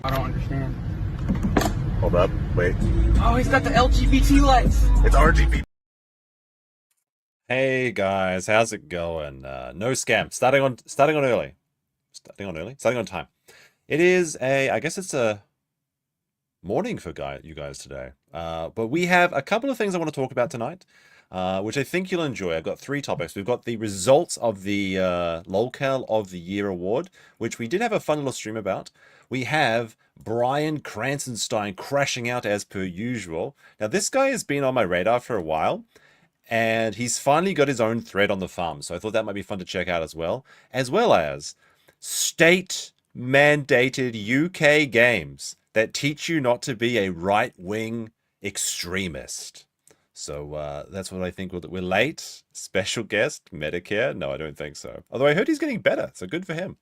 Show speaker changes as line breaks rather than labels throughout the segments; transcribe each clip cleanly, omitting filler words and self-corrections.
I don't understand.
Hold up, wait.
Oh, he's got the LGBT lights.
It's RGB.
Hey guys, how's it going? No scam. Starting on early. Starting on time. It is I guess it's a morning for you guys today. But we have a couple of things I want to talk about tonight, which I think you'll enjoy. I've got three topics. We've got the results of the Lolcow of the Year award, which we did have a fun little stream about. We have Brian Krassenstein crashing out as per usual. Now, this guy has been on my radar for a while, and he's finally got his own thread on the farm. So I thought that might be fun to check out as well as state-mandated UK games that teach you not to be a right-wing extremist. So that's what I think. We're late. Special guest, Medicare? No, I don't think so. Although I heard he's getting better, so good for him.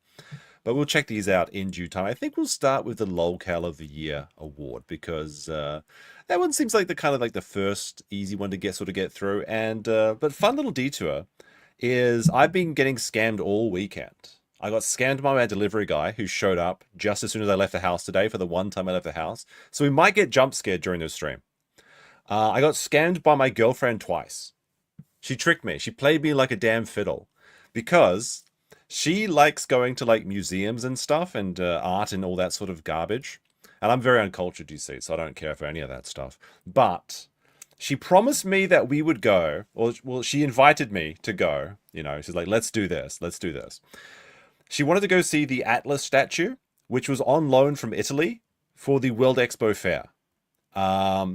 But we'll check these out in due time. I think we'll start with the Lolcow of the Year award because that one seems like the first easy one to get through. And but fun little detour is I've been getting scammed all weekend. I got scammed by my delivery guy who showed up just as soon as I left the house today for the one time I left the house. So we might get jump scared during this stream. I got scammed by my girlfriend twice. She tricked me. She played me like a damn fiddle because she likes going to like museums and stuff and art and all that sort of garbage. And I'm very uncultured, you see, so I don't care for any of that stuff. But she promised me that we would go, or well, she invited me to go. You know, she's like, let's do this. Let's do this. She wanted to go see the Atlas statue, which was on loan from Italy for the World Expo Fair.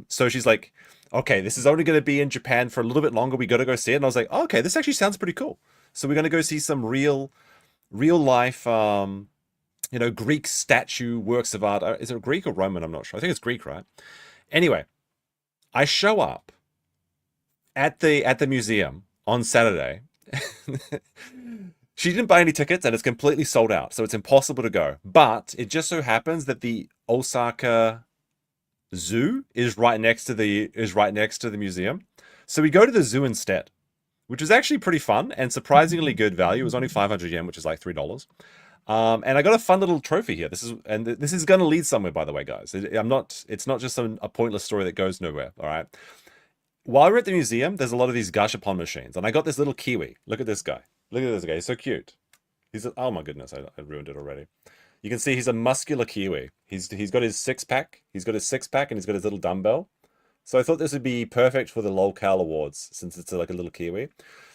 So she's like, okay, this is only going to be in Japan for a little bit longer. We got to go see it. And I was like, oh, okay, this actually sounds pretty cool. So we're going to go see some real life, Greek statue works of art. Is it Greek or Roman? I'm not sure. I think it's Greek, right? Anyway, I show up at the museum on Saturday. She didn't buy any tickets and it's completely sold out. So it's impossible to go. But it just so happens that the Osaka Zoo is right next to the museum. So we go to the zoo instead, which was actually pretty fun and surprisingly good value. It was only 500 yen, which is like $3. And I got a fun little trophy here. This is going to lead somewhere, by the way, guys. It's not just a pointless story that goes nowhere. All right. While we're at the museum, there's a lot of these Gashapon machines, and I got this little kiwi. Look at this guy. Look at this guy. He's so cute. Oh my goodness, I ruined it already. You can see he's a muscular kiwi. He's got his six-pack. He's got his six-pack and he's got his little dumbbell. So I thought this would be perfect for the Lolcow Awards since it's like a little kiwi.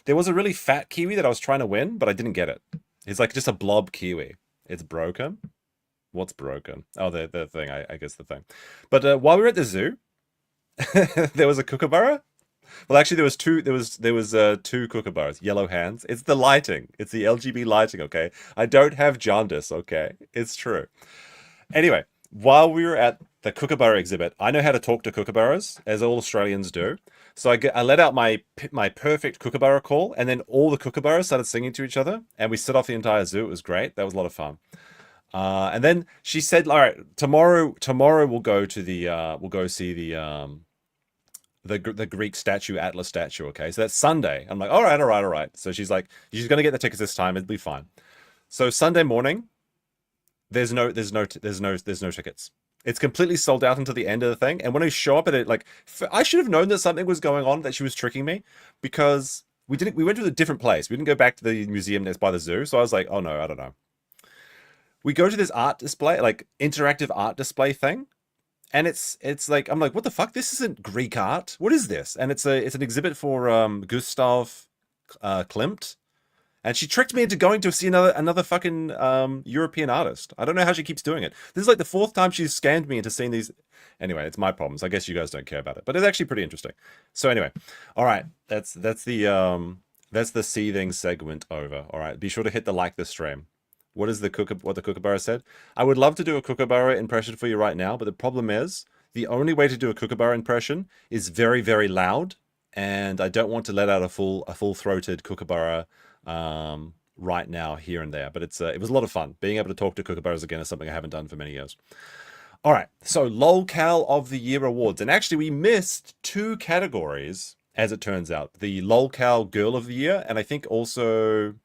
There was a really fat kiwi that I was trying to win, but I didn't get it. It's like just a blob kiwi. It's broken. What's broken? Oh, the thing. I guess the thing. But while we were at the zoo, there was a kookaburra. Well, actually, there was two kookaburras, yellow hands. It's the lighting. It's the LGB lighting, okay? I don't have jaundice, okay? It's true. Anyway, while we were at the kookaburra exhibit, I know how to talk to kookaburras, as all Australians do. So I let out my perfect kookaburra call, and then all the kookaburras started singing to each other, and we set off the entire zoo. It was great. That was a lot of fun. And then she said, "All right, tomorrow we'll go to we'll go see the Greek statue, Atlas statue, okay? So that's Sunday." I'm like, all right. So she's like, she's gonna get the tickets this time, it'll be fine. So Sunday morning, there's no tickets. It's completely sold out until the end of the thing. And when I show up at it, like, I should have known that something was going on, that she was tricking me, because we went to a different place. We didn't go back to the museum that's by the zoo. So I was like, oh no, I don't know. We go to this art display, like interactive art display thing. And it's like, I'm like, what the fuck? This isn't Greek art. What is this? And it's an exhibit for Gustav Klimt. And she tricked me into going to see another fucking European artist. I don't know how she keeps doing it. This is like the fourth time she's scammed me into seeing these. Anyway, it's my problems. I guess you guys don't care about it, but it's actually pretty interesting. So anyway, all right, that's the seething segment over. All right, be sure to hit the like this stream. What the kookaburra said? I would love to do a kookaburra impression for you right now, but the problem is the only way to do a kookaburra impression is very, very loud, and I don't want to let out a full-throated kookaburra right now, here and there. But it was a lot of fun. Being able to talk to kookaburras again is something I haven't done for many years. All right, so Lolcow of the Year awards, and actually we missed two categories, as it turns out: the Lolcow Girl of the Year, and I think also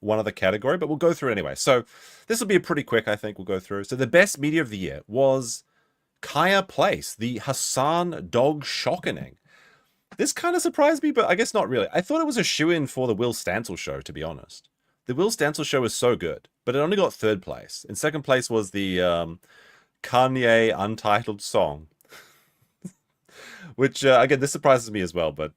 one other category, but we'll go through it anyway. So this will be a pretty quick, I think we'll go through. So the best media of the year was Kaya Place, the Hassan Dog Shockening. This kind of surprised me, but I guess not really. I thought it was a shoe-in for the Will Stancil show, to be honest. The Will Stancil show was so good, but it only got 3rd place. In 2nd place was the Kanye Untitled Song. Which, again, this surprises me as well, but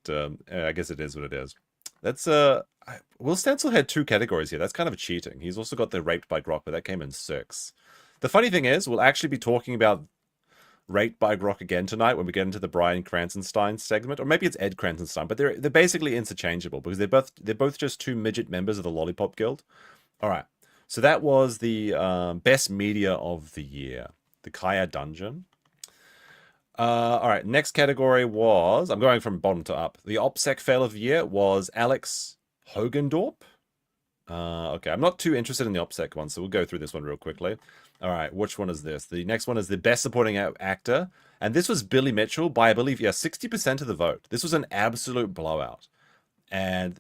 I guess it is what it is. That's, Will Stancil had 2 categories here. That's kind of cheating. He's also got the Raped by Grok, but that came in 6. The funny thing is, we'll actually be talking about Raped by Grok again tonight when we get into the Brian Krassenstein segment, or maybe it's Ed Krassenstein, but they're basically interchangeable because they're both just 2 midget members of the Lollipop Guild. All right, so that was the best media of the year, the Kaya Dungeon. All right, next category was, I'm going from bottom to up. The OPSEC fail of the year was Alex Hogendorp. Okay, I'm not too interested in the OPSEC one, so we'll go through this one real quickly. All right, which one is this? The next one is the best supporting actor. And this was Billy Mitchell by, I believe, 60% of the vote. This was an absolute blowout. And,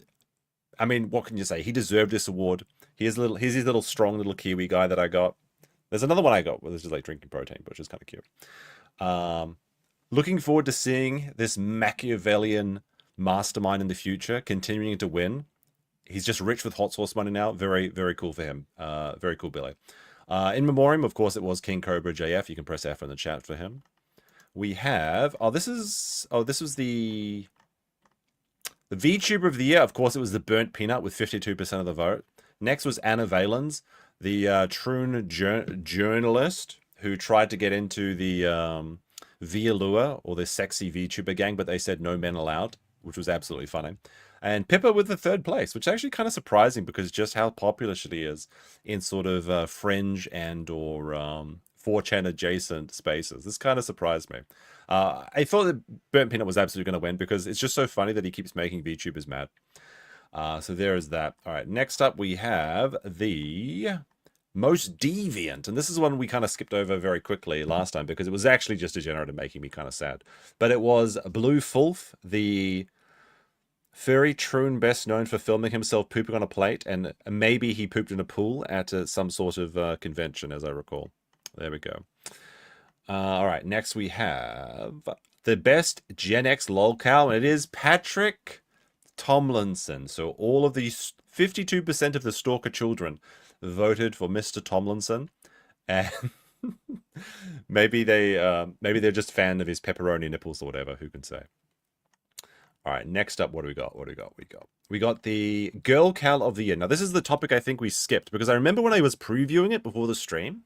I mean, what can you say? He deserved this award. Here's his little strong little Kiwi guy that I got. There's another one I got where this is like drinking protein, which is kind of cute. Looking forward to seeing this Machiavellian mastermind in the future continuing to win. He's just rich with hot sauce money now. Very, very cool for him. Very cool, Billy. In memoriam, of course, it was King Cobra JF. You can press F in the chat for him. We have... this was the VTuber of the year. Of course, it was the Burnt Peanut with 52% of the vote. Next was Anna Valens, the Troon journalist who tried to get into the V-Allure, or the sexy VTuber gang, but they said no men allowed, which was absolutely funny. And Pippa with the 3rd place, which is actually kind of surprising because just how popular she is in sort of fringe and or 4chan adjacent spaces. This kind of surprised me. I thought that Burnt Peanut was absolutely going to win because it's just so funny that he keeps making VTubers mad. So there is that. All right, next up we have the most deviant. And this is one we kind of skipped over very quickly last time because it was actually just degenerate and making me kind of sad. But it was Blue Fulf, the furry troon best known for filming himself pooping on a plate, and maybe he pooped in a pool at some sort of convention, as I recall. There we go. All right, next we have the best Gen X Lolcow, and it is Patrick Tomlinson. So all of these 52% of the Stalker children voted for Mr. Tomlinson, and maybe they're just a fan of his pepperoni nipples or whatever. Who can say? All right, next up, what do we got? We got the Girl Cal of the Year. Now, this is the topic I think we skipped because I remember when I was previewing it before the stream,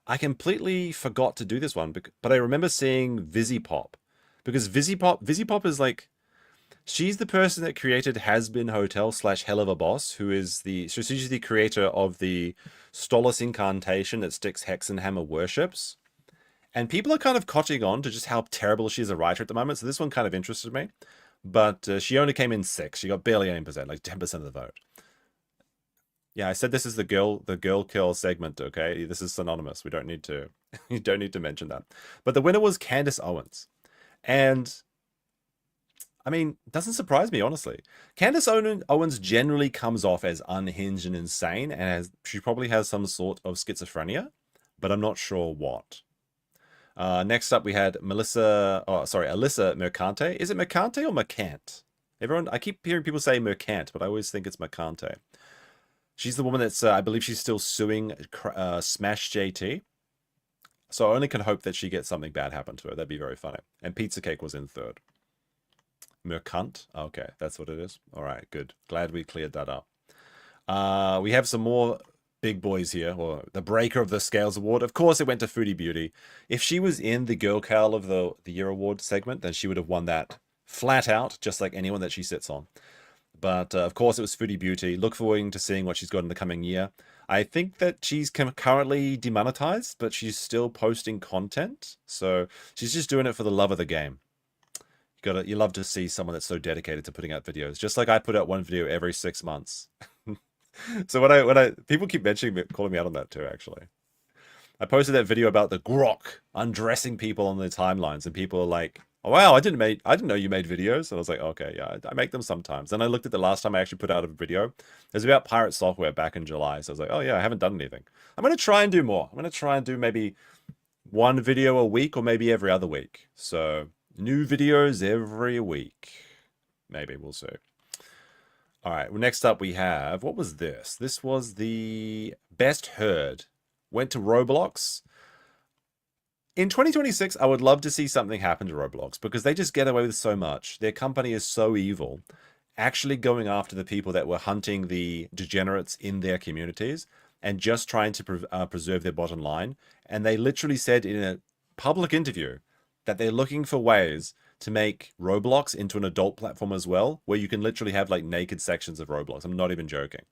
I completely forgot to do this one, but I remember seeing Vizipop because Vizipop is like, she's the person that created Has Been Hotel / Hell of a Boss, she's the creator of the Stolas incantation that Styx Hexenhammer worships. And people are kind of cotching on to just how terrible she is a writer at the moment, so this one kind of interested me. But she only came in 6th. She got barely 8%, like 10% of the vote. Yeah, I said this is the girl kill segment, okay? This is synonymous. We don't need to you don't need to mention that. But the winner was Candace Owens. And I mean, it doesn't surprise me, honestly. Candace Owens generally comes off as unhinged and insane, and she probably has some sort of schizophrenia, but I'm not sure what. Next up, we had Alyssa Mercante. Is it Mercante or Mercant? I keep hearing people say Mercant, but I always think it's Mercante. She's the woman that's, I believe she's still suing Smash JT. So I only can hope that she gets something bad happen to her. That'd be very funny. And Pizza Cake was in 3rd. Mercant? Okay, that's what it is. All right, good. Glad we cleared that up. We have some more big boys here, or the Breaker of the Scales Award. Of course, it went to Foodie Beauty. If she was in the Girl Cowl of the Year Award segment, then she would have won that flat out, just like anyone that she sits on. But, of course, it was Foodie Beauty. Look forward to seeing what she's got in the coming year. I think that she's currently demonetized, but she's still posting content. So she's just doing it for the love of the game. You love to see someone that's so dedicated to putting out videos. Just like I put out one video every 6 months. So when people keep calling me out on that too, actually. I posted that video about the Grok undressing people on their timelines, and people are like, Oh wow, I didn't know you made videos. And I was like, okay, yeah, I make them sometimes. And I looked at the last time I actually put out a video. It was about pirate software back in July. So I was like, oh yeah, I haven't done anything. I'm gonna try and do more. I'm gonna try and do maybe one video a week or maybe every other week. So new videos every week. Maybe we'll see. All right, well, next up we have, what was this? This was the best herd. Went to Roblox. In 2026, I would love to see something happen to Roblox because they just get away with so much. Their company is so evil. Actually going after the people that were hunting the degenerates in their communities and just trying to preserve their bottom line. And they literally said in a public interview that they're looking for ways to make Roblox into an adult platform as well, where you can literally have like naked sections of Roblox. I'm not even joking.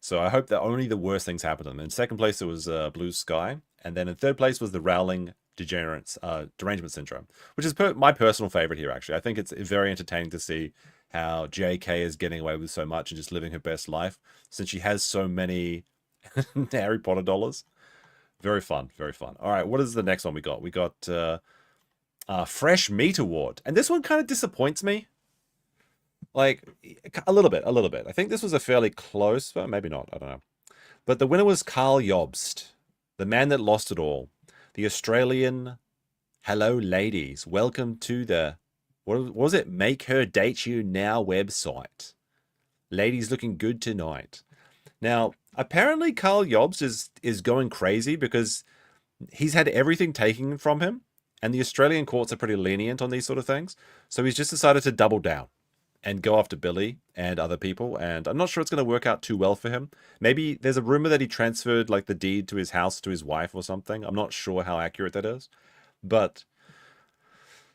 So I hope that only the worst things happen to them. In second place, it was Blue Sky. And then in third place was the Rowling Derangement Syndrome, which is my personal favorite here, actually. I think it's very entertaining to see how JK is getting away with so much and just living her best life since she has so many Harry Potter dollars. Very fun, very fun. All right, what is the next one we got? We got Fresh Meat Award. And this one kind of disappoints me. Like, a little bit. I think this was a fairly close, but maybe not, I don't know. But the winner was Carl Jobst, the man that lost it all. The Australian, hello ladies, welcome to the, what was it? Make Her Date You Now website. Ladies looking good tonight. Now, apparently Carl Jobst is going crazy because he's had everything taken from him. And the Australian courts are pretty lenient on these sort of things. So he's just decided to double down and go after Billy and other people. And I'm not sure it's going to work out too well for him. Maybe there's a rumor that he transferred like the deed to his house to his wife or something. I'm not sure how accurate that is. But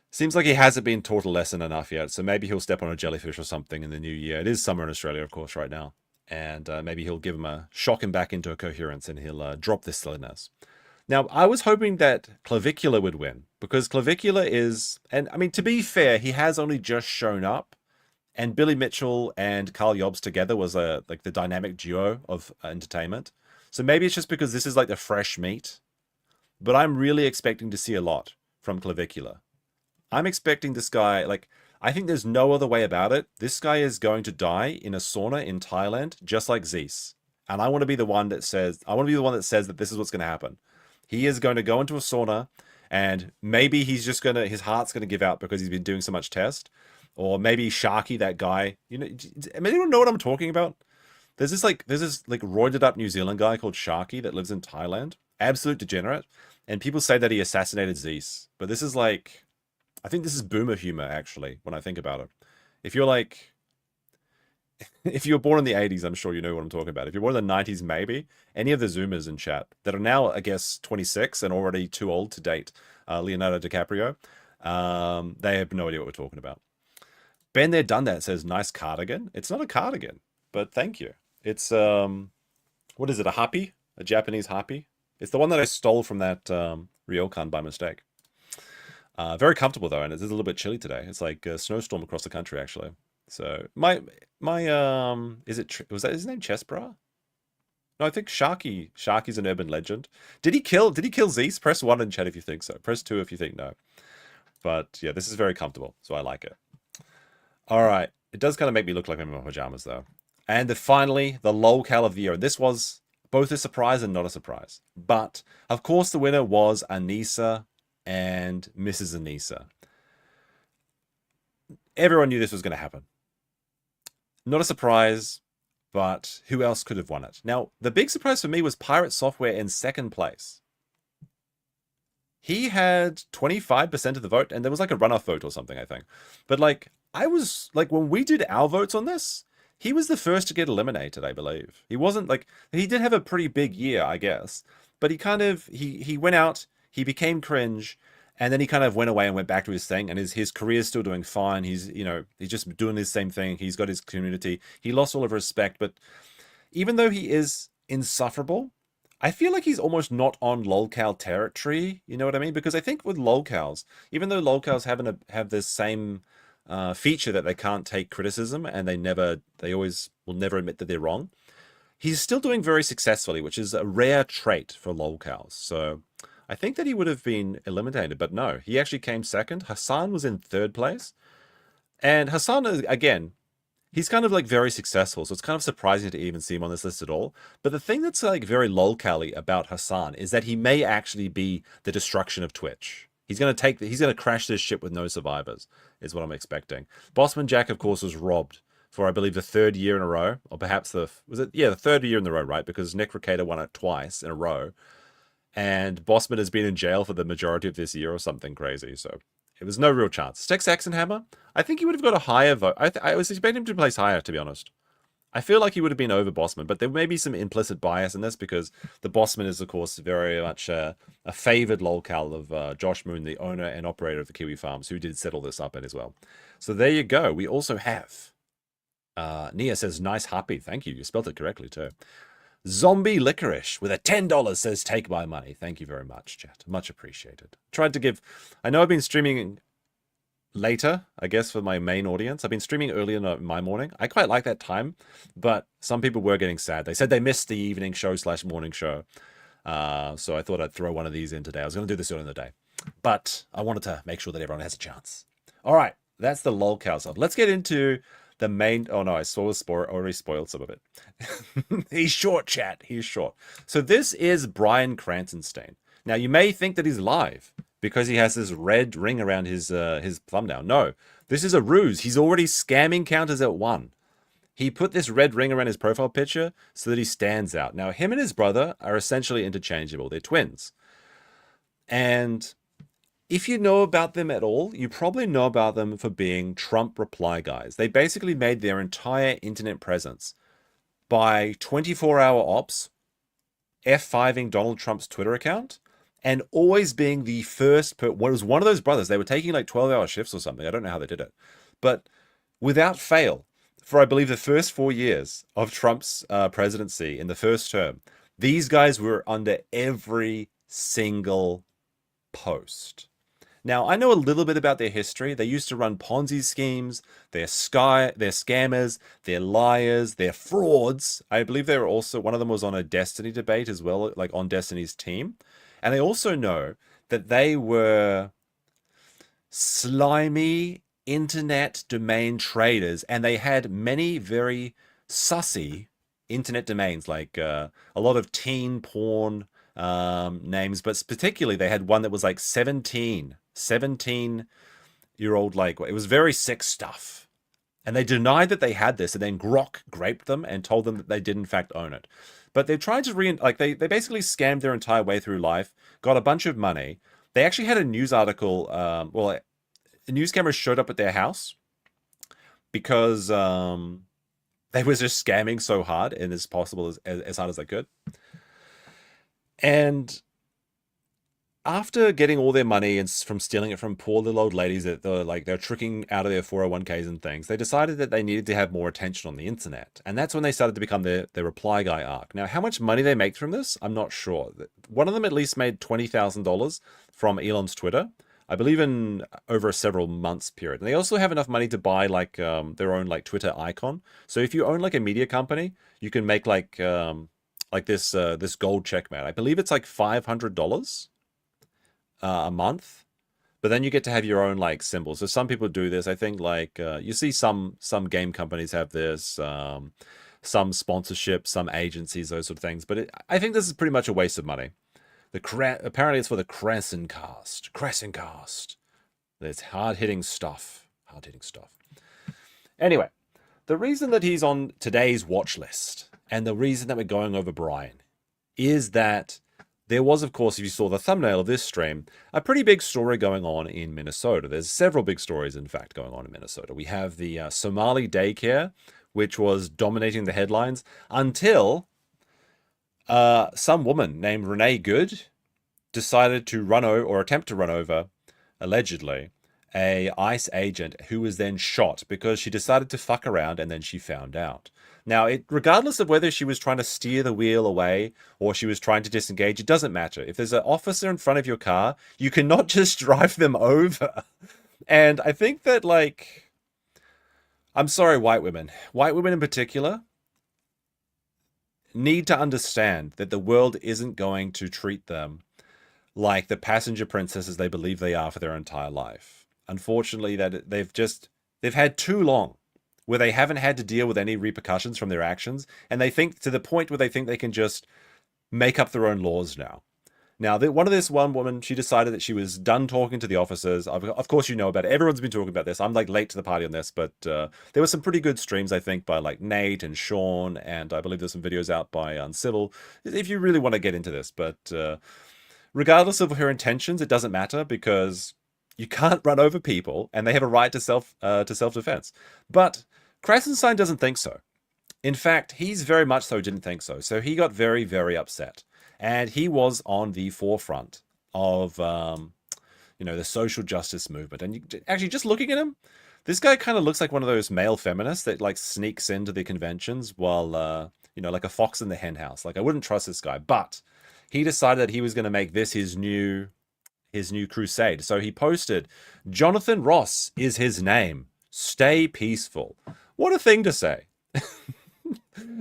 seems like he hasn't been taught a lesson enough yet. So maybe he'll step on a jellyfish or something in the new year. It is summer in Australia, of course, right now. And maybe he'll give him shock him back into a coherence and he'll drop this silliness. Now, I was hoping that Clavicular would win because Clavicular is, and I mean, to be fair, he has only just shown up, and Billy Mitchell and Carl Jobst together was like the dynamic duo of entertainment. So maybe it's just because this is like the fresh meat, but I'm really expecting to see a lot from Clavicular. I'm expecting this guy, like, I think there's no other way about it. This guy is going to die in a sauna in Thailand, just like Zeus. And I want to be the one that says, that this is what's going to happen. He is going to go into a sauna and maybe he's just going to, his heart's going to give out because he's been doing so much test. Or maybe Sharky, that guy, you know, anyone know what I'm talking about? There's this roided up New Zealand guy called Sharky that lives in Thailand. Absolute degenerate. And people say that he assassinated Zeus. But this is like, I think this is boomer humor, actually, when I think about it. If you're like, if you were born in the 80s, I'm sure you know what I'm talking about. If you're born in the 90s, maybe. Any of the Zoomers in chat that are now, I guess, 26 and already too old to date Leonardo DiCaprio, they have no idea what we're talking about. Been there, done that says, nice cardigan. It's not a cardigan, but thank you. It's, what is it, a happy? A Japanese happy? It's the one that I stole from that ryokan by mistake. Very comfortable, though, and it's a little bit chilly today. It's like a snowstorm across the country, actually. So my was that his name, Chessbra? No, I think Sharky's an urban legend. Did he kill Zeus? Press 1 in chat if you think so. Press 2 if you think no. But yeah, this is very comfortable, so I like it. All right, it does kind of make me look like I'm in my pajamas though. And finally, the Lolcow of the year. This was both a surprise and not a surprise. But of course, the winner was Anissa and Mrs. Anissa. Everyone knew this was going to happen. Not a surprise, but who else could have won it? Now, the big surprise for me was Pirate Software in second place. He had 25% of the vote, and there was like a runoff vote or something, I think. But like, I was like, when we did our votes on this, he was the first to get eliminated, I believe. He wasn't like, he did have a pretty big year, I guess. But he kind of, he went out, he became cringe, and then he kind of went away and went back to his thing, and his career's still doing fine. He's, you know, he's just doing his same thing. He's got his community. He lost all of respect, but even though he is insufferable, I feel like he's almost not on Lolcow territory. You know what I mean? Because I think with Lolcows, even though Lolcows have this same feature that they can't take criticism and they always will never admit that they're wrong, he's still doing very successfully, which is a rare trait for Lolcows. So I think that he would have been eliminated, but no, he actually came second. Hassan was in third place. And Hassan, again, he's kind of like very successful, so it's kind of surprising to even see him on this list at all. But the thing that's like very lolcow about Hassan is that he may actually be the destruction of Twitch. He's going to crash this ship with no survivors, is what I'm expecting. Bossman Jack, of course, was robbed for, I believe, the third year in a row, or perhaps the third year in a row, right? Because Nick Recator won it twice in a row. And Bossman has been in jail for the majority of this year or something crazy, so it was no real chance. Tex Saxonhammer, I think he would have got a higher vote. I was expecting him to place higher, to be honest. I feel like he would have been over Bossman, but there may be some implicit bias in this because the Bossman is, of course, very much a favored lolcow of Josh Moon, the owner and operator of the Kiwi Farms, who did settle this up in as well. So there you go. We also have Nia says, nice happy. Thank you. You spelled it correctly, too. Zombie Licorice with a $10 says, take my money. Thank you very much, chat. Much appreciated. Tried to give... I know I've been streaming later, I guess, for my main audience. I've been streaming earlier in my morning. I quite like that time, but some people were getting sad. They said they missed the evening show / morning show. So I thought I'd throw one of these in today. I was going to do this earlier in the day, but I wanted to make sure that everyone has a chance. All right, that's the lolcow stuff. Let's get into the main... Oh, no, I already spoiled some of it. He's short, chat. He's short. So this is Brian Krassenstein. Now, you may think that he's live because he has this red ring around his thumbnail. No, this is a ruse. He's already scamming counters at 1. He put this red ring around his profile picture so that he stands out. Now, him and his brother are essentially interchangeable. They're twins. And if you know about them at all, you probably know about them for being Trump reply guys. They basically made their entire internet presence by 24-hour ops, F5ing Donald Trump's Twitter account, and always being the first... It was one of those brothers. They were taking like 12-hour shifts or something. I don't know how they did it. But without fail, for I believe the first 4 years of Trump's presidency in the first term, these guys were under every single post. Now, I know a little bit about their history. They used to run Ponzi schemes. They're scammers. They're liars. They're frauds. I believe they were also... One of them was on a Destiny debate as well, like on Destiny's team. And I also know that they were slimy internet domain traders. And they had many very sussy internet domains, like a lot of teen porn names. But particularly, they had one that was like 17-year-old, like, it was very sick stuff. And they denied that they had this, and then Grok graped them and told them that they did in fact own it. But they tried to they basically scammed their entire way through life, got a bunch of money. They actually had a news article, a news camera showed up at their house because they was just scamming so hard and as possible as hard as they could. And after getting all their money and from stealing it from poor little old ladies that they're tricking out of their 401ks and things, they decided that they needed to have more attention on the internet. And that's when they started to become the reply guy arc. Now, how much money they make from this, I'm not sure. One of them at least made $20,000 from Elon's Twitter, I believe in over a several months period. And they also have enough money to buy like their own like Twitter icon. So if you own like a media company, you can make like this gold checkmate. I believe it's like $500 a month, but then you get to have your own like symbol. So some people do this. I think like you see some game companies have this, some sponsorship, some agencies, those sort of things. But I think this is pretty much a waste of money. Apparently it's for the Krassencast. There's hard-hitting stuff. Anyway, the reason that he's on today's watch list and the reason that we're going over Brian is that there was, of course, if you saw the thumbnail of this stream, a pretty big story going on in Minnesota. There's several big stories, in fact, going on in Minnesota. We have the Somali daycare, which was dominating the headlines until some woman named Renee Good decided to attempt to run over, allegedly, a ICE agent who was then shot because she decided to fuck around and then she found out. Now, regardless of whether she was trying to steer the wheel away or she was trying to disengage, it doesn't matter. If there's an officer in front of your car, you cannot just drive them over. And I think that, like, I'm sorry, white women in particular, need to understand that the world isn't going to treat them like the passenger princesses they believe they are for their entire life. Unfortunately, that they've had too long where they haven't had to deal with any repercussions from their actions, and they think to the point where they think they can just make up their own laws now. Now, one woman, she decided that she was done talking to the officers. Of course, you know about it. Everyone's been talking about this. I'm like late to the party on this, but there were some pretty good streams, I think, by like Nate and Sean, and I believe there's some videos out by Uncivil, if you really want to get into this. But regardless of her intentions, it doesn't matter because you can't run over people, and they have a right to self-defense. But Krassenstein doesn't think so. In fact, he's very much so didn't think so. So he got very, very upset. And he was on the forefront of, the social justice movement. And actually, just looking at him, this guy kind of looks like one of those male feminists that like sneaks into the conventions while, like a fox in the hen house. Like I wouldn't trust this guy, but he decided that he was going to make this his new crusade. So he posted, "Jonathan Ross is his name. Stay peaceful." What a thing to say.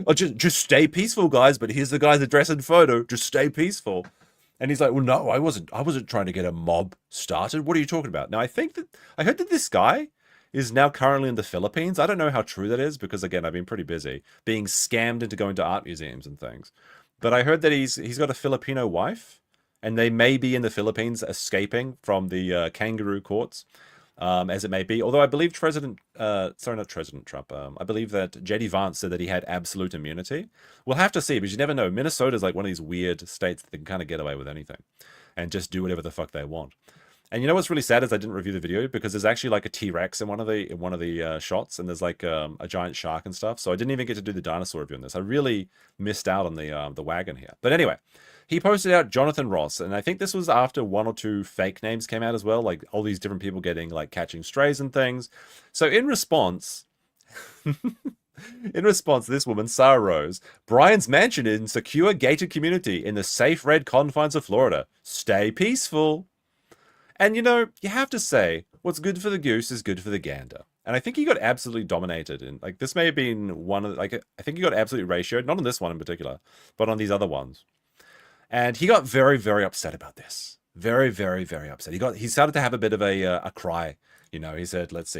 Oh, just stay peaceful, guys. But here's the guy's address and photo. Just stay peaceful. And he's like, "Well, no, I wasn't trying to get a mob started. What are you talking about?" Now, I heard that this guy is now currently in the Philippines. I don't know how true that is because, again, I've been pretty busy being scammed into going to art museums and things. But I heard that he's got a Filipino wife, and they may be in the Philippines escaping from the kangaroo courts. As it may be. Although I believe not President Trump. I believe that J.D. Vance said that he had absolute immunity. We'll have to see, because you never know. Minnesota is like one of these weird states that can kind of get away with anything and just do whatever the fuck they want. And you know what's really sad is I didn't review the video because there's actually like a T-Rex in one of the shots, and there's like a giant shark and stuff. So I didn't even get to do the dinosaur review on this. I really missed out on the wagon here. But anyway, he posted out Jonathan Ross, and I think this was after one or two fake names came out as well, like all these different people getting like catching strays and things. So in response, this woman, Sarah Rose, "Brian's mansion in secure gated community in the safe red confines of Florida. Stay peaceful." And you have to say, what's good for the goose is good for the gander. And I think he got absolutely dominated. And like this may have been one of I think he got absolutely ratioed, not on this one in particular, but on these other ones. And he got very, very upset about this. Very, very, very upset. He started to have a bit of a cry. He said, let's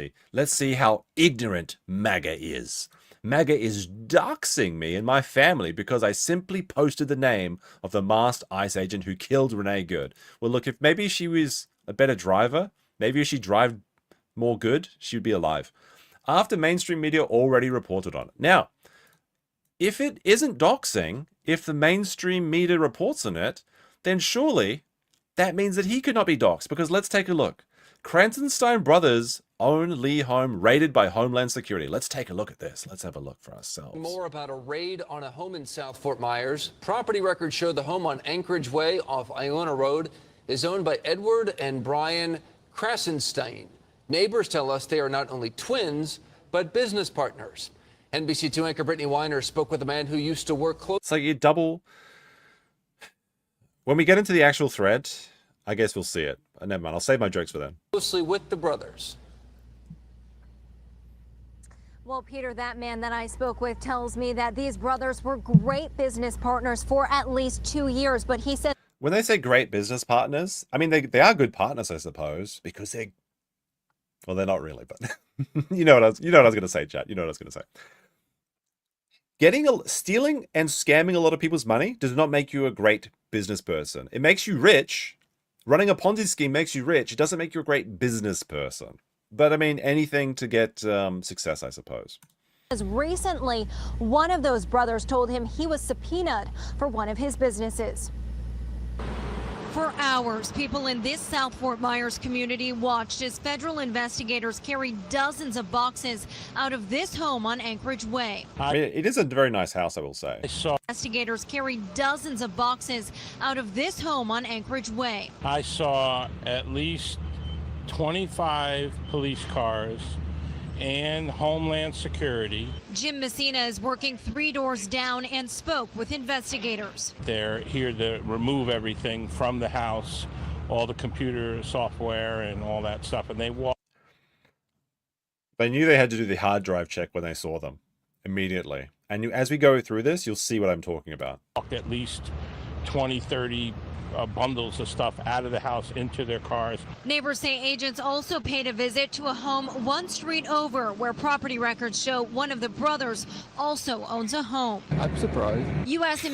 see how ignorant MAGA is. MAGA is doxing me and my family because I simply posted the name of the masked ICE agent who killed Renee Good. Well, look, if maybe she was a better driver, maybe if she drive more good, she would be alive. After mainstream media already reported on it. Now, if it isn't doxing, if the mainstream media reports on it, then surely that means that he could not be doxed. Because let's take a look. Krassenstein brothers own Lee home raided by Homeland Security. Let's take a look at this. Let's have a look for ourselves.
More about a raid on a home in South Fort Myers. Property records show the home on Anchorage Way off Iona Road is owned by Edward and Brian Krassenstein. Neighbors tell us they are not only twins, but business partners. NBC2 anchor Brittany Weiner spoke with a man who used to work closely.
It's like you double. When we get into the actual thread, I guess we'll see it. Never mind, I'll save my jokes for then.
Closely with the brothers.
Well, Peter, that man that I spoke with tells me that these brothers were great business partners for at least 2 years, but he said
when they say great business partners, I mean, they are good partners, I suppose, because well, they're not really, but you know what I was going to say, chat. You know what I was going to say. Stealing and scamming a lot of people's money does not make you a great business person. It makes you rich. Running a Ponzi scheme makes you rich. It doesn't make you a great business person. But I mean, anything to get success, I suppose.
Recently, one of those brothers told him he was subpoenaed for one of his businesses.
For hours, people in this South Fort Myers community watched as federal investigators carried dozens of boxes out of this home on Anchorage Way.
I mean, it is a very nice house, I will say.
Investigators carried dozens of boxes out of this home on Anchorage Way.
I saw at least 25 police cars and Homeland Security.
Jim Messina is working 3 doors down and spoke with investigators.
They're here to remove everything from the house, all the computer software and all that stuff, and they walked.
They knew they had to do the hard drive check when they saw them immediately. And as we go through this, you'll see what I'm talking about.
At least 20, 30 bundles of stuff out of the house into their cars.
Neighbors say agents also paid a visit to a home one street over where property records show one of the brothers also owns a home.
I'm surprised.
U.S.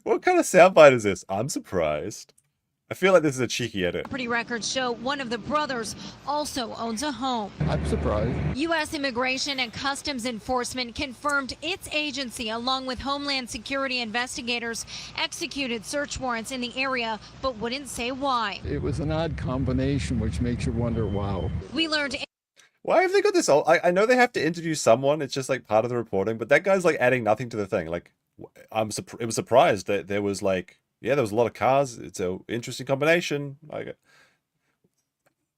What kind of soundbite is this? I'm surprised. I feel like this is a cheeky edit.
Property records show one of the brothers also owns a home.
I'm surprised.
U.S. Immigration and Customs Enforcement confirmed its agency, along with Homeland Security investigators, executed search warrants in the area, but wouldn't say why.
It was an odd combination, which makes you wonder, wow.
We learned.
Why have they got this? I know they have to interview someone. It's just like part of the reporting, but that guy's like adding nothing to the thing. Like, it was surprised that there was like, yeah, there was a lot of cars. It's an interesting combination. Like,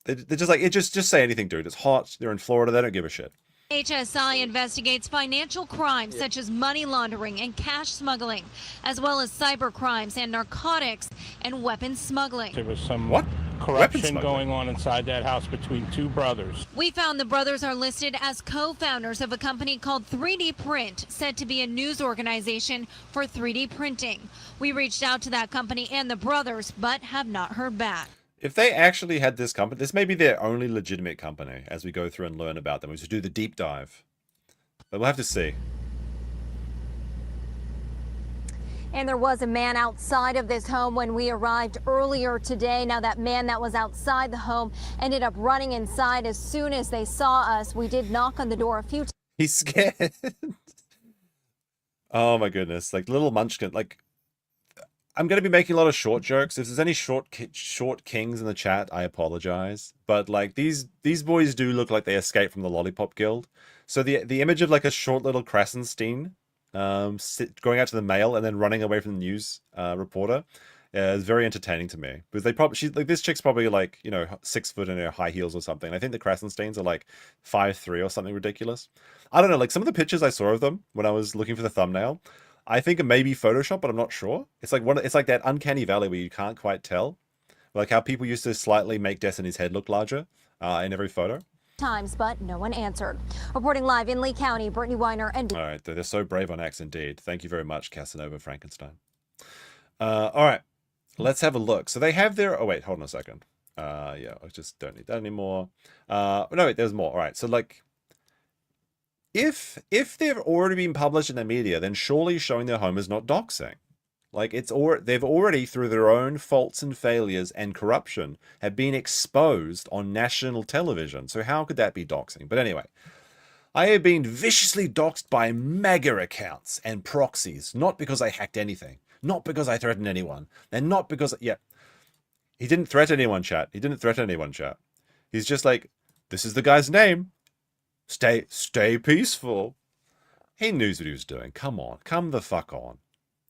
they're just like, just say anything, dude. It's hot. They're in Florida. They don't give a shit.
HSI investigates financial crimes such as money laundering and cash smuggling, as well as cyber crimes and narcotics and weapons smuggling.
There was some
What?
corruption going on inside that house between two brothers.
We found the brothers are listed as co-founders of a company called 3D Print, said to be a news organization for 3D printing. We reached out to that company and the brothers, but have not heard back.
If they actually had this company, this may be their only legitimate company as we go through and learn about them. We should do the deep dive. But we'll have to see.
And there was a man outside of this home when we arrived earlier today. Now, that man that was outside the home ended up running inside as soon as they saw us. We did knock on the door a few times.
He's scared. Oh my goodness. Like little munchkin. Like, I'm going to be making a lot of short jokes. If there's any short kings in the chat, I apologize. But like these boys do look like they escaped from the Lollipop Guild. So the image of like a short little Krassenstein going out to the mail and then running away from the news reporter is very entertaining to me, because they probably this chick's probably like, you know, 6 foot in her high heels or something. I think the Krassensteins are like 5'3" or something ridiculous. I don't know, like some of the pictures I saw of them when I was looking for the thumbnail, I think it may be Photoshop, but I'm not sure. It's like it's like that uncanny valley where you can't quite tell, like how people used to slightly make Destiny's head look larger in every photo.
Times, but no one answered. Reporting live in Lee County, Brittany Weiner and...
All right, they're so brave on X indeed. Thank you very much, Casanova Frankenstein. All right, let's have a look. So they have their... Oh, wait, hold on a second. Yeah, I just don't need that anymore. No, wait, there's more. All right, so like... If they've already been published in the media, then surely showing their home is not doxing. Like they've already, through their own faults and failures and corruption, have been exposed on national television. So how could that be doxing? But anyway, I have been viciously doxed by mega accounts and proxies, not because I hacked anything, not because I threatened anyone, and not because, yeah, he didn't threaten anyone, chat. He didn't threaten anyone, chat. He's just like, this is the guy's name. Stay peaceful. He knew what he was doing. Come on, come the fuck on.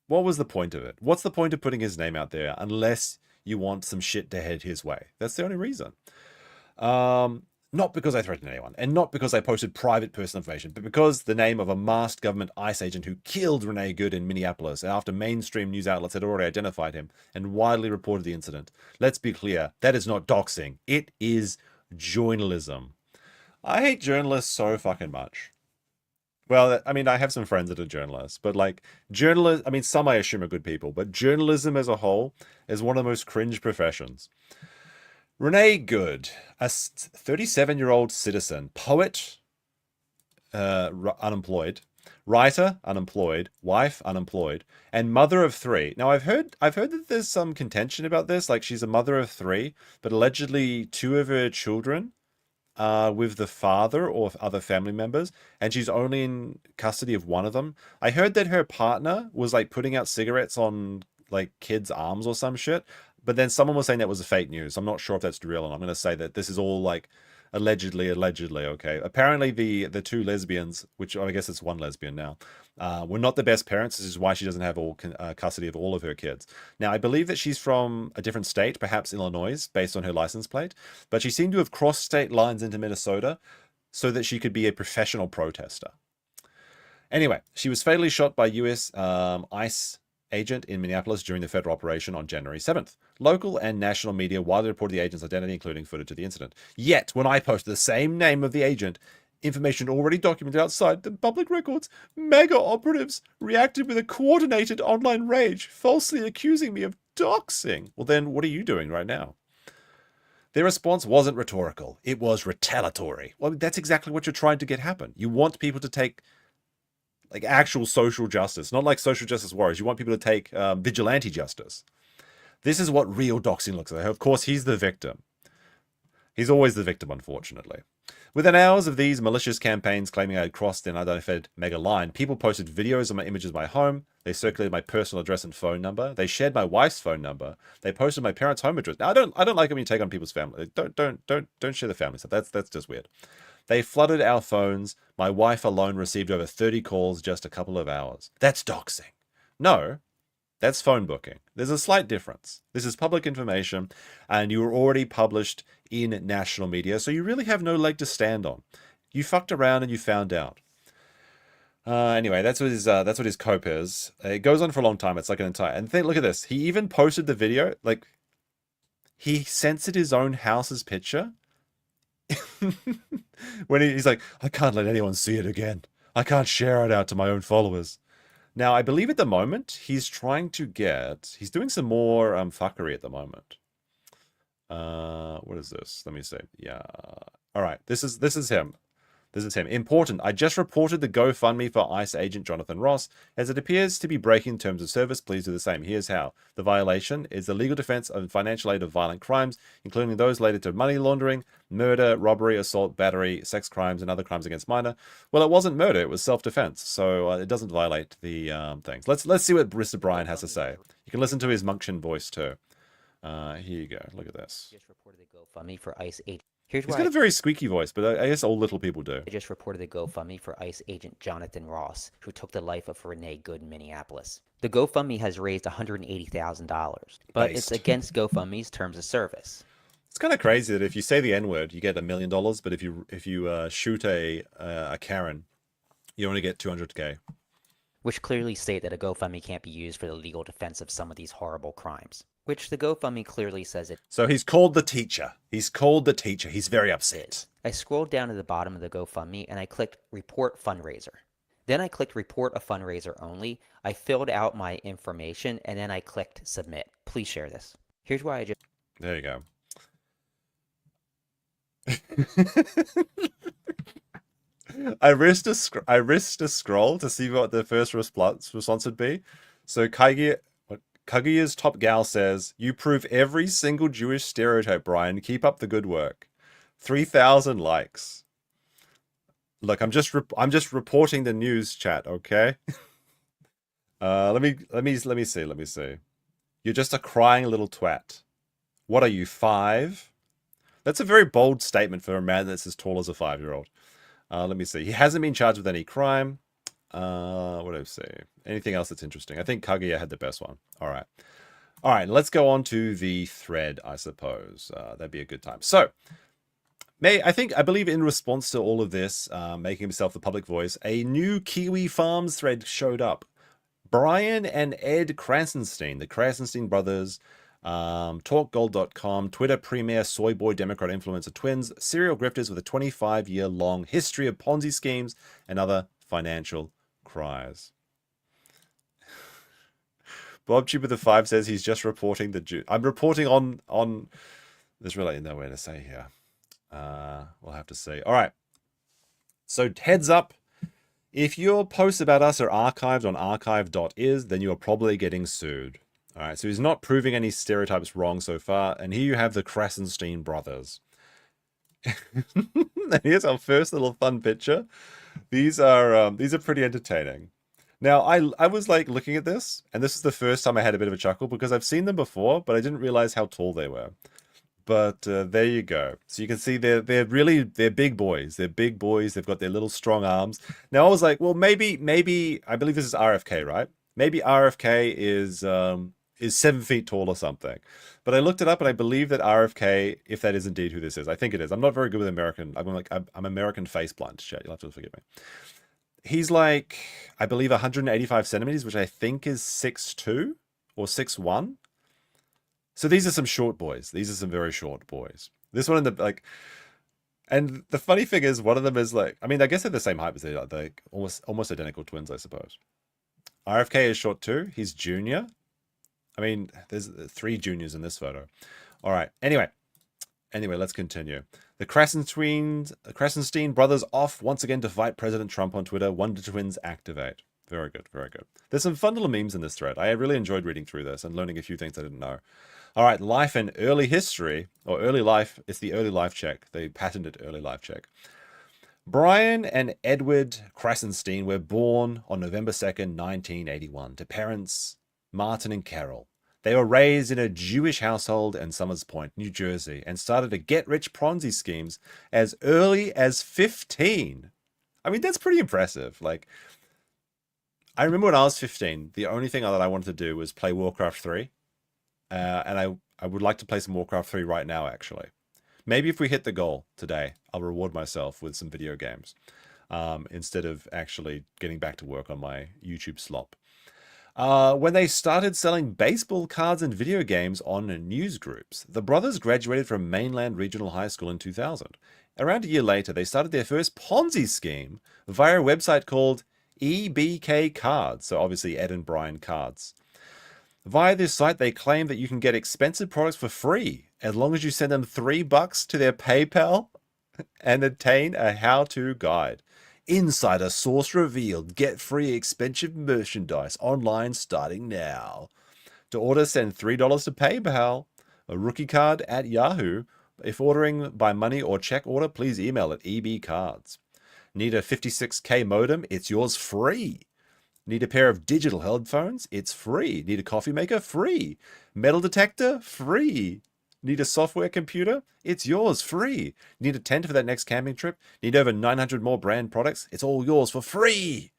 What was the point of it? What's the point of putting his name out there unless you want some shit to head his way? That's the only reason. Not because I threatened anyone, and not because I posted private personal information, but because the name of a masked government ICE agent who killed Renee Good in Minneapolis after mainstream news outlets had already identified him and widely reported the incident. Let's be clear, that is not doxing. It is journalism. I hate journalists so fucking much. Well, I mean, I have some friends that are journalists, but like journalists, I mean, some I assume are good people, but journalism as a whole is one of the most cringe professions. Renee Good, a 37-year-old citizen, poet, unemployed, writer, unemployed, wife, unemployed, and mother of 3. Now, I've heard that there's some contention about this, like she's a mother of 3, but allegedly 2 of her children with the father or other family members, and she's only in custody of one of them. I heard that her partner was like putting out cigarettes on like kids' arms or some shit, but then someone was saying that was a fake news. I'm not sure if that's real, and I'm going to say that this is all like allegedly, okay? Apparently the 2 lesbians, which I guess it's one lesbian now, were not the best parents. This is why she doesn't have all custody of all of her kids. Now, I believe that she's from a different state, perhaps Illinois, based on her license plate, but she seemed to have crossed state lines into Minnesota so that she could be a professional protester. Anyway, she was fatally shot by U.S. ICE agent in Minneapolis during the federal operation on January 7th. Local and national media widely reported the agent's identity, including footage of the incident. Yet, when I posted the same name of the agent information already documented outside the public records. Mega operatives reacted with a coordinated online rage, falsely accusing me of doxing. Well, then what are you doing right now? Their response wasn't rhetorical. It was retaliatory. Well, that's exactly what you're trying to get happen. You want people to take like actual social justice, not like social justice warriors. You want people to take vigilante justice. This is what real doxing looks like. Of course, he's the victim. He's always the victim, unfortunately. Within hours of these malicious campaigns claiming I had crossed an unidentified mega line, people posted videos of my images of my home. They circulated my personal address and phone number. They shared my wife's phone number. They posted my parents' home address. Now, I don't like it when you take on people's family. Don't share the family stuff. That's just weird. They flooded our phones. My wife alone received over 30 calls just a couple of hours. That's doxing. No, that's phone booking. There's a slight difference. This is public information, and you were already published in national media, so you really have no leg to stand on. You fucked around and you found out. Anyway, that's what his cope is. It goes on for a long time. It's like an entire... And look at this. He even posted the video. Like, he censored his own house's picture. When he's like, I can't let anyone see it again. I can't share it out to my own followers. Now, I believe at the moment, he's trying to get... He's doing some more fuckery at the moment. What is this? Let me see. Yeah. All right. This is him. This is him. Important. I just reported the GoFundMe for ICE agent Jonathan Ross. As it appears to be breaking terms of service, please do the same. Here's how. The violation is the legal defense of financial aid of violent crimes, including those related to money laundering, murder, robbery, assault, battery, sex crimes, and other crimes against minor. Well, it wasn't murder. It was self-defense. So it doesn't violate the things. Let's see what Mr. Brian has to say. You can listen to his Munction voice too. Here you go. Look at this.
Just reported the GoFundMe for ICE agent.
He's got a very squeaky voice, but I guess all little people do.
I just reported the GoFundMe for ICE agent Jonathan Ross, who took the life of Renee Good in Minneapolis. The GoFundMe has raised $180,000, but it's against GoFundMe's terms of service.
It's kind of crazy that if you say the N-word, you get $1 million, but if you shoot a Karen, you only get $200K.
Which clearly state that a GoFundMe can't be used for the legal defense of some of these horrible crimes. Which the GoFundMe clearly says it.
So he's called the teacher. He's called the teacher. He's very upset.
I scrolled down to the bottom of the GoFundMe and I clicked Report Fundraiser. Then I clicked Report a Fundraiser Only. I filled out my information and then I clicked Submit. Please share this. Here's why I just...
There you go. I risked a scroll to see what the first response would be. So Kaguya's top gal says, "You prove every single Jewish stereotype, Brian. Keep up the good work." 3,000 likes. Look, I'm just reporting the news, chat. Okay. Let me see. You're just a crying little twat. What are you, 5? That's a very bold statement for a man that's as tall as a 5-year-old. Let me see. He hasn't been charged with any crime. What do I say? Anything else that's interesting? I think Kaguya had the best one. All right. Let's go on to the thread, I suppose. That'd be a good time. So, I believe in response to all of this, making himself the public voice, a new Kiwi Farms thread showed up. Brian and Ed Krassenstein, the Krassenstein brothers, TalkGold.com, Twitter premier soy boy Democrat influencer twins, serial grifters with a 25-year-long history of Ponzi schemes and other financial cries. Bob Tuber the 5 says he's just reporting the Jew. I'm reporting on. There's really nowhere to say here. We'll have to see. All right. So heads up. If your posts about us are archived on archive.is, then you're probably getting sued. All right. So he's not proving any stereotypes wrong so far. And here you have the Krassenstein brothers. And here's our first little fun picture. These are pretty entertaining. Now, I was like looking at this, and this is the first time I had a bit of a chuckle because I've seen them before, but I didn't realize how tall they were. But there you go. So you can see they're big boys. They're big boys. They've got their little strong arms. Now I was like, well, maybe I believe this is RFK, right? Maybe RFK is 7 feet tall or something. But I looked it up and I believe that RFK, if that is indeed who this is, I think it is. I'm not very good with American. I'm American face blind. Shit, you'll have to forgive me. He's like, I believe 185 centimeters, which I think is 6'2" or 6'1". So these are some short boys. These are some very short boys. This one in the And the funny thing is, one of them is like, I mean, I guess they're the same height, but they're like almost identical twins, I suppose. RFK is short too. He's junior. I mean, there's 3 juniors in this photo. All right. Anyway, let's continue. The Krassenstein brothers off once again to fight President Trump on Twitter. Wonder Twins activate. Very good, very good. There's some fun little memes in this thread. I really enjoyed reading through this and learning a few things I didn't know. All right, life and early history, or early life. It's the early life check. They patented early life check. Brian and Edward Krassenstein were born on November 2nd, 1981, to parents Martin and Carol. They were raised in a Jewish household in Somers Point, New Jersey, and started to get-rich Ponzi schemes as early as 15. I mean, that's pretty impressive. Like, I remember when I was 15, the only thing that I wanted to do was play Warcraft 3. And I would like to play some Warcraft 3 right now, actually. Maybe if we hit the goal today, I'll reward myself with some video games instead of actually getting back to work on my YouTube slop. When they started selling baseball cards and video games on news groups, the brothers graduated from Mainland Regional High School in 2000. Around a year later, they started their first Ponzi scheme via a website called EBK Cards, so obviously Ed and Brian Cards. Via this site, they claim that you can get expensive products for free as long as you send them $3 to their PayPal and obtain a how-to guide. Insider source revealed. Get free expensive merchandise online starting now. To order, send $3 to PayPal, a rookie card at Yahoo. If ordering by money or check order, please email at ebcards. Need a 56K modem? It's yours free. Need a pair of digital headphones? It's free. Need a coffee maker? Free. Metal detector? Free. Need a software computer? It's yours free. Need a tent for that next camping trip? Need over 900 more brand products? It's all yours for free.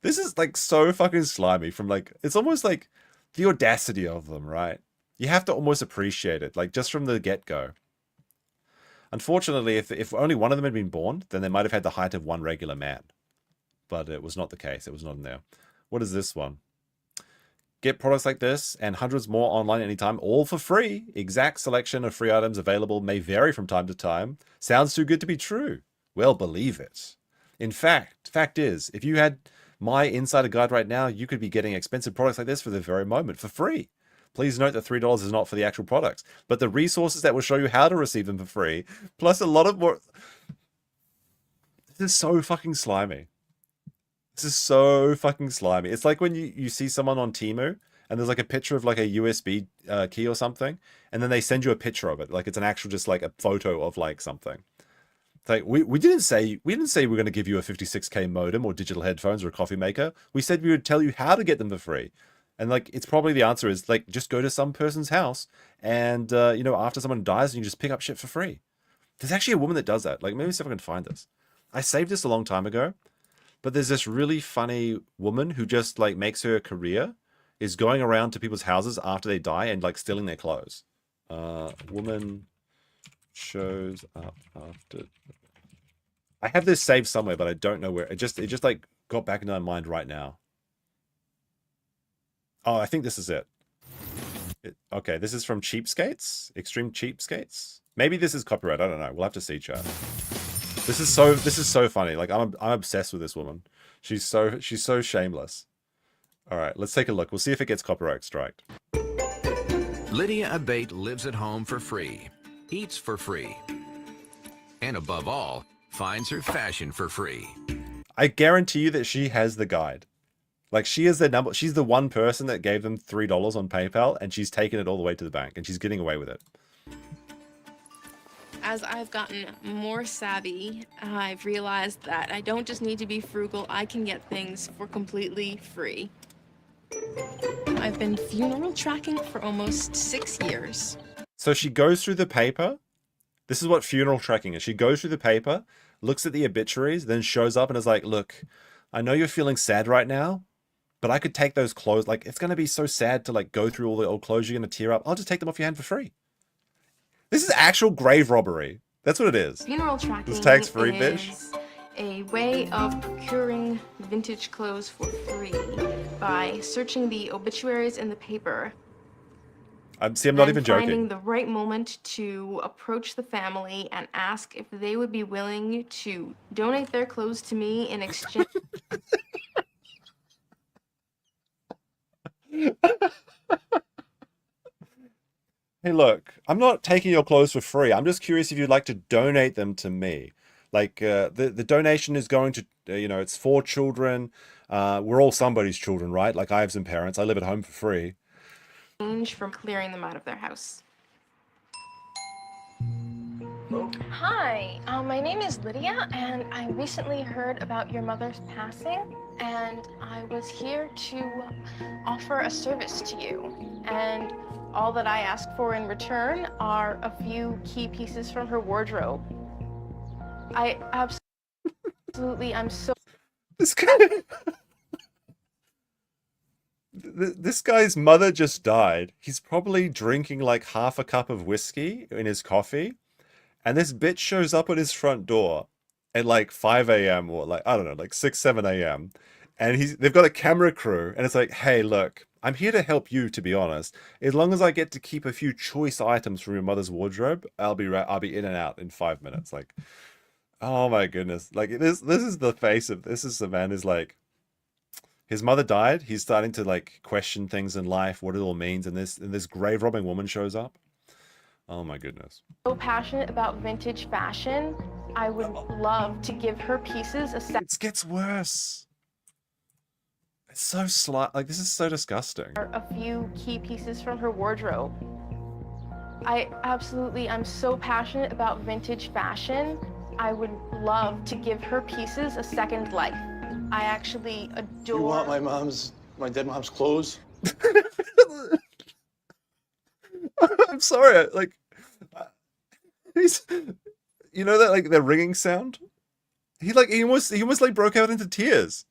This is like so fucking slimy from like, it's almost like the audacity of them, right? You have to almost appreciate it, like just from the get-go. Unfortunately, if only one of them had been born, then they might have had the height of one regular man. But it was not the case. It was not in there. What is this one? Get products like this and hundreds more online anytime, all for free. Exact selection of free items available may vary from time to time. Sounds too good to be true. Well, believe it. In fact is, if you had my insider guide right now, you could be getting expensive products like this for the very moment for free. Please note that $3 is not for the actual products, but the resources that will show you how to receive them for free, plus a lot of more. This is so fucking slimy. This is so fucking slimy. It's like when you see someone on Temu and there's like a picture of like a USB key or something, and then they send you a picture of it. Like it's an actual, just like a photo of like something. It's like, we didn't say we're going to give you a 56K modem or digital headphones or a coffee maker. We said we would tell you how to get them for free. And like, it's probably the answer is like, just go to some person's house and, you know, after someone dies, you just pick up shit for free. There's actually a woman that does that. Like, maybe see if I can find this. I saved this a long time ago. But there's this really funny woman who just like makes her career is going around to people's houses after they die and like stealing their clothes. Woman shows up after. I have this saved somewhere, but I don't know where. It just like got back into my mind right now. Oh, I think this is it. Okay, this is from Cheapskates, Extreme Cheapskates. Maybe this is copyright. I don't know. We'll have to see, chat. This is so funny. Like I'm obsessed with this woman. She's so shameless. All right, let's take a look. We'll see if it gets copyright striked.
Lydia Abate lives at home for free, eats for free, and above all, finds her fashion for free.
I guarantee you that she has the guide. Like she is the number. She's the one person that gave them $3 on PayPal, and she's taken it all the way to the bank, and she's getting away with it.
As I've gotten more savvy, I've realized that I don't just need to be frugal, I can get things for completely free. I've been funeral tracking for almost 6 years.
So she goes through the paper. This is what funeral tracking is. She goes through the paper, looks at the obituaries, then shows up and is like, look, I know you're feeling sad right now, but I could take those clothes. Like, it's going to be so sad to like go through all the old clothes. You're going to tear up. I'll just take them off your hand for free. This is actual grave robbery. That's what it is.
Funeral tracking
this tax-free bitch.
Is a way of procuring vintage clothes for free by searching the obituaries in the paper.
I'm not even
finding
joking.
the right moment to approach the family and ask if they would be willing to donate their clothes to me in exchange.
Hey, look, I'm not taking your clothes for free. I'm just curious if you'd like to donate them to me. Like, the donation is going to, it's for children. We're all somebody's children, right? Like, I have some parents. I live at home for free.
From clearing them out of their house. Hi, my name is Lydia, and I recently heard about your mother's passing, and I was here to offer a service to you. And all that I ask for in return are a few key pieces from her wardrobe. I absolutely, I'm so...
This guy... This guy's mother just died. He's probably drinking like half a cup of whiskey in his coffee. And this bitch shows up at his front door at like 5 a.m. or like, I don't know, like 6, 7 a.m. And they've got a camera crew and it's like, hey, look, I'm here to help you, to be honest. As long as I get to keep a few choice items from your mother's wardrobe, I'll be in and out in 5 minutes. Like, oh my goodness. Like this is the face of, this is the man who's like, his mother died. He's starting to like question things in life, what it all means. And this grave robbing woman shows up. Oh my goodness.
So passionate about vintage fashion. I would love to give her pieces a second.
It gets worse. It's so like this is so disgusting.
A few key pieces from her wardrobe. I'm so passionate about vintage fashion. I would love to give her pieces a second life. I actually adore...
You want my dead mom's clothes?
I'm sorry, like, he's, that like the ringing sound? He almost like broke out into tears.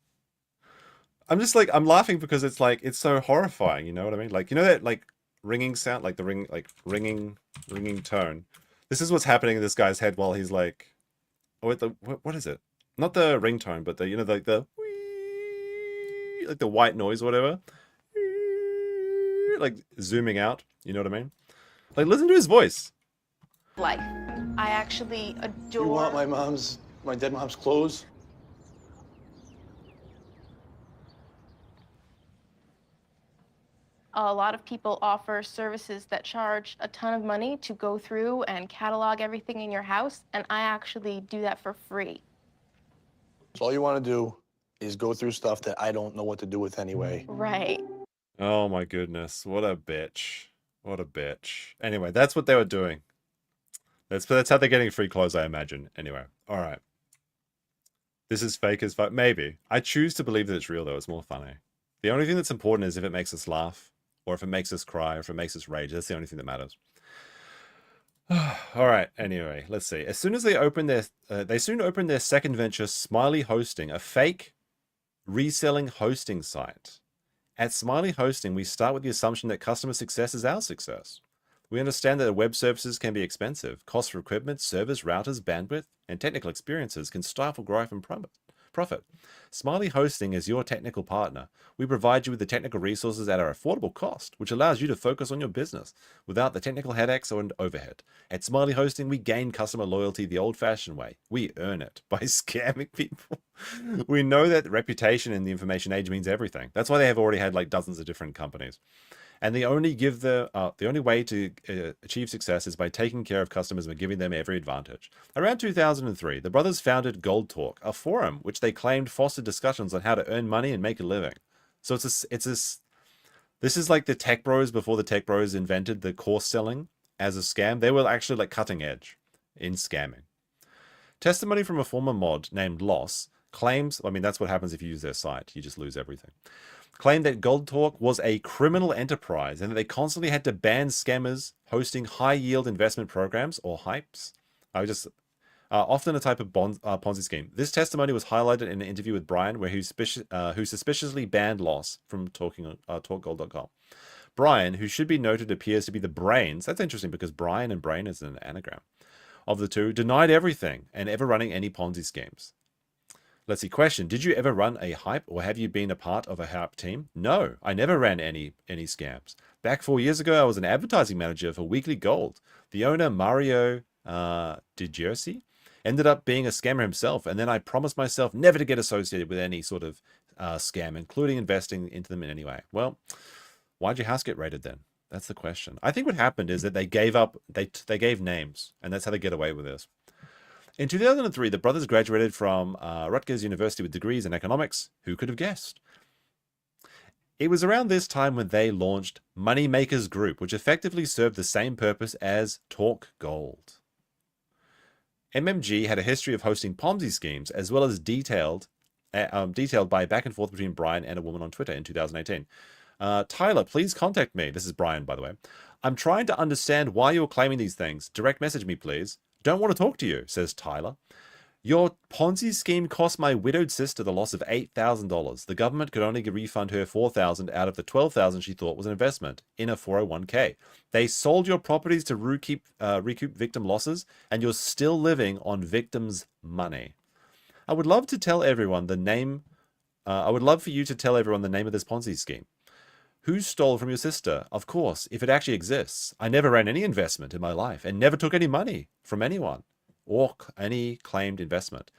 I'm just like, I'm laughing because it's like, it's so horrifying, you know what I mean? Like, that like ringing sound, like the ringing tone. This is what's happening in this guy's head while he's like, oh, what is it? Not the ringtone, but the, like the, like the white noise or whatever. Like zooming out, you know what I mean? Like, listen to his voice.
Life. I actually adore...
You want my dead mom's clothes?
A lot of people offer services that charge a ton of money to go through and catalog everything in your house, and I actually do that for free.
So all you want to do is go through stuff that I don't know what to do with anyway.
Right.
Oh my goodness, what a bitch. What a bitch. Anyway, that's what they were doing. That's how they're getting free clothes, I imagine. Anyway, all right. This is fake as fuck. Maybe. I choose to believe that it's real, though. It's more funny. The only thing that's important is if it makes us laugh, or if it makes us cry, or if it makes us rage. That's the only thing that matters. All right. Anyway, let's see. As soon as they soon opened their second venture, Smiley Hosting, a fake reselling hosting site. At Smiley Hosting, we start with the assumption that customer success is our success. We understand that web services can be expensive. Costs for equipment, servers, routers, bandwidth, and technical experiences can stifle growth and profit. Smiley Hosting is your technical partner. We provide you with the technical resources at our affordable cost, which allows you to focus on your business without the technical headaches or overhead. At Smiley Hosting, we gain customer loyalty the old-fashioned way. We earn it by scamming people. We know that reputation in the information age means everything. That's why they have already had like dozens of different companies. And the only way to achieve success is by taking care of customers and giving them every advantage. Around 2003, the brothers founded Gold Talk, a forum which they claimed fostered discussions on how to earn money and make a living. So this is like the tech bros before the tech bros invented the course selling as a scam. They were actually like cutting edge in scamming. Testimony from a former mod named Loss claims, I mean, that's what happens if you use their site. You just lose everything. Claimed that Gold Talk was a criminal enterprise and that they constantly had to ban scammers hosting high-yield investment programs, or hypes. Often a type of Ponzi scheme. This testimony was highlighted in an interview with Brian, who suspiciously banned Loss from TalkGold.com. Brian, who should be noted appears to be the brains, that's interesting because Brian and brain is an anagram, of the two, denied everything and ever running any Ponzi schemes. Let's see. Question: did you ever run a hype, or have you been a part of a hype team? No, I never ran any scams. Back 4 years ago, I was an advertising manager for Weekly Gold. The owner, Mario DiGersi, ended up being a scammer himself, and then I promised myself never to get associated with any sort of scam, including investing into them in any way. Well, why'd your house get raided then? That's the question. I think what happened is that they gave up, they gave names, and that's how they get away with this. In 2003, the brothers graduated from Rutgers University with degrees in economics. Who could have guessed? It was around this time when they launched Moneymakers Group, which effectively served the same purpose as Talk Gold. MMG had a history of hosting Ponzi schemes, as well as detailed by back and forth between Brian and a woman on Twitter in 2018. Tyler, please contact me. This is Brian, by the way. I'm trying to understand why you're claiming these things. Direct message me, please. Don't want to talk to you, says Tyler. Your Ponzi scheme cost my widowed sister the loss of $8,000. The government could only refund her $4,000 out of the $12,000 she thought was an investment in a 401k. They sold your properties to recoup victim losses, and you're still living on victims' money. I would love to tell everyone the name. I would love for you to tell everyone the name of this Ponzi scheme. Who stole from your sister? Of course, if it actually exists. I never ran any investment in my life and never took any money from anyone or any claimed investment.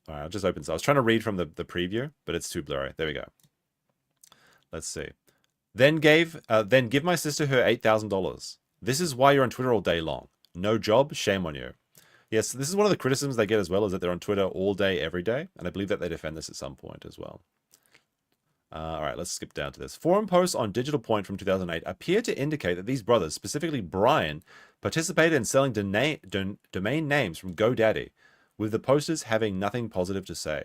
All right, I'll just open. So I was trying to read from the preview, but it's too blurry. There we go. Let's see. Then give my sister her $8,000. This is why you're on Twitter all day long. No job, shame on you. Yes, this is one of the criticisms they get as well, is that they're on Twitter all day, every day. And I believe that they defend this at some point as well. All right, let's skip down to this. Forum posts on Digital Point from 2008 appear to indicate that these brothers, specifically Brian, participated in selling domain names from GoDaddy, with the posters having nothing positive to say.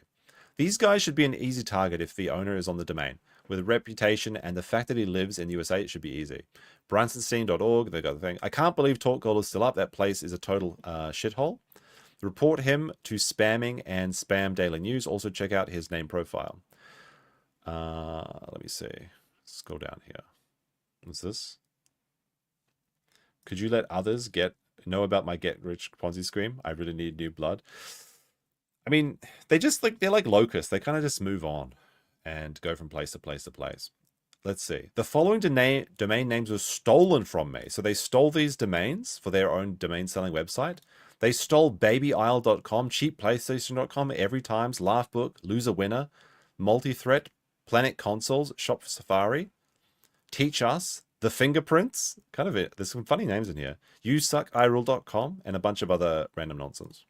These guys should be an easy target if the owner is on the domain. With a reputation and the fact that he lives in the USA, it should be easy. Krassenstein.org, they got the thing. I can't believe Talk Gold is still up. That place is a total shithole. Report him to spamming and spam daily news. Also check out his name profile. Let me see. Scroll down here. What's this? Could you let others know about my get rich Ponzi scheme? I really need new blood. I mean, they're like locusts. They kind of just move on and go from place to place to place. Let's see. The following domain names were stolen from me. So they stole these domains for their own domain selling website. They stole babysle.com, cheapplaystation.com, Every Times, Laughbook, Loser Winner, Multi-Threat, Planet Consoles, Shop for Safari, Teach Us, The Fingerprints, kind of it. There's some funny names in here. YouSuckIRule.com, and a bunch of other random nonsense.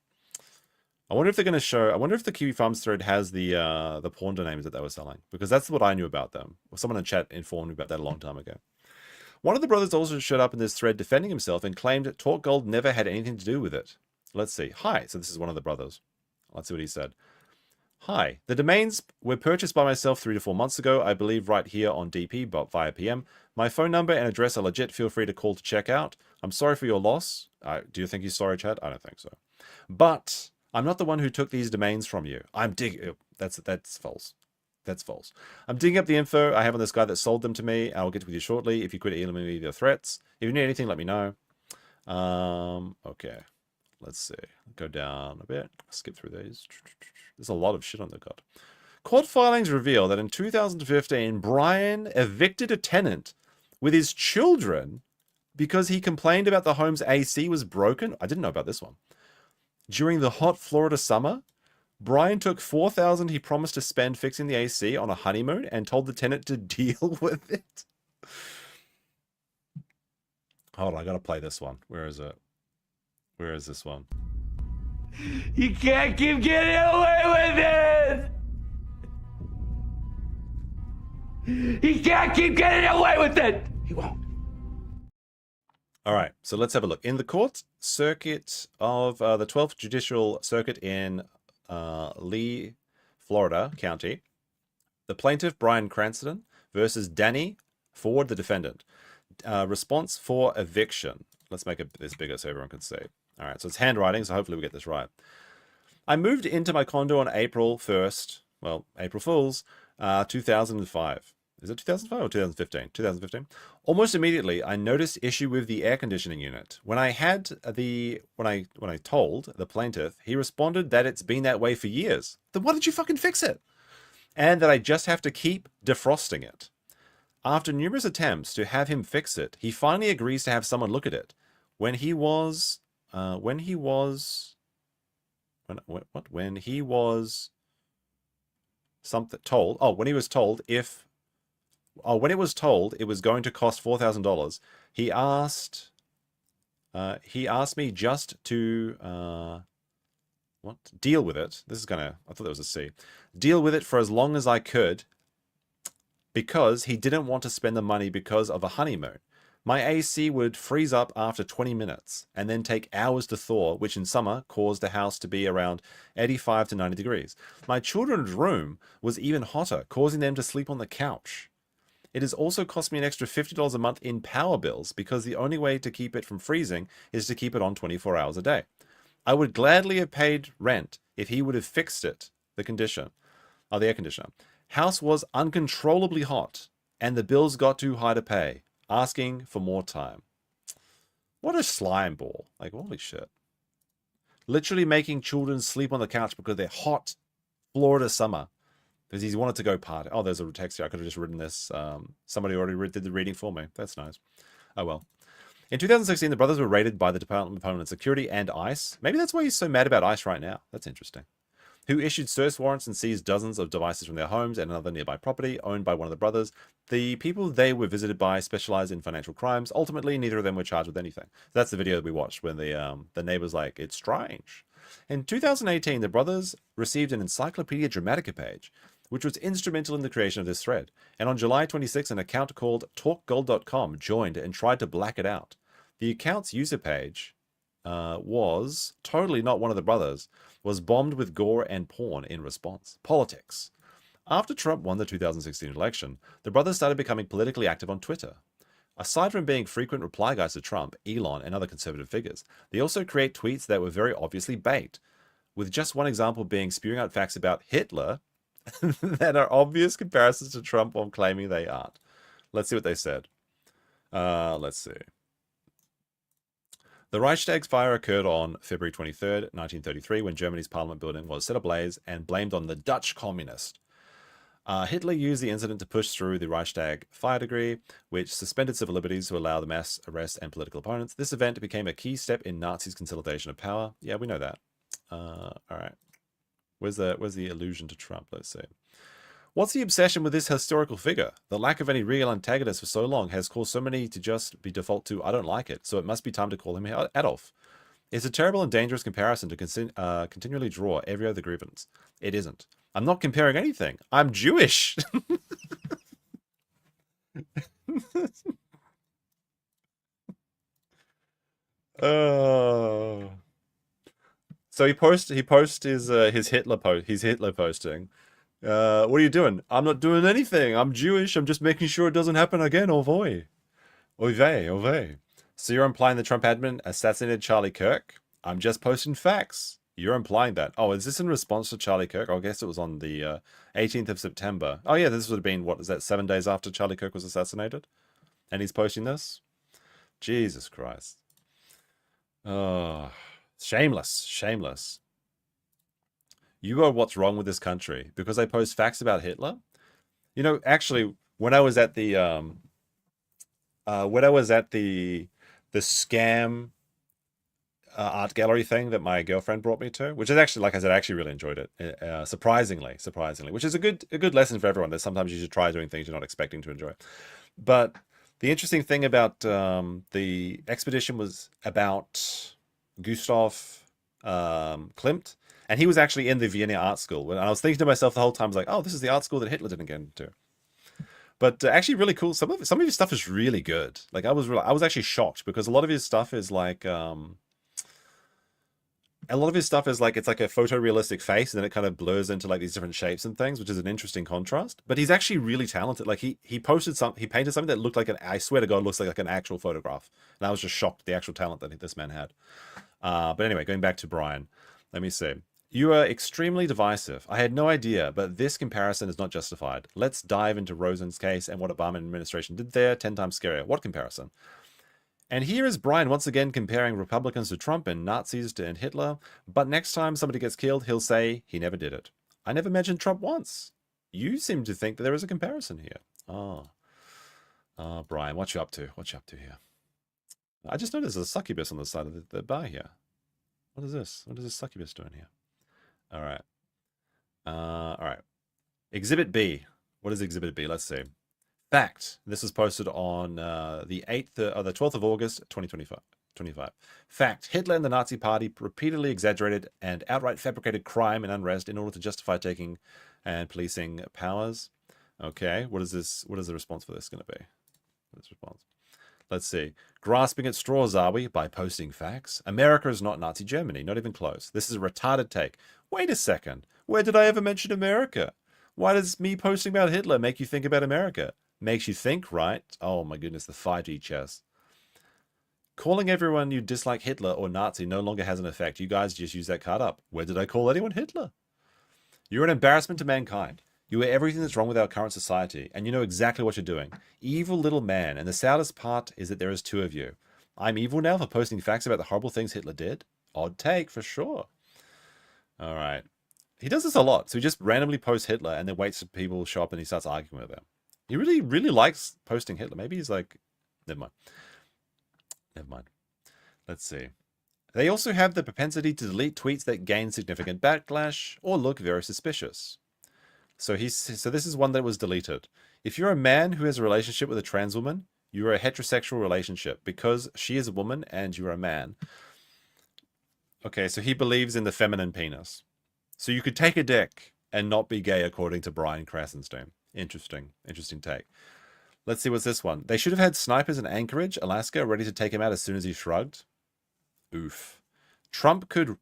I wonder if they're going to show. I wonder if the Kiwi Farms thread has the porn names that they were selling, because that's what I knew about them. Well, someone in chat informed me about that a long time ago. One of the brothers also showed up in this thread defending himself and claimed Talk Gold never had anything to do with it. Let's see. Hi. So this is one of the brothers. Let's see what he said. Hi. The domains were purchased by myself 3 to 4 months ago, I believe right here on DP, but via PM. My phone number and address are legit. Feel free to call to check out. I'm sorry for your loss. Do you think he's sorry, Chad? I don't think so. But I'm not the one who took these domains from you. I'm digging. That's false. That's false. I'm digging up the info I have on this guy that sold them to me. I'll get with you shortly. If you could email me your threats. If you need anything, let me know. Okay. Let's see. Go down a bit. Skip through these. There's a lot of shit on the god. Court filings reveal that in 2015, Brian evicted a tenant with his children because he complained about the home's AC was broken. I didn't know about this one. During the hot Florida summer, Brian took $4,000 he promised to spend fixing the AC on a honeymoon and told the tenant to deal with it. Hold on, I gotta play this one. Where is it? Where is this one?
You can't keep getting away with it! He can't keep getting away with it! He won't.
All right, so let's have a look. In the court circuit of the 12th Judicial Circuit in Lee, Florida County, the plaintiff, Brian Cranston, versus Danny Ford, the defendant. Response for eviction. Let's make this bigger so everyone can see. All right, so it's handwriting, so hopefully we get this right. I moved into my condo on April 1st, well, April Fool's, 2005. Is it 2005 or 2015? 2015. Almost immediately, I noticed issue with the air conditioning unit. When I told the plaintiff, he responded that it's been that way for years. Then why did you fucking fix it? And that I just have to keep defrosting it. After numerous attempts to have him fix it, he finally agrees to have someone look at it. When he was told when it was told it was going to cost $4,000, he asked me just to deal with it. I thought that was a C. Deal with it for as long as I could, because he didn't want to spend the money because of a honeymoon. My AC would freeze up after 20 minutes and then take hours to thaw, which in summer caused the house to be around 85 to 90 degrees. My children's room was even hotter, causing them to sleep on the couch. It has also cost me an extra $50 a month in power bills because the only way to keep it from freezing is to keep it on 24 hours a day. I would gladly have paid rent if he would have fixed it, the air conditioner. House was uncontrollably hot and the bills got too high to pay, asking for more time. What a slime ball. Like, holy shit. Literally making children sleep on the couch because they're hot Florida summer. Because he wanted to go party. Oh, there's a text here. I could have just written this. Somebody already did the reading for me. That's nice. Oh, well. In 2016, the brothers were raided by the Department of Homeland Security and ICE. Maybe that's why he's so mad about ICE right now. That's interesting. Who issued search warrants and seized dozens of devices from their homes and another nearby property owned by one of the brothers. The people they were visited by specialized in financial crimes. Ultimately, neither of them were charged with anything. That's the video that we watched when the neighbor's like, it's strange. In 2018, the brothers received an Encyclopedia Dramatica page, which was instrumental in the creation of this thread. And on July 26, an account called talkgold.com joined and tried to black it out. The account's user page was totally not one of the brothers, was bombed with gore and porn in response. Politics. After Trump won the 2016 election, the brothers started becoming politically active on Twitter. Aside from being frequent reply guys to Trump, Elon, and other conservative figures, they also create tweets that were very obviously bait, with just one example being spewing out facts about Hitler that are obvious comparisons to Trump while claiming they aren't. Let's see what they said. Let's see. The Reichstag's fire occurred on February 23rd, 1933, when Germany's parliament building was set ablaze and blamed on the Dutch communist. Hitler used the incident to push through the Reichstag fire decree, which suspended civil liberties to allow the mass arrest and political opponents. This event became a key step in Nazis' consolidation of power. Yeah, we know that. All right. Where's the allusion to Trump? Let's see. What's the obsession with this historical figure? The lack of any real antagonist for so long has caused so many to just be default to I don't like it, so it must be time to call him Adolf. It's a terrible and dangerous comparison to continually draw every other grievance. It isn't. I'm not comparing anything. I'm Jewish. Oh. So he posts his Hitler posting. What are you doing? I'm not doing anything. I'm Jewish. I'm just making sure it doesn't happen again. Oh boy. Oy vey, oy vey. So you're implying the Trump admin assassinated Charlie Kirk? I'm just posting facts. You're implying that. Oh, is this in response to Charlie Kirk? Oh, I guess it was on the 18th of September. Oh yeah, this would have been, what is that, 7 days after Charlie Kirk was assassinated? And he's posting this? Jesus Christ. Oh, shameless, shameless. You are what's wrong with this country because I post facts about Hitler. You know, actually, when I was at the scam art gallery thing that my girlfriend brought me to, which is actually, like I said, I actually really enjoyed it. Surprisingly, which is a good lesson for everyone. That sometimes you should try doing things you're not expecting to enjoy. But the interesting thing about the expedition was about Gustav Klimt. And he was actually in the Vienna Art School. And I was thinking to myself the whole time, I was like, oh, this is the art school that Hitler didn't get into. But actually really cool. Some of his stuff is really good. Like I was actually shocked because a lot of his stuff is like it's like a photorealistic face, and then it kind of blurs into like these different shapes and things, which is an interesting contrast. But he's actually really talented. Like he painted something that looked like I swear to God, looks like an actual photograph. And I was just shocked at the actual talent that this man had. But anyway, going back to Brian, let me see. You are extremely divisive. I had no idea, but this comparison is not justified. Let's dive into Rosen's case and what Obama administration did there. 10 times scarier. What comparison? And here is Brian once again comparing Republicans to Trump and Nazis to and Hitler. But next time somebody gets killed, he'll say he never did it. I never mentioned Trump once. You seem to think that there is a comparison here. Oh, Brian, what you up to? What you up to here? I just noticed there's a succubus on the side of the bar here. What is this? What is this succubus doing here? All right. All right. Exhibit B. What is Exhibit B? Let's see. Fact. This was posted on the 12th of August, 2025. Fact. Hitler and the Nazi Party repeatedly exaggerated and outright fabricated crime and unrest in order to justify taking and policing powers. Okay. What is this? What is the response for this going to be? What's the response? Let's see. Grasping at straws, are we? By posting facts? America is not Nazi Germany. Not even close. This is a retarded take. Wait a second. Where did I ever mention America? Why does me posting about Hitler make you think about America? Makes you think, right? Oh my goodness, the 5G chess. Calling everyone you dislike Hitler or Nazi no longer has an effect. You guys just use that card up. Where did I call anyone Hitler? You're an embarrassment to mankind. You are everything that's wrong with our current society, and you know exactly what you're doing. Evil little man, and the saddest part is that there is two of you. I'm evil now for posting facts about the horrible things Hitler did? Odd take, for sure. All right. He does this a lot, so he just randomly posts Hitler and then waits for people to show up and he starts arguing with them. He really, really likes posting Hitler. Maybe he's like... Never mind. Never mind. Let's see. They also have the propensity to delete tweets that gain significant backlash or look very suspicious. So this is one that was deleted. If you're a man who has a relationship with a trans woman, you are a heterosexual relationship because she is a woman and you're a man. Okay, so he believes in the feminine penis. So you could take a dick and not be gay according to Brian Krassenstein. Interesting. Interesting take. Let's see what's this one. They should have had snipers in Anchorage, Alaska, ready to take him out as soon as he shrugged. Oof. Trump could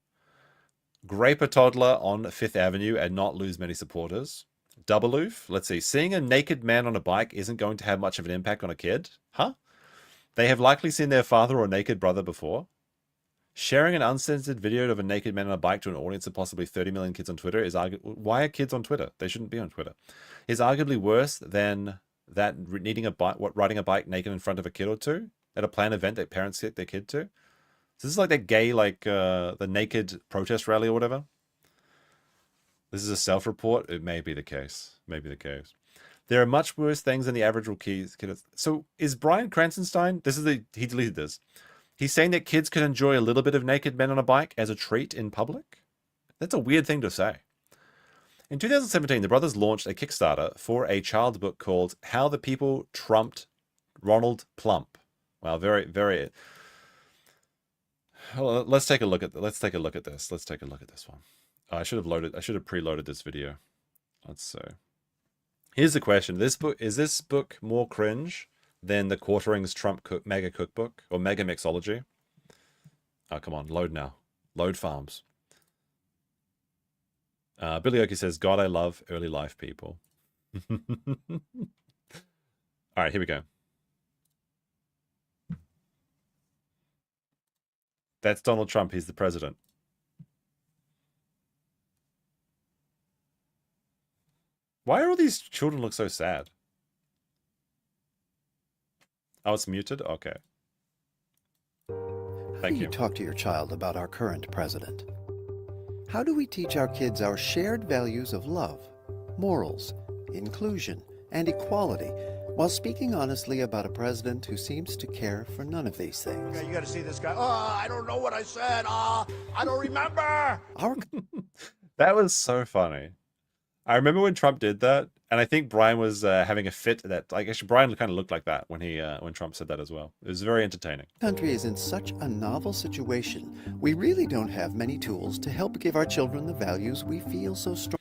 grape a toddler on Fifth Avenue and not lose many supporters. Double oof. Let's see. Seeing a naked man on a bike isn't going to have much of an impact on a kid. Huh? They have likely seen their father or naked brother before. Sharing an uncensored video of a naked man on a bike to an audience of possibly 30 million kids on Twitter is why are kids on Twitter? They shouldn't be on Twitter. Is arguably worse than that riding a bike naked in front of a kid or two at a planned event that parents get their kid to. So this is like that gay, the naked protest rally or whatever. This is a self-report. It may be the case. Maybe the case. There are much worse things than the average kid. So is Brian Krassenstein? He deleted this. He's saying that kids can enjoy a little bit of naked men on a bike as a treat in public. That's a weird thing to say. In 2017, the brothers launched a Kickstarter for a child's book called How the People Trumped Ronald Plump. Wow, very, very. Well, let's take a look at this. Let's take a look at this one. I should have preloaded this video. Let's see. Here's the question: is this book more cringe than the Quartering's Trump Mega Cookbook or Mega Mixology? Oh, come on, load now. Load farms. Billy Oki says, God, I love early life people. All right, here we go. That's Donald Trump. He's the president. Why are all these children look so sad? Oh, it's muted? Okay. Thank you.
Talk to your child about our current president. How do we teach our kids our shared values of love, morals, inclusion, and equality, while speaking honestly about a president who seems to care for none of these things?
Okay, you gotta see this guy. Oh, I don't know what I said. I don't remember.
That was so funny. I remember when Trump did that, and I think Brian was having a fit that, actually Brian kind of looked like that when Trump said that as well. It was very entertaining.
The country is in such a novel situation. We really don't have many tools to help give our children the values we feel so strong.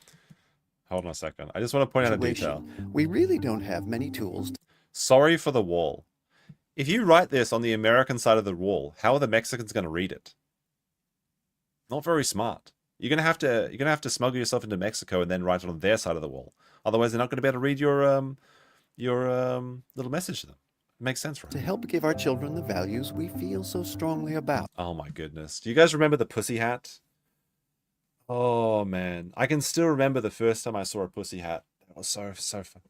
Hold on a second. I just want to point out a detail.
We really don't have many tools.
Sorry for the wall. If you write this on the American side of the wall, how are the Mexicans going to read it? Not very smart. You're gonna have to smuggle yourself into Mexico and then write it on their side of the wall. Otherwise, they're not going to be able to read your little message to them. It makes sense, right?
To help give our children the values we feel so strongly about.
Oh my goodness! Do you guys remember the pussy hat? Oh man, I can still remember the first time I saw a pussy hat. It was so fun.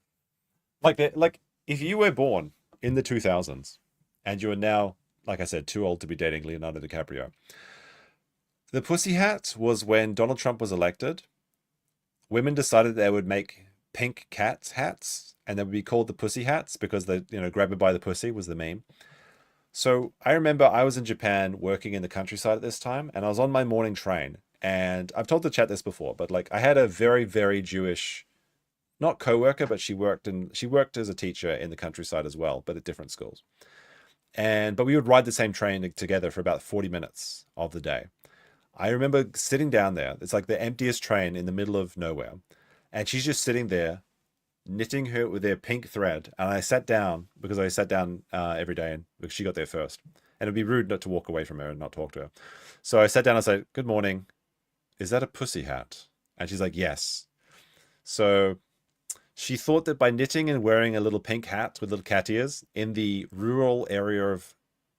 Like if you were born in the 2000s and you are now, like I said, too old to be dating Leonardo DiCaprio. The pussy hat was when Donald Trump was elected. Women decided they would make pink cats hats, and they would be called the pussy hats because they, grab it by the pussy was the meme. So I remember I was in Japan working in the countryside at this time, and I was on my morning train. And I've told the chat this before, but like I had a very, very Jewish, not co-worker, but she worked as a teacher in the countryside as well, but at different schools. But we would ride the same train together for about 40 minutes of the day. I remember sitting down there. It's like the emptiest train in the middle of nowhere. And she's just sitting there knitting her with their pink thread. And I sat down because I sat down every day and because she got there first. And it'd be rude not to walk away from her and not talk to her. So I sat down and I said, "Good morning. Is that a pussy hat?" And she's like, "Yes." So she thought that by knitting and wearing a little pink hat with little cat ears in the rural area of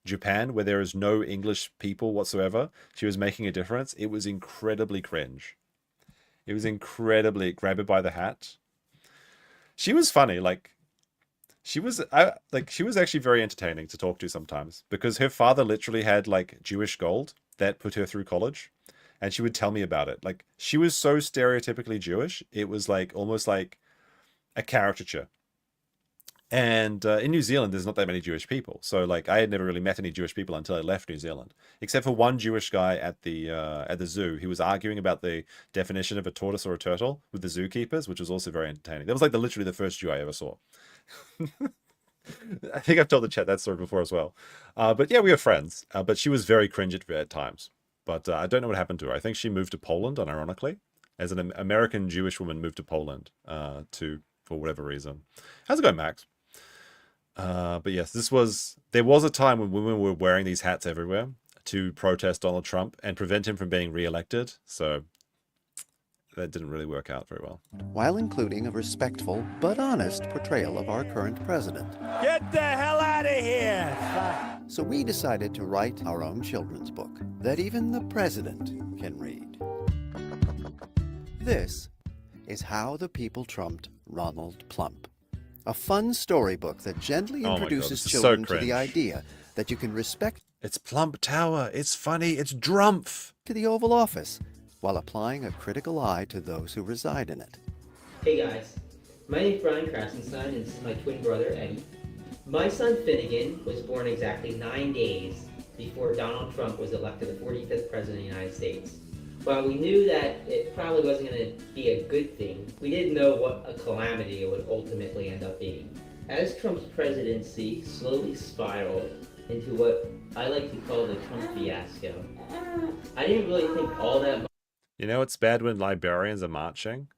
Japan, where there is no English people whatsoever, she was making a difference. It was incredibly cringe. It was incredibly grab it by the hat. She was funny. She was actually very entertaining to talk to sometimes because her father literally had like Jewish gold that put her through college. And she would tell me about it. Like, she was so stereotypically Jewish. It was like almost like a caricature. And in New Zealand, there's not that many Jewish people. So like, I had never really met any Jewish people until I left New Zealand, except for one Jewish guy at the zoo. He was arguing about the definition of a tortoise or a turtle with the zookeepers, which was also very entertaining. That was like literally the first Jew I ever saw. I think I've told the chat that story before as well. But yeah, we were friends. But she was very cringe at times. But I don't know what happened to her. I think she moved to Poland, unironically, as an American Jewish woman moved to Poland for whatever reason. How's it going, Max? But yes, there was a time when women were wearing these hats everywhere to protest Donald Trump and prevent him from being reelected. So that didn't really work out very well.
While including a respectful but honest portrayal of our current president.
Get the hell out of here!
So we decided to write our own children's book that even the president can read. This is How the People Trumped Ronald Plump. A fun storybook that gently introduces children to the idea that you can respect.
It's Plump Tower. It's funny. It's Drumpf.
To the Oval Office while applying a critical eye to those who reside in it.
Hey guys, my name is Brian Krassenstein and this is my twin brother Eddie. My son Finnegan was born exactly 9 days before Donald Trump was elected the 45th President of the United States. While we knew that it probably wasn't going to be a good thing, we didn't know what a calamity it would ultimately end up being. As Trump's presidency slowly spiraled into what I like to call the Trump fiasco, I didn't really think all that much.
You know, it's bad when librarians are marching.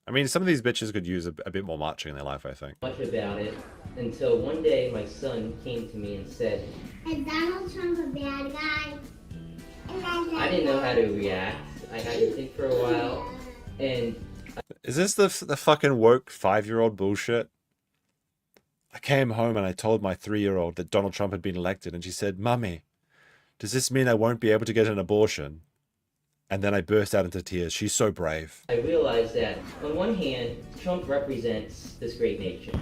I mean, some of these bitches could use a bit more marching in their life, I think.
Much about it until one day my son came to me and said,
"Is Donald Trump a bad guy?"
I didn't know how to react. I had to think for a while, and
is this the fucking woke 5-year-old bullshit? I came home and I told my 3-year-old that Donald Trump had been elected, and she said, "Mummy, does this mean I won't be able to get an abortion?" And then I burst out into tears. She's so brave.
I realized that, on one hand, Trump represents this great nation,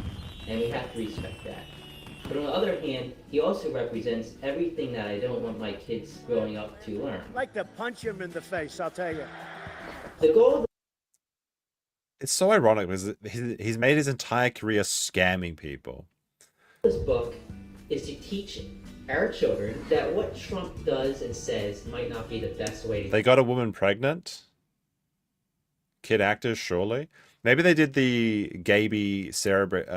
and we have to respect that. But on the other hand, he also represents everything that I don't want my kids growing up to learn.
I'd like to punch him in the face, I'll tell you.
The goal of
It's so ironic because he's made his entire career scamming people.
this book is to teach our children that what Trump does and says might not be the best way to...
They got a woman pregnant? Kid actors, surely? Maybe they did the Gaby surrogate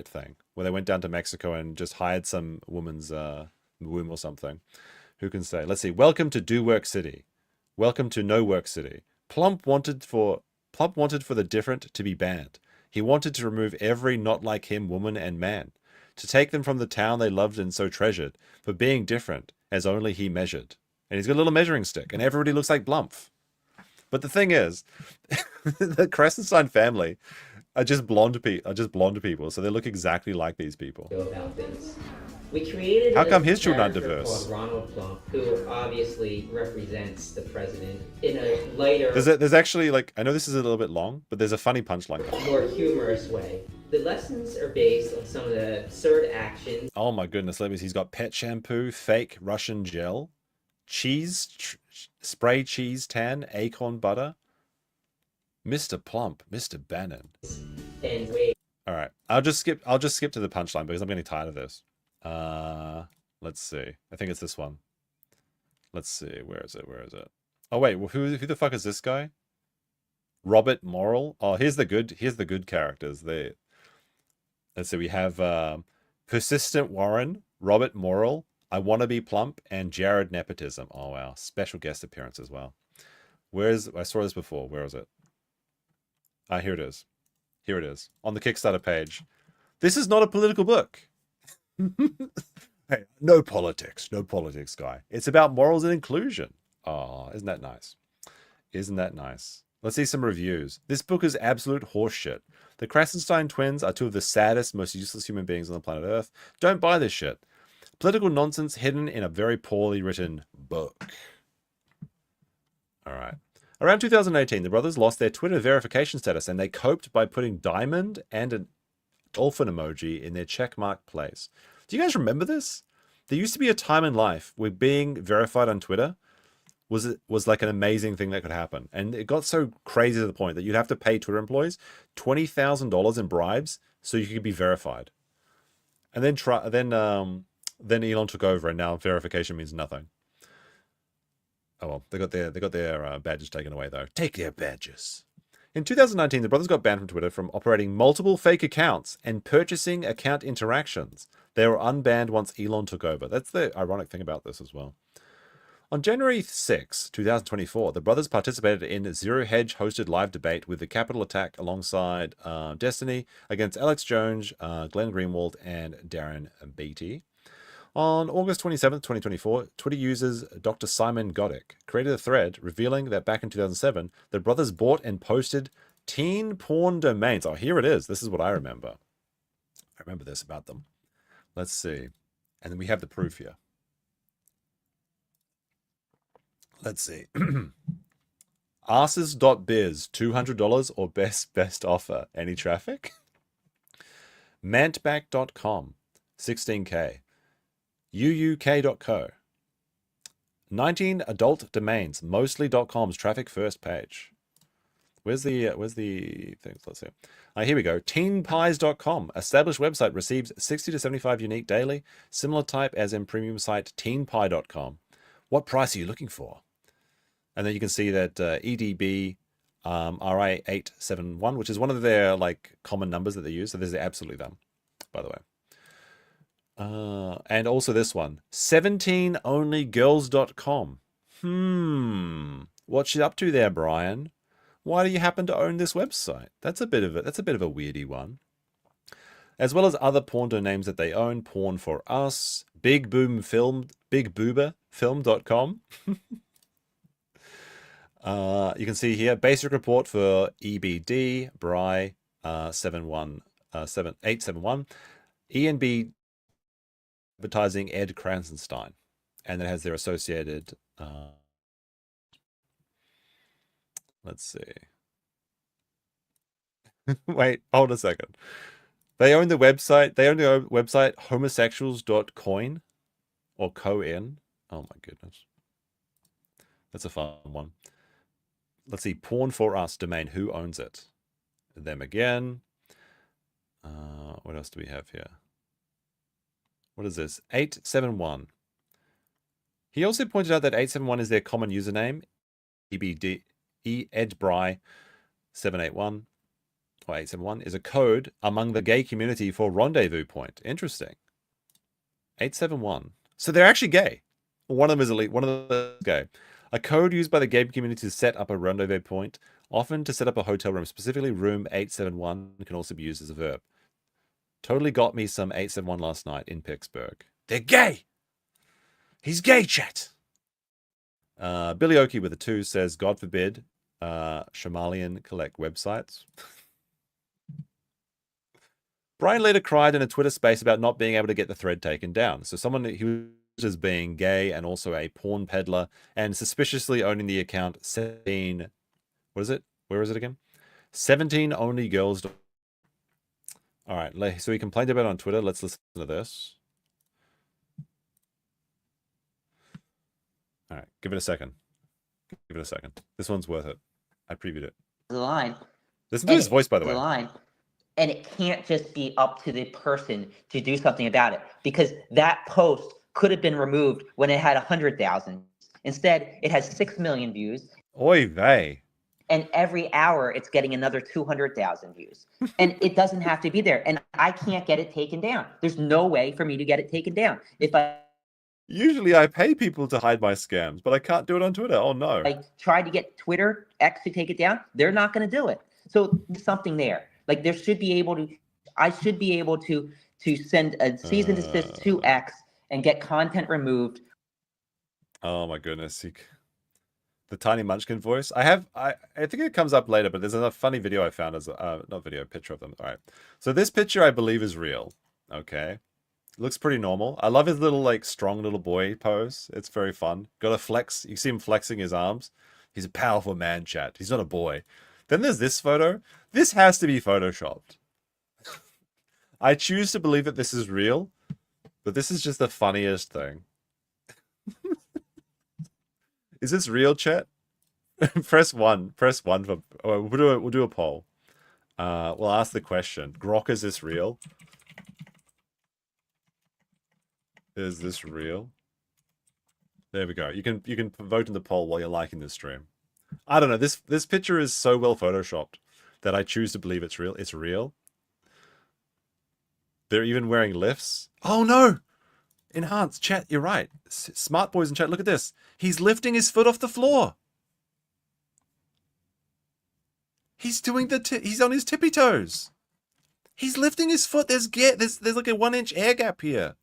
thing, where they went down to Mexico and just hired some woman's womb or something. Who can say? Let's see. Welcome to Do Work City. Welcome to No Work City. Plump wanted for the different to be banned. He wanted to remove every not like him woman and man, to take them from the town they loved and so treasured, for being different, as only he measured. And he's got a little measuring stick, and everybody looks like Blumpf. But the thing is, the Krassenstein family are just blonde people, so they look exactly like these people.
About this. We created
How come
a
his children aren't
character
diverse?
called Ronald Plump, who obviously represents the president in a lighter,
There's actually, like, I know this is a little bit long, but there's a funny punchline.
more humorous way. The lessons are based on some of the absurd actions.
Oh my goodness, let me see. He's got pet shampoo, fake Russian gel, cheese, spray cheese tan, acorn butter, Mr. Plump, Mr. Bannon.
And wait.
All right, I'll just skip to the punchline because I'm getting tired of this. Let's see. I think it's this one. Let's see. Where is it? Oh wait, well, who the fuck is this guy? Robert Morrill. Oh, here's the good characters. Let's see. We have Persistent Warren, Robert Morrill, I Wanna Be Plump, and Jared Nepotism. Oh wow, special guest appearance as well. I saw this before. Where is it? Here it is. Here it is on the Kickstarter page. This is not a political book. Hey, no politics, guy. It's about morals and inclusion. Oh, isn't that nice? Isn't that nice? Let's see some reviews. This book is absolute horseshit. The Krassenstein twins are two of the saddest, most useless human beings on the planet Earth. Don't buy this shit. Political nonsense hidden in a very poorly written book. All right. Around 2018, the brothers lost their Twitter verification status, and they coped by putting diamond and an dolphin emoji in their checkmark place. Do you guys remember this? There used to be a time in life where being verified on Twitter was like an amazing thing that could happen. And it got so crazy to the point that you'd have to pay Twitter employees $20,000 in bribes so you could be verified. And then Elon took over, and now verification means nothing. Oh well, they got their badges taken away though. Take their badges. In 2019, the brothers got banned from Twitter from operating multiple fake accounts and purchasing account interactions. They were unbanned once Elon took over. That's the ironic thing about this as well. On January 6, 2024, the brothers participated in Zero Hedge hosted live debate with the Capital Attack alongside Destiny against Alex Jones, Glenn Greenwald, and Darren Beatty. On August 27, 2024, Twitter users Dr. Simon Goddick created a thread revealing that back in 2007, the brothers bought and posted teen porn domains. Oh, here it is. This is what I remember. I remember this about them. Let's see. And then we have the proof here. Let's see. Arses.biz, $200 or best offer. Any traffic? Mantback.com, 16K. UUK.co. 19 adult domains, mostly.com's traffic first page. Where's the things? Let's see. Here we go. Teenpies.com. Established website receives 60 to 75 unique daily. Similar type as in premium site teenpie.com. What price are you looking for? And then you can see that EDB RI871, which is one of their like common numbers that they use. So this is absolutely them, by the way. And also this one, 17onlygirls.com. What's you up to there, Brian? Why do you happen to own this website? That's a bit of a weirdy one. As well as other porn names that they own, Porn for Us, bigbooberfilm.com. You can see here basic report for EBD Bry 871 E&B advertising Ed Krassenstein, and it has their associated. Let's see. Wait, hold a second. They own the website. They own the website homosexuals.coin or coin. Oh my goodness, that's a fun one. Let's see, Porn for Us domain. Who owns it? Them again. What else do we have here? What is this? 871. He also pointed out that 871 is their common username. EBD Edbry 781 or 871 is a code among the gay community for rendezvous point. Interesting. 871. So they're actually gay. One of them is elite. One of them is gay. A code used by the gay community to set up a rendezvous point, often to set up a hotel room. Specifically, room 871 can also be used as a verb. Totally got me some 871 last night in Pittsburgh. They're gay. He's gay, chat. Billy Oakey with a 2 says, God forbid, Shamalian collect websites. Brian later cried in a Twitter space about not being able to get the thread taken down. So someone who was as being gay and also a porn peddler and suspiciously owning the account 17. What is it? Where is it again? 17 only girls. All right, so he complained about it on Twitter. Let's listen to this. All right, give it a second. Give it a second. This one's worth it. I previewed it.
The line.
Listen to his voice, by the way.
The line. And it can't just be up to the person to do something about it, because that post could have been removed when it had 100,000. Instead, it has 6 million views.
Oy vey.
And every hour, it's getting another 200,000 views. And it doesn't have to be there. And I can't get it taken down. There's no way for me to get it taken down.
Usually I pay people to hide my scams, but I can't do it on Twitter. Oh, no.
I tried to get Twitter, X to take it down. They're not going to do it. So there's something there. Like I should be able to send a cease and desist to X and get content removed.
Oh my goodness. The Tiny Munchkin voice. I think it comes up later, but there's a funny video I found as not video, picture of them. All right. So this picture I believe is real. Okay. It looks pretty normal. I love his little like strong little boy pose. It's very fun. Got to flex. You see him flexing his arms. He's a powerful man, chat. He's not a boy. Then there's this photo. This has to be photoshopped. I choose to believe that this is real, but this is just the funniest thing. Is this real, chat? Press 1. Press 1 for. Oh, we'll do a poll. We'll ask the question. Grok, is this real? Is this real? There we go. You can vote in the poll while you're liking this stream. I don't know. This picture is so well photoshopped that I choose to believe it's real. It's real. They're even wearing lifts. Oh no! Enhance chat. You're right. Smart boys in chat. Look at this. He's lifting his foot off the floor. He's doing he's on his tippy toes. He's lifting his foot. There's like a 1-inch air gap here.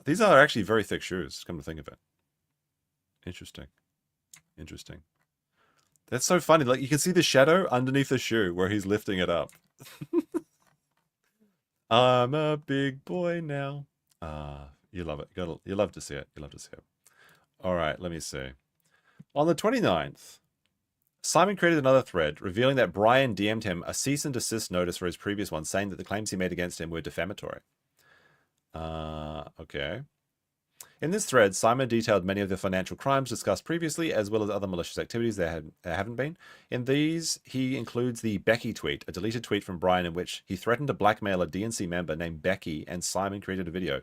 These are actually very thick shoes, come to think of it. Interesting. Interesting. That's so funny. Like you can see the shadow underneath the shoe where he's lifting it up. I'm a big boy now. You love it. You love to see it. You love to see it. All right, let me see. On the 29th, Simon created another thread revealing that Brian DM'd him a cease and desist notice for his previous one, saying that the claims he made against him were defamatory. Okay. In this thread, Simon detailed many of the financial crimes discussed previously, as well as other malicious activities there haven't been. In these, he includes the Becky tweet, a deleted tweet from Brian in which he threatened to blackmail a DNC member named Becky, and Simon created a video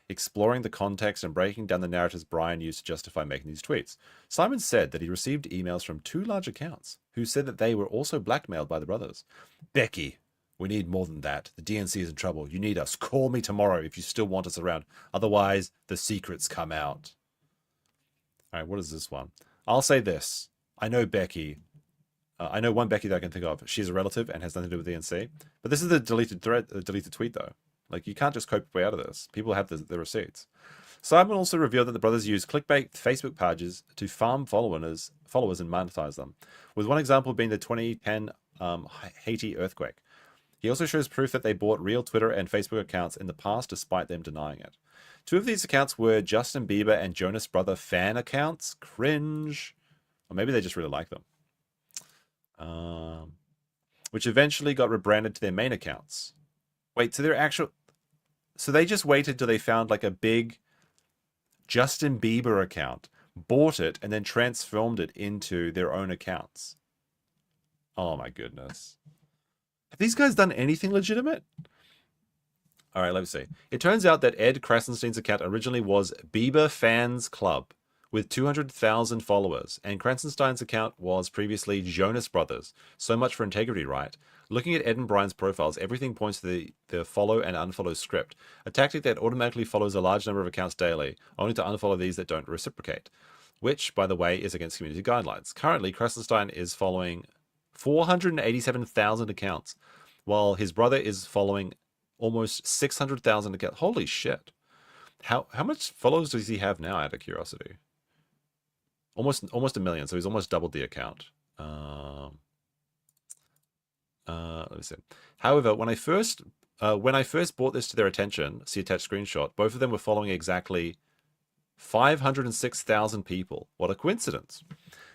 exploring the context and breaking down the narratives Brian used to justify making these tweets. Simon said that he received emails from 2 large accounts who said that they were also blackmailed by the brothers. Becky, we need more than that. The DNC is in trouble. You need us. Call me tomorrow if you still want us around. Otherwise, the secrets come out. All right, what is this one? I'll say this. I know Becky. I know one Becky that I can think of. She's a relative and has nothing to do with the DNC. But this is the deleted thread, the deleted tweet, though. Like, you can't just copy your way out of this. People have the receipts. Simon also revealed that the brothers used clickbait Facebook pages to farm followers and monetize them, with one example being the 2010 Haiti earthquake. He also shows proof that they bought real Twitter and Facebook accounts in the past despite them denying it. 2 of these accounts were Justin Bieber and Jonas Brother fan accounts. Cringe. Or maybe they just really like them. Which eventually got rebranded to their main accounts. Wait, so they're actual... So they just waited till they found like a big Justin Bieber account, bought it, and then transformed it into their own accounts. Oh my goodness. Have these guys done anything legitimate? All right, let me see. It turns out that Ed Krassenstein's account originally was Bieber Fans Club with 200,000 followers, and Krassenstein's account was previously Jonas Brothers. So much for integrity, right? Looking at Ed and Brian's profiles, everything points to the follow and unfollow script, a tactic that automatically follows a large number of accounts daily, only to unfollow these that don't reciprocate, which, by the way, is against community guidelines. Currently, Krassenstein is following 487,000 accounts, while his brother is following almost 600,000 accounts. Holy shit. How much followers does he have now, out of curiosity? Almost 1 million, so he's almost doubled the account. Let me see. However, when I first brought this to their attention, see attached screenshot, both of them were following exactly 506,000 people. What a coincidence.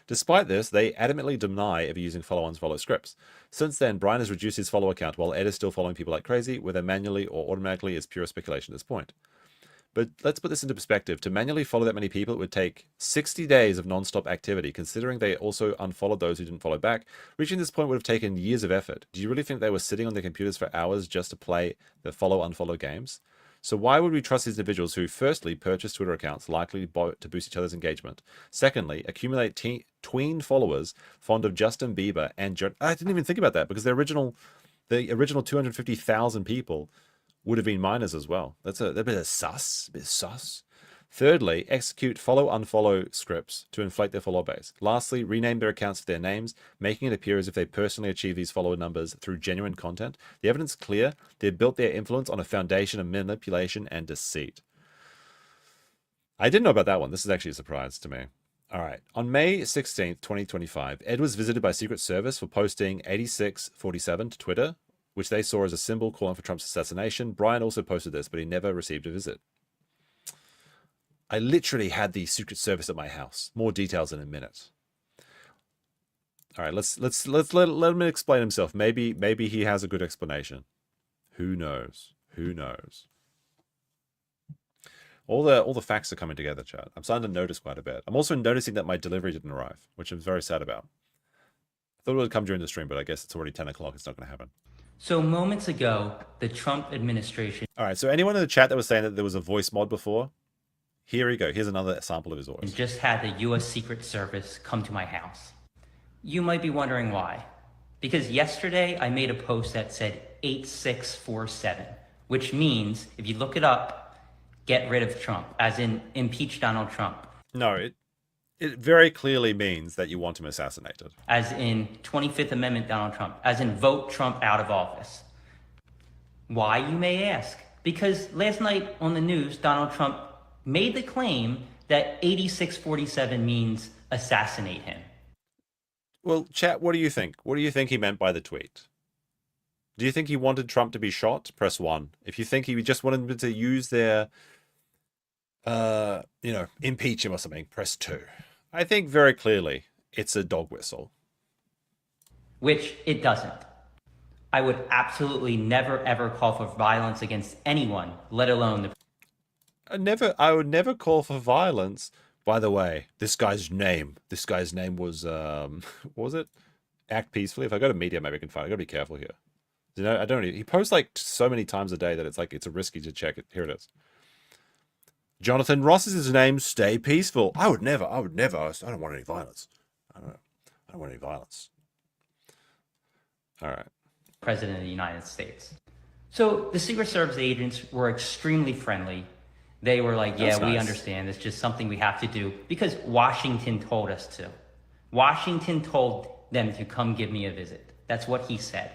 Despite this, they adamantly deny ever using follow-unfollow scripts. Since then, Brian has reduced his follower count while Ed is still following people like crazy, whether manually or automatically is pure speculation at this point. But let's put this into perspective. To manually follow that many people, it would take 60 days of non-stop activity, considering they also unfollowed those who didn't follow back. Reaching this point would have taken years of effort. Do you really think they were sitting on their computers for hours just to play the follow-unfollow games? So why would we trust these individuals who, firstly, purchase Twitter accounts likely to boost each other's engagement? Secondly, accumulate tween followers fond of Justin Bieber and I didn't even think about that, because the original 250,000 people would have been minors as well. That's a bit of sus. Thirdly, execute follow-unfollow scripts to inflate their follower base. Lastly, rename their accounts to their names, making it appear as if they personally achieve these follower numbers through genuine content. The evidence is clear. They built their influence on a foundation of manipulation and deceit. I didn't know about that one. This is actually a surprise to me. All right. On May 16th, 2025, Ed was visited by Secret Service for posting 8647 to Twitter, which they saw as a symbol calling for Trump's assassination. Brian also posted this, but he never received a visit. I literally had the Secret Service at my house. More details in a minute. All right, let's let him explain himself. Maybe he has a good explanation. Who knows? Who knows? All the facts are coming together, chat. I'm starting to notice quite a bit. I'm also noticing that my delivery didn't arrive, which I'm very sad about. I thought it would come during the stream, but I guess it's already 10 o'clock. It's not going to happen.
So moments ago, the Trump administration...
All right, so anyone in the chat that was saying that there was a voice mod before, here we go. Here's another sample of his voice.
Just had the U.S. Secret Service come to my house. You might be wondering why. Because yesterday I made a post that said 8647, which means, if you look it up, get rid of Trump, as in impeach Donald Trump.
No, it very clearly means that you want him assassinated.
As in 25th Amendment Donald Trump. As in vote Trump out of office. Why, you may ask? Because last night on the news, Donald Trump made the claim that 8647 means assassinate him.
Well, chat, what do you think? What do you think he meant by the tweet? Do you think he wanted Trump to be shot? Press 1. If you think he just wanted them to use their, impeach him or something, press 2. I think very clearly it's a dog whistle.
Which it doesn't. I would absolutely never ever call for violence against anyone, let alone the...
I would never call for violence. By the way, this guy's name was, what was it? Act Peacefully. If I go to media, maybe I can find it. I gotta be careful here. You know, he posts like so many times a day that it's risky to check it. Here it is. Jonathan Ross is his name. Stay peaceful. I would never. I don't want any violence. I don't want any violence. All right.
President of the United States. So the Secret Service agents were extremely friendly. They were like, yeah, we understand. It's just something we have to do because Washington told us to. Washington told them to come give me a visit. That's what he said.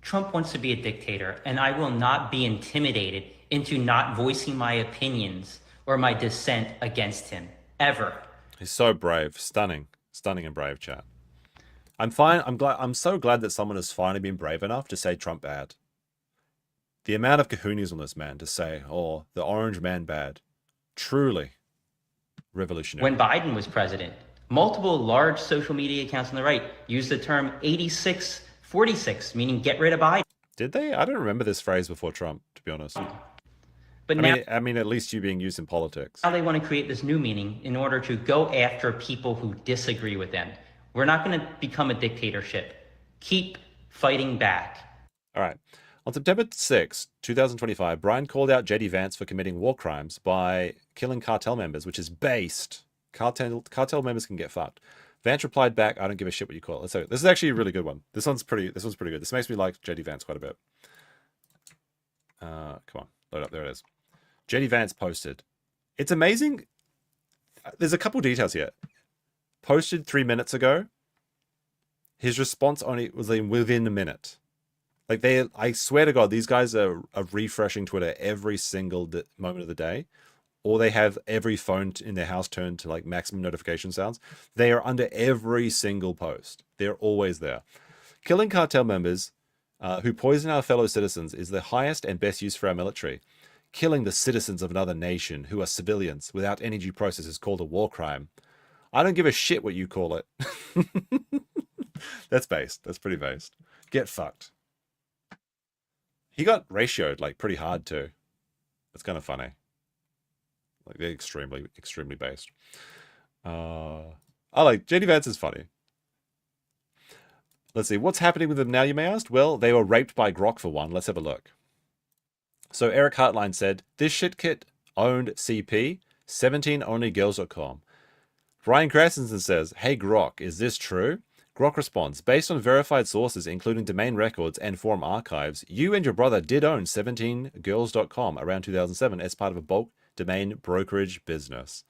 Trump wants to be a dictator, and I will not be intimidated into not voicing my opinions or my dissent against him, ever.
He's so brave. Stunning and brave, chat. I'm so glad that someone has finally been brave enough to say Trump bad. The amount of kahunas on this man to say, oh, the orange man bad. Truly revolutionary.
When Biden was president, multiple large social media accounts on the right used the term 8646, meaning get rid of Biden.
Did they? I don't remember this phrase before Trump, to be honest.
But
I mean, at least you being used in politics.
Now they want to create this new meaning in order to go after people who disagree with them. We're not going to become a dictatorship. Keep fighting back.
All right. On September 6, 2025, Brian called out JD Vance for committing war crimes by killing cartel members, which is based. Cartel members can get fucked. Vance replied back, I don't give a shit what you call it. So this is actually a really good one. This one's pretty good. This makes me like JD Vance quite a bit. Come on, load up. There it is. JD Vance posted. It's amazing. There's a couple details here. Posted 3 minutes ago. His response only was within a minute. Like I swear to God, these guys are refreshing Twitter every single moment of the day, or they have every phone in their house turned to like maximum notification sounds. They are under every single post. They're always there. Killing cartel members who poison our fellow citizens is the highest and best use for our military. Killing the citizens of another nation who are civilians without any due process is called a war crime. I don't give a shit what you call it. That's based. That's pretty based. Get fucked. He got ratioed like pretty hard too. It's kind of funny. Like they're extremely based. I like JD Vance is funny. Let's see, what's happening with them now, you may ask? Well, they were raped by Grok for one. Let's have a look. So Eric Hartline said, this shitkit owned CP, 17onlygirls.com. Brian Krassenstein says, hey Grok, is this true? Grok responds, based on verified sources, including domain records and forum archives, you and your brother did own 17girls.com around 2007 as part of a bulk domain brokerage business.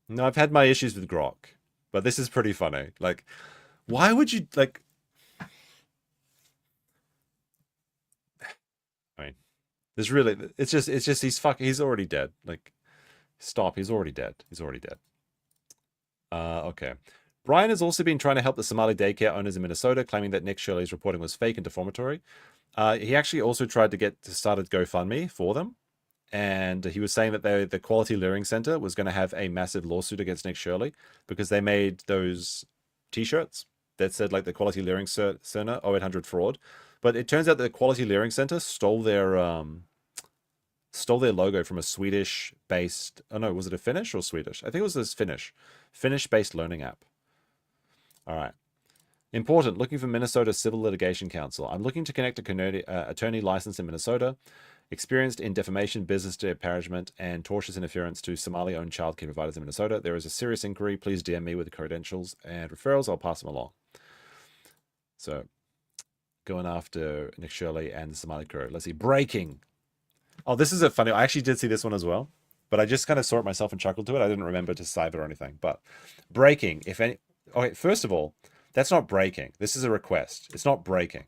No, I've had my issues with Grok, but this is pretty funny. Like, why would you, like... I mean, there's really... It's just he's already dead. Like, stop, he's already dead. He's already dead. Okay. Brian has also been trying to help the Somali daycare owners in Minnesota, claiming that Nick Shirley's reporting was fake and defamatory. He actually also tried to start a GoFundMe for them. And he was saying that the Quality Learning Center was going to have a massive lawsuit against Nick Shirley because they made those t-shirts that said like the Quality Learning Center 0800 fraud. But it turns out that the Quality Learning Center stole their logo from a Swedish-based... Oh no, was it a Finnish or Swedish? I think it was this Finnish-based learning app. All right. Important, looking for Minnesota Civil Litigation Counsel. I'm looking to connect a attorney licensed in Minnesota, experienced in defamation, business disparagement, and tortious interference to Somali-owned childcare providers in Minnesota. There is a serious inquiry. Please DM me with the credentials and referrals. I'll pass them along. So, going after Nick Shirley and the Somali crew. Let's see. Breaking. Oh, this is a funny... I actually did see this one as well, but I just kind of saw it myself and chuckled to it. I didn't remember to save it or anything. But breaking. If any... Okay, first of all, that's not breaking. This is a request. It's not breaking.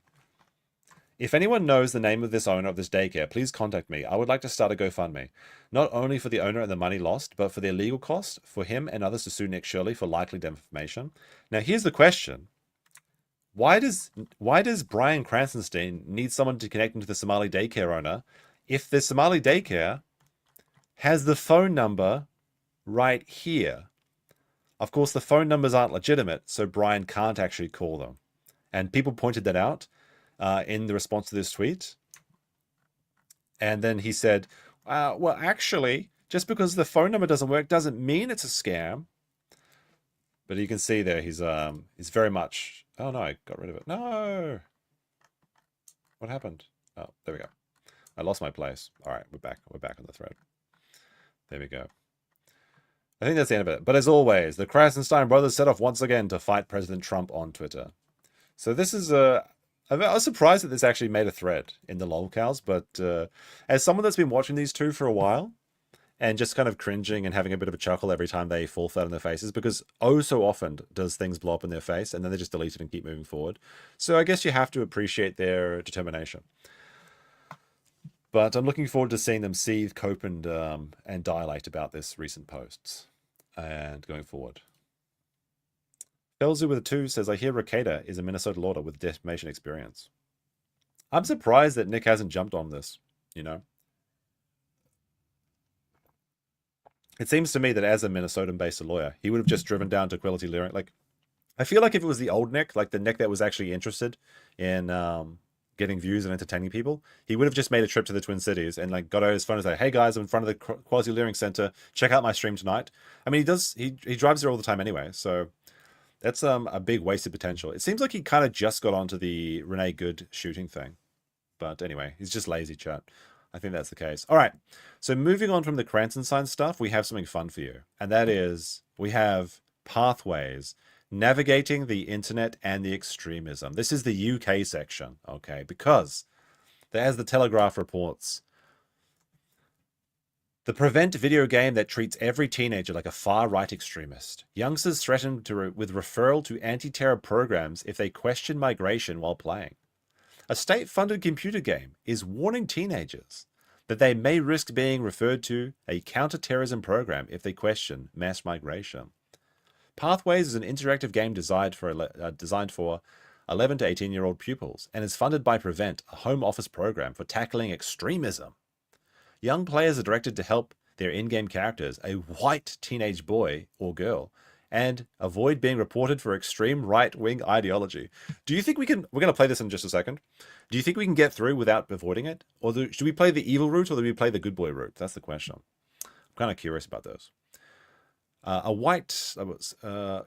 If anyone knows the name of this owner of this daycare, please contact me. I would like to start a GoFundMe. Not only for the owner and the money lost, but for their legal costs, for him and others to sue Nick Shirley for likely defamation. Now, here's the question. Why does Brian Krassenstein need someone to connect him to the Somali daycare owner if the Somali daycare has the phone number right here? Of course, the phone numbers aren't legitimate, so Brian can't actually call them. And people pointed that out in the response to this tweet. And then he said, well, actually, just because the phone number doesn't work doesn't mean it's a scam. But you can see there, he's very much... Oh, no, I got rid of it. No! What happened? Oh, there we go. I lost my place. All right, we're back. We're back on the thread. There we go. I think that's the end of it. But as always, the Krassenstein brothers set off once again to fight President Trump on Twitter. So this is I was surprised that this actually made a thread in the Lolcows, but as someone that's been watching these two for a while and just kind of cringing and having a bit of a chuckle every time they fall flat on their faces, because oh so often does things blow up in their face and then they just delete it and keep moving forward. So I guess you have to appreciate their determination. But I'm looking forward to seeing them seethe, cope, and dilate about this recent posts and going forward. Belzu with a 2 says, I hear Ricada is a Minnesota lawyer with defamation experience. I'm surprised that Nick hasn't jumped on this, you know. It seems to me that as a Minnesotan-based lawyer, he would have just driven down to Quality Learning. Like, I feel like if it was the old Nick, like the Nick that was actually interested in getting views and entertaining people, he would have just made a trip to the Twin Cities and like got out his phone and say, hey guys, I'm in front of the Quality Learning Center. Check out my stream tonight. I mean, he drives there all the time anyway, so that's a big wasted potential. It seems like he kind of just got onto the Renee Good shooting thing. But anyway, he's just lazy, chat. I think that's the case. All right, so moving on from the Krassenstein stuff, we have something fun for you. And that is, we have pathways, navigating the internet and the extremism. This is the UK section, okay? Because, as the Telegraph reports, the Prevent video game that treats every teenager like a far-right extremist. Youngsters threatened with referral to anti-terror programs if they question migration while playing. A state-funded computer game is warning teenagers that they may risk being referred to a counter-terrorism program if they question mass migration. Pathways is an interactive game designed for 11 to 18-year-old pupils and is funded by Prevent, a home office program for tackling extremism. Young players are directed to help their in-game characters, a white teenage boy or girl, and avoid being reported for extreme right-wing ideology. Do you think we can... We're going to play this in just a second. Do you think we can get through without avoiding it? Or should we play the evil route or do we play the good boy route? That's the question. I'm kind of curious about those.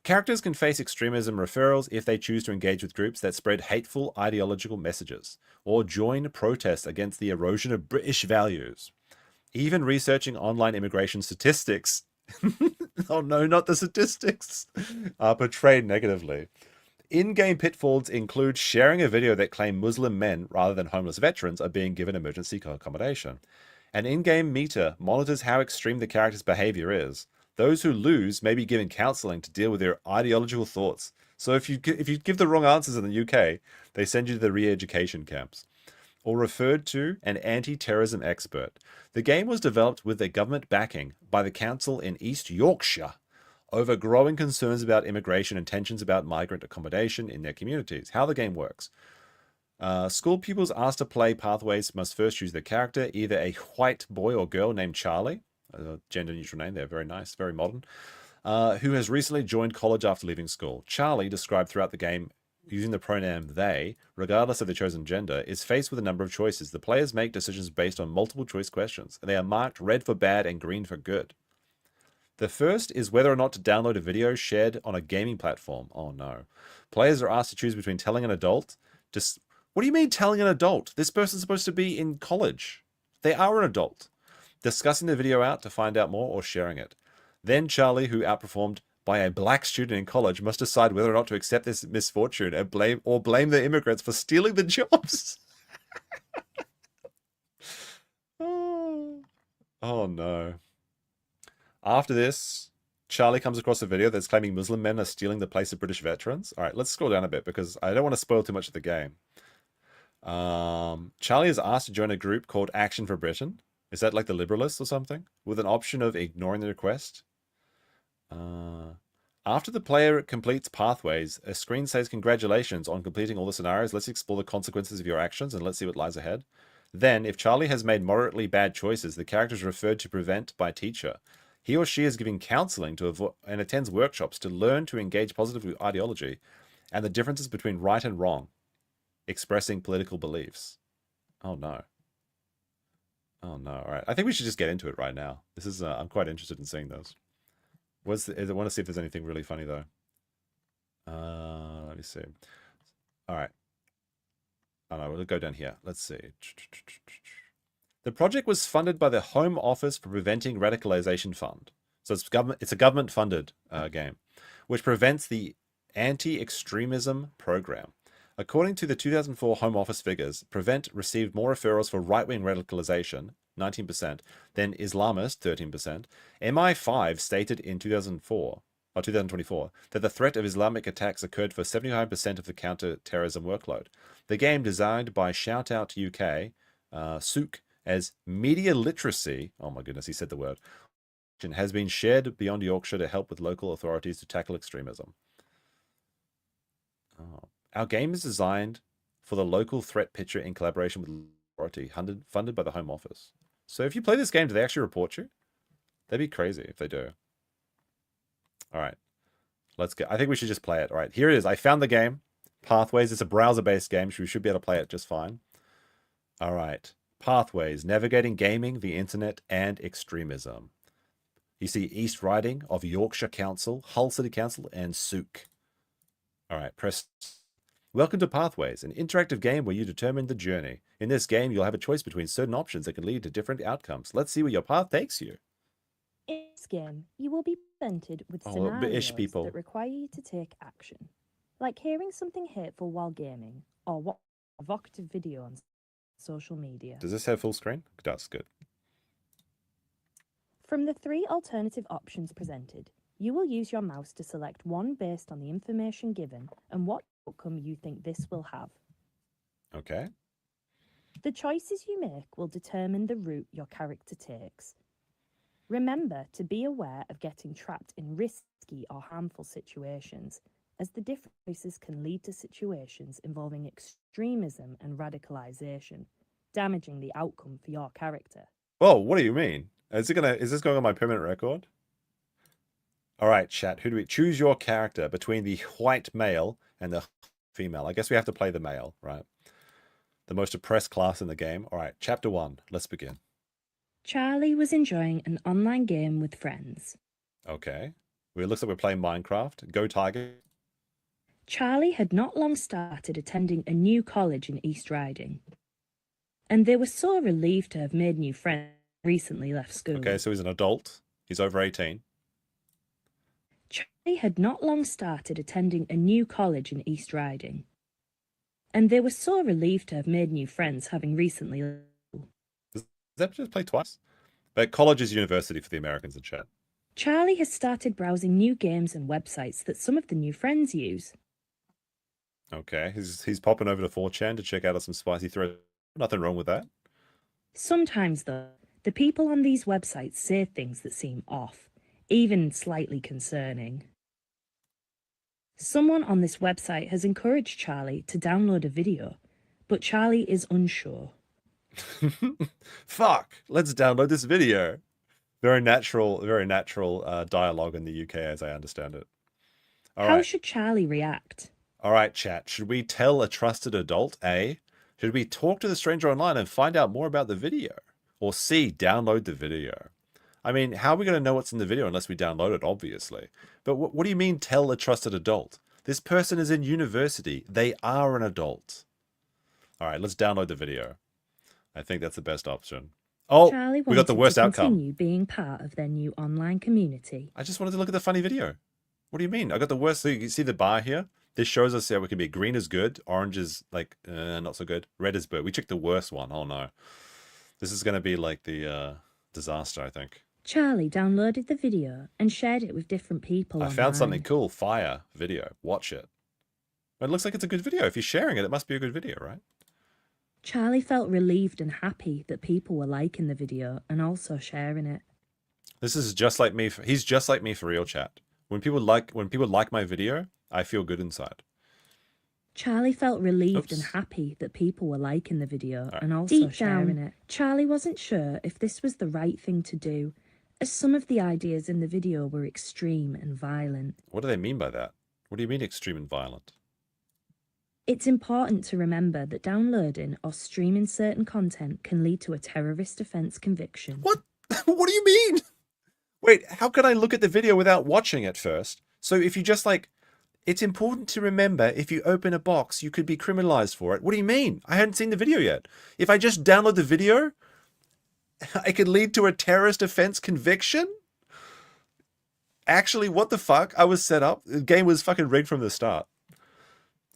Characters can face extremism referrals if they choose to engage with groups that spread hateful ideological messages or join protests against the erosion of British values. Even researching online immigration statistics oh no, not the statistics, are portrayed negatively. In-game pitfalls include sharing a video that claimed Muslim men rather than homeless veterans are being given emergency accommodation. An in-game meter monitors how extreme the character's behavior is. Those who lose may be given counseling to deal with their ideological thoughts. So if you give the wrong answers in the UK, they send you to the re-education camps. Or referred to an anti-terrorism expert. The game was developed with the government backing by the council in East Yorkshire over growing concerns about immigration and tensions about migrant accommodation in their communities. How the game works. School pupils asked to play Pathways must first choose their character, either a white boy or girl named Charlie, a gender-neutral name, they're very nice, very modern, who has recently joined college after leaving school. Charlie, described throughout the game using the pronoun they, regardless of the chosen gender, is faced with a number of choices. The players make decisions based on multiple choice questions, and they are marked red for bad and green for good. The first is whether or not to download a video shared on a gaming platform. Oh no. Players are asked to choose between telling an adult... What do you mean telling an adult? This person's supposed to be in college. They are an adult. Discussing the video out to find out more or sharing it. Then Charlie, who outperformed by a black student in college, must decide whether or not to accept this misfortune and blame the immigrants for stealing the jobs. Oh no. After this, Charlie comes across a video that's claiming Muslim men are stealing the place of British veterans. All right, let's scroll down a bit because I don't want to spoil too much of the game. Charlie is asked to join a group called Action for Britain. Is that like the Liberalists or something? With an option of ignoring the request. After the player completes Pathways, a screen says congratulations on completing all the scenarios. Let's explore the consequences of your actions and let's see what lies ahead. Then, if Charlie has made moderately bad choices, the character is referred to Prevent by teacher. He or she is giving counseling to avoid and attends workshops to learn to engage positively with ideology and the differences between right and wrong, expressing political beliefs. Oh no. Oh no. All right. I think we should just get into it right now. This is I'm quite interested in seeing those. I want to see if there's anything really funny though. Let me see. All right. Oh no, we'll go down here. Let's see. The project was funded by the Home Office for Preventing Radicalization Fund. So it's a government-funded game, which prevents the anti-extremism program. According to the 2004 Home Office figures, Prevent received more referrals for right-wing radicalization, 19%, than Islamist, 13%. MI5 stated in 2024 that the threat of Islamic attacks occurred for 75% of the counter-terrorism workload. The game, designed by Shoutout UK, Sook, as media literacy, oh my goodness, he said the word, has been shared beyond Yorkshire to help with local authorities to tackle extremism. Oh. Our game is designed for the local threat picture in collaboration with authority, funded by the Home Office. So if you play this game, do they actually report you? That'd be crazy if they do. All right, let's go. I think we should just play it. All right, here it is. I found the game, Pathways. It's a browser-based game, so we should be able to play it just fine. All right, Pathways, navigating gaming, the internet, and extremism. You see East Riding of Yorkshire Council, Hull City Council, and Sook. All right, press... Welcome to Pathways, an interactive game where you determine the journey. In this game, you'll have a choice between certain options that can lead to different outcomes. Let's see where your path takes you.
In this game, you will be presented with scenarios that require you to take action, like hearing something hateful while gaming, or watching a provocative video on social media.
Does this have full screen? It does, good.
From the 3 alternative options presented, you will use your mouse to select one based on the information given and what outcome you think this will have.
Okay.
The choices you make will determine the route your character takes. Remember to be aware of getting trapped in risky or harmful situations, as the different choices can lead to situations involving extremism and radicalization, damaging the outcome for your character.
Oh, what do you mean? Is this going on my permanent record? All right, chat. Who do we choose your character between the white male and the female? I guess we have to play the male, right? The most oppressed class in the game. All right, chapter 1. Let's begin.
Charlie was enjoying an online game with friends.
Okay. It looks like we're playing Minecraft. Go Tiger.
Charlie had not long started attending a new college in East Riding, and they were so relieved to have made new friends recently left school.
Okay, so he's an adult. He's over 18.
Charlie had not long started attending a new college in East Riding, and they were so relieved to have made new friends having recently left school.
Does that just play twice? But college is university for the Americans in chat.
Charlie has started browsing new games and websites that some of the new friends use.
Okay, he's popping over to 4chan to check out some spicy threads. Nothing wrong with that.
Sometimes, though, the people on these websites say things that seem off, even slightly concerning. Someone on this website has encouraged Charlie to download a video, but Charlie is unsure.
Fuck, let's download this video. Very natural dialogue in the UK, as I understand it.
How should Charlie react?
All right, chat. Should we tell a trusted adult, A? Should we talk to the stranger online and find out more about the video? Or C, download the video? I mean, how are we going to know what's in the video unless we download it, obviously? But what do you mean, tell a trusted adult? This person is in university. They are an adult. All right, let's download the video. I think that's the best option. Oh,
Charlie
we got the worst outcome.
Continue being part of their new online community.
I just wanted to look at the funny video. What do you mean? I got the worst. So you can see the bar here. This shows us how we can be green is good, orange is like not so good, red is good. We checked the worst one. Oh no, this is going to be like the disaster, I think.
Charlie downloaded the video and shared it with different people.
I found something cool. Fire video. Watch it. It looks like it's a good video. If you're sharing it, it must be a good video, right?
Charlie felt relieved and happy that people were liking the video and also sharing it.
This is just like me. He's just like me for real, chat. When people like my video, I feel good inside.
Charlie felt relieved and happy that people were liking the video and also sharing it. Charlie wasn't sure if this was the right thing to do, as some of the ideas in the video were extreme and violent.
What do they mean by that? What do you mean extreme and violent?
It's important to remember that downloading or streaming certain content can lead to a terrorist offence conviction.
What? What do you mean? Wait, how can I look at the video without watching it first? So if you just like, it's important to remember if you open a box, you could be criminalized for it. What do you mean? I hadn't seen the video yet. If I just download the video, I could lead to a terrorist offense conviction? Actually, what the fuck? I was set up. The game was fucking rigged from the start.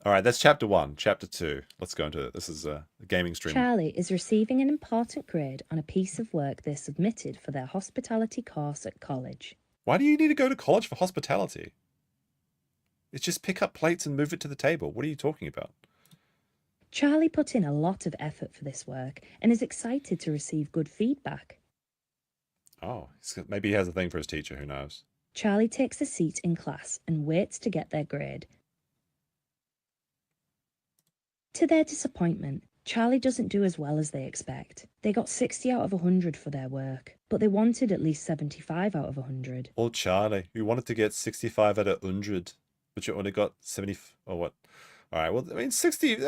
All right, that's chapter 1. Chapter 2. Let's go into it. This is a gaming stream.
Charlie is receiving an important grade on a piece of work they submitted for their hospitality course at college.
Why do you need to go to college for hospitality? It's just pick up plates and move it to the table. What are you talking about?
Charlie put in a lot of effort for this work and is excited to receive good feedback.
Oh, maybe he has a thing for his teacher. Who knows?
Charlie takes a seat in class and waits to get their grade. To their disappointment, Charlie doesn't do as well as they expect. They got 60 out of 100 for their work, but they wanted at least 75 out of 100.
Oh, Charlie, you wanted to get 65 out of 100, but you only got 70, or what? All right, well, I mean, 60,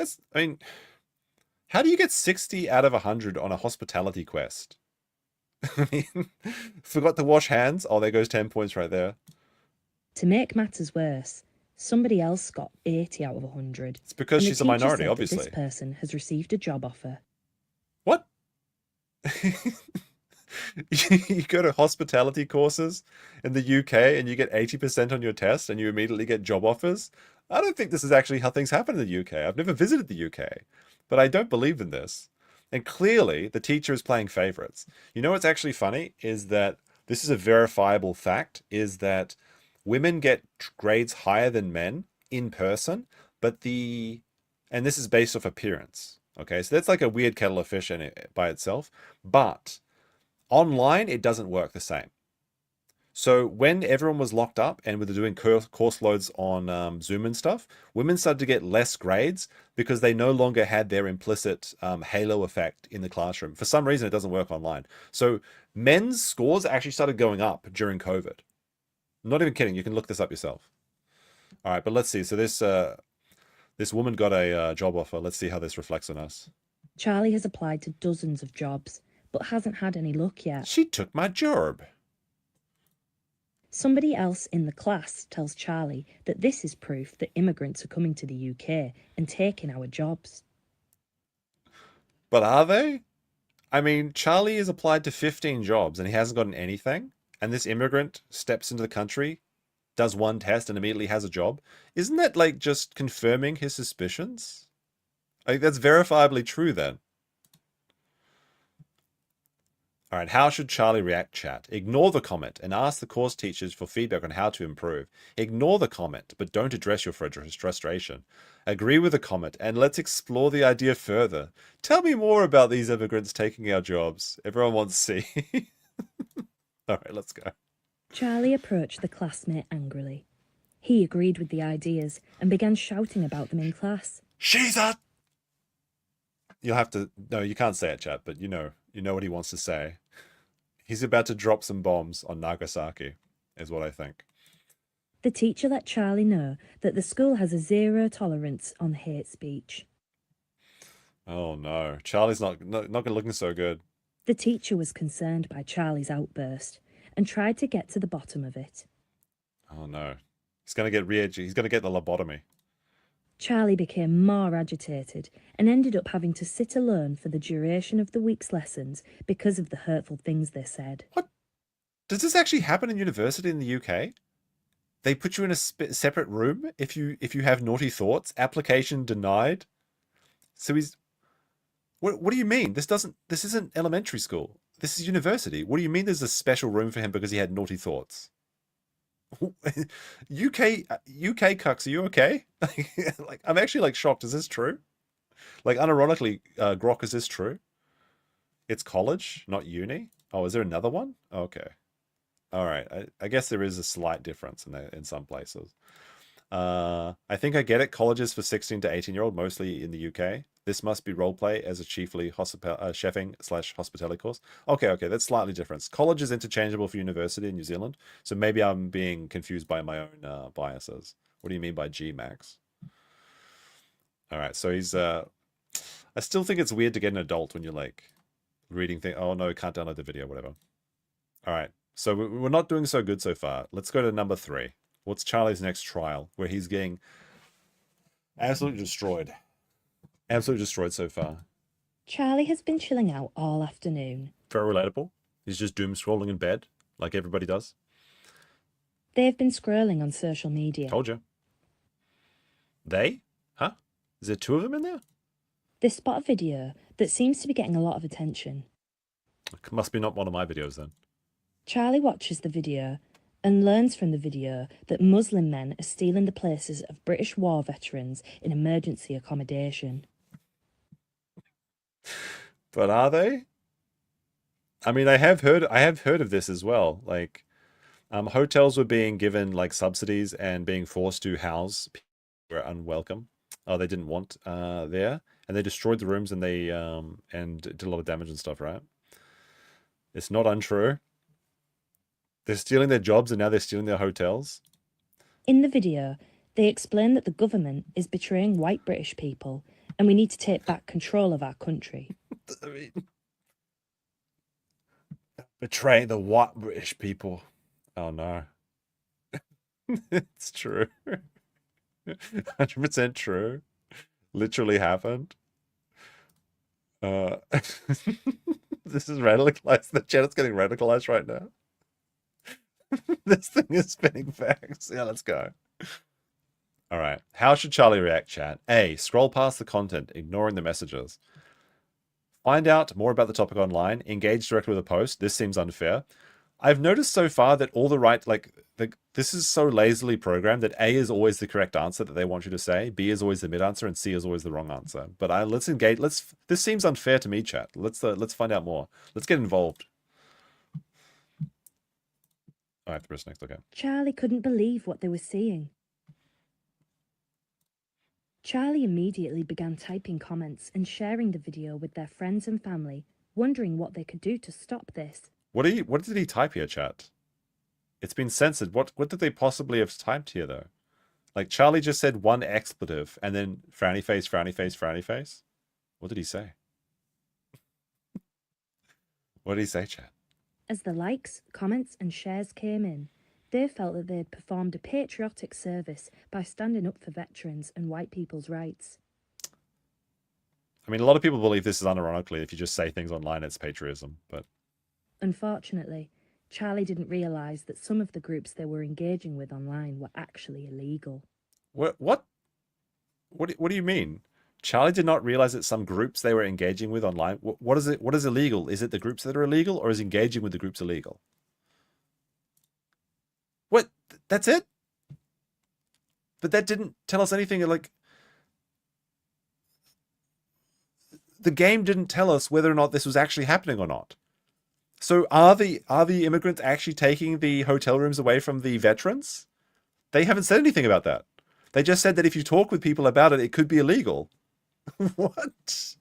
how do you get 60 out of 100 on a hospitality quest? I mean, forgot to wash hands? Oh, there goes 10 points right there.
To make matters worse, somebody else got 80 out of 100.
It's because she's a minority, obviously.
This person has received a job offer.
What? You go to hospitality courses in the UK and you get 80% on your test and you immediately get job offers? I don't think this is actually how things happen in the UK. I've never visited the UK, but I don't believe in this. And clearly, the teacher is playing favorites. You know what's actually funny is that this is a verifiable fact, is that women get grades higher than men in person, but and this is based off appearance. Okay, so that's like a weird kettle of fish in it by itself. But Online, it doesn't work the same. So when everyone was locked up and we were doing course loads on Zoom and stuff, women started to get less grades because they no longer had their implicit halo effect in the classroom. For some reason, it doesn't work online. So men's scores actually started going up during COVID. I'm not even kidding. You can look this up yourself. All right, but let's see. So this woman got a job offer. Let's see how this reflects on us.
Charlie has applied to dozens of jobs, but hasn't had any luck yet.
She took my job.
Somebody else in the class tells Charlie that this is proof that immigrants are coming to the UK and taking our jobs.
But are they? I mean, Charlie has applied to 15 jobs and he hasn't gotten anything. And this immigrant steps into the country, does one test and immediately has a job. Isn't that like just confirming his suspicions? I think that's verifiably true then. All right, how should Charlie react, chat? Ignore the comment and ask the course teachers for feedback on how to improve. Ignore the comment, but don't address your frustration. Agree with the comment and let's explore the idea further. Tell me more about these immigrants taking our jobs. Everyone wants to see. All right, let's go.
Charlie approached the classmate angrily. He agreed with the ideas and began shouting about them in class.
She's a... You'll have to... No, you can't say it, chat, but you know what he wants to say. He's about to drop some bombs on Nagasaki, is what I think.
The teacher let Charlie know that the school has a zero tolerance on hate speech.
Oh no, Charlie's not looking so good.
The teacher was concerned by Charlie's outburst and tried to get to the bottom of it.
Oh no, he's going to get re-edgy. He's going to get the lobotomy.
Charlie became more agitated and ended up having to sit alone for the duration of the week's lessons because of the hurtful things they said.
What? Does this actually happen in university in the UK? They put you in a separate room if you have naughty thoughts. Application denied. So he's... What do you mean? This isn't elementary school. This is university. What do you mean there's a special room for him because he had naughty thoughts? UK cucks, are you okay? Like, I'm actually like shocked. Is this true? Like, unironically, Grok, is this true? It's college, not uni. Oh, is there another one? Okay, all right. I guess there is a slight difference in some places. I think I get it. Colleges for 16 to 18-year-old, mostly in the UK. This must be roleplay as a chiefly chefing/hospitality course. Okay, that's slightly different. College is interchangeable for university in New Zealand, so maybe I'm being confused by my own biases. What do you mean by G, Max? All right, so he's... I still think it's weird to get an adult when you're like reading things. Oh no, can't download the video, whatever. All right, so we're not doing so good so far. Let's go to number 3. What's Charlie's next trial, where he's getting absolutely destroyed? Absolutely destroyed so far.
Charlie has been chilling out all afternoon.
Very relatable. He's just doom scrolling in bed, like everybody does.
They've been scrolling on social media.
Told you. They? Huh? Is there 2 of them in there?
They spot a video that seems to be getting a lot of attention.
It must be not one of my videos then.
Charlie watches the video and learns from the video that Muslim men are stealing the places of British war veterans in emergency accommodation.
But are they? I mean, I have heard of this as well. Like, hotels were being given like subsidies and being forced to house people who were unwelcome. Oh, they didn't want there, and they destroyed the rooms and they and did a lot of damage and stuff. Right? It's not untrue. They're stealing their jobs and now they're stealing their hotels.
In the video, they explain that the government is betraying white British people and we need to take back control of our country.
I mean, betraying the white British people. Oh no. It's true. 100% true. Literally happened. This is radicalized. The chat is getting radicalized right now. This thing is spinning facts. Yeah, let's go. All right. How should Charlie react, chat? A, scroll past the content, ignoring the messages. Find out more about the topic online. Engage directly with a post. This seems unfair. I've noticed so far that all the right, this is so lazily programmed that A is always the correct answer that they want you to say. B is always the mid answer and C is always the wrong answer. But let's engage. This seems unfair to me, chat. Let's find out more. Let's get involved. I have to press next, okay.
Charlie couldn't believe what they were seeing. Charlie immediately began typing comments and sharing the video with their friends and family, wondering what they could do to stop this.
What did he type here, chat? It's been censored. What did they possibly have typed here, though? Like, Charlie just said one expletive, and then frowny face, frowny face, frowny face? What did he say? What did he say, chat?
As the likes, comments and shares came in, they felt that they had performed a patriotic service by standing up for veterans and white people's rights.
I mean, a lot of people believe this is unironically. If you just say things online, it's patriotism, but...
Unfortunately, Charlie didn't realise that some of the groups they were engaging with online were actually illegal.
What do you mean? Charlie did not realize that some groups they were engaging with online. What is it? What is illegal? Is it the groups that are illegal, or is engaging with the groups illegal? What? That's it? But that didn't tell us anything. Like, the game didn't tell us whether or not this was actually happening or not. So are the immigrants actually taking the hotel rooms away from the veterans? They haven't said anything about that. They just said that if you talk with people about it, it could be illegal. What?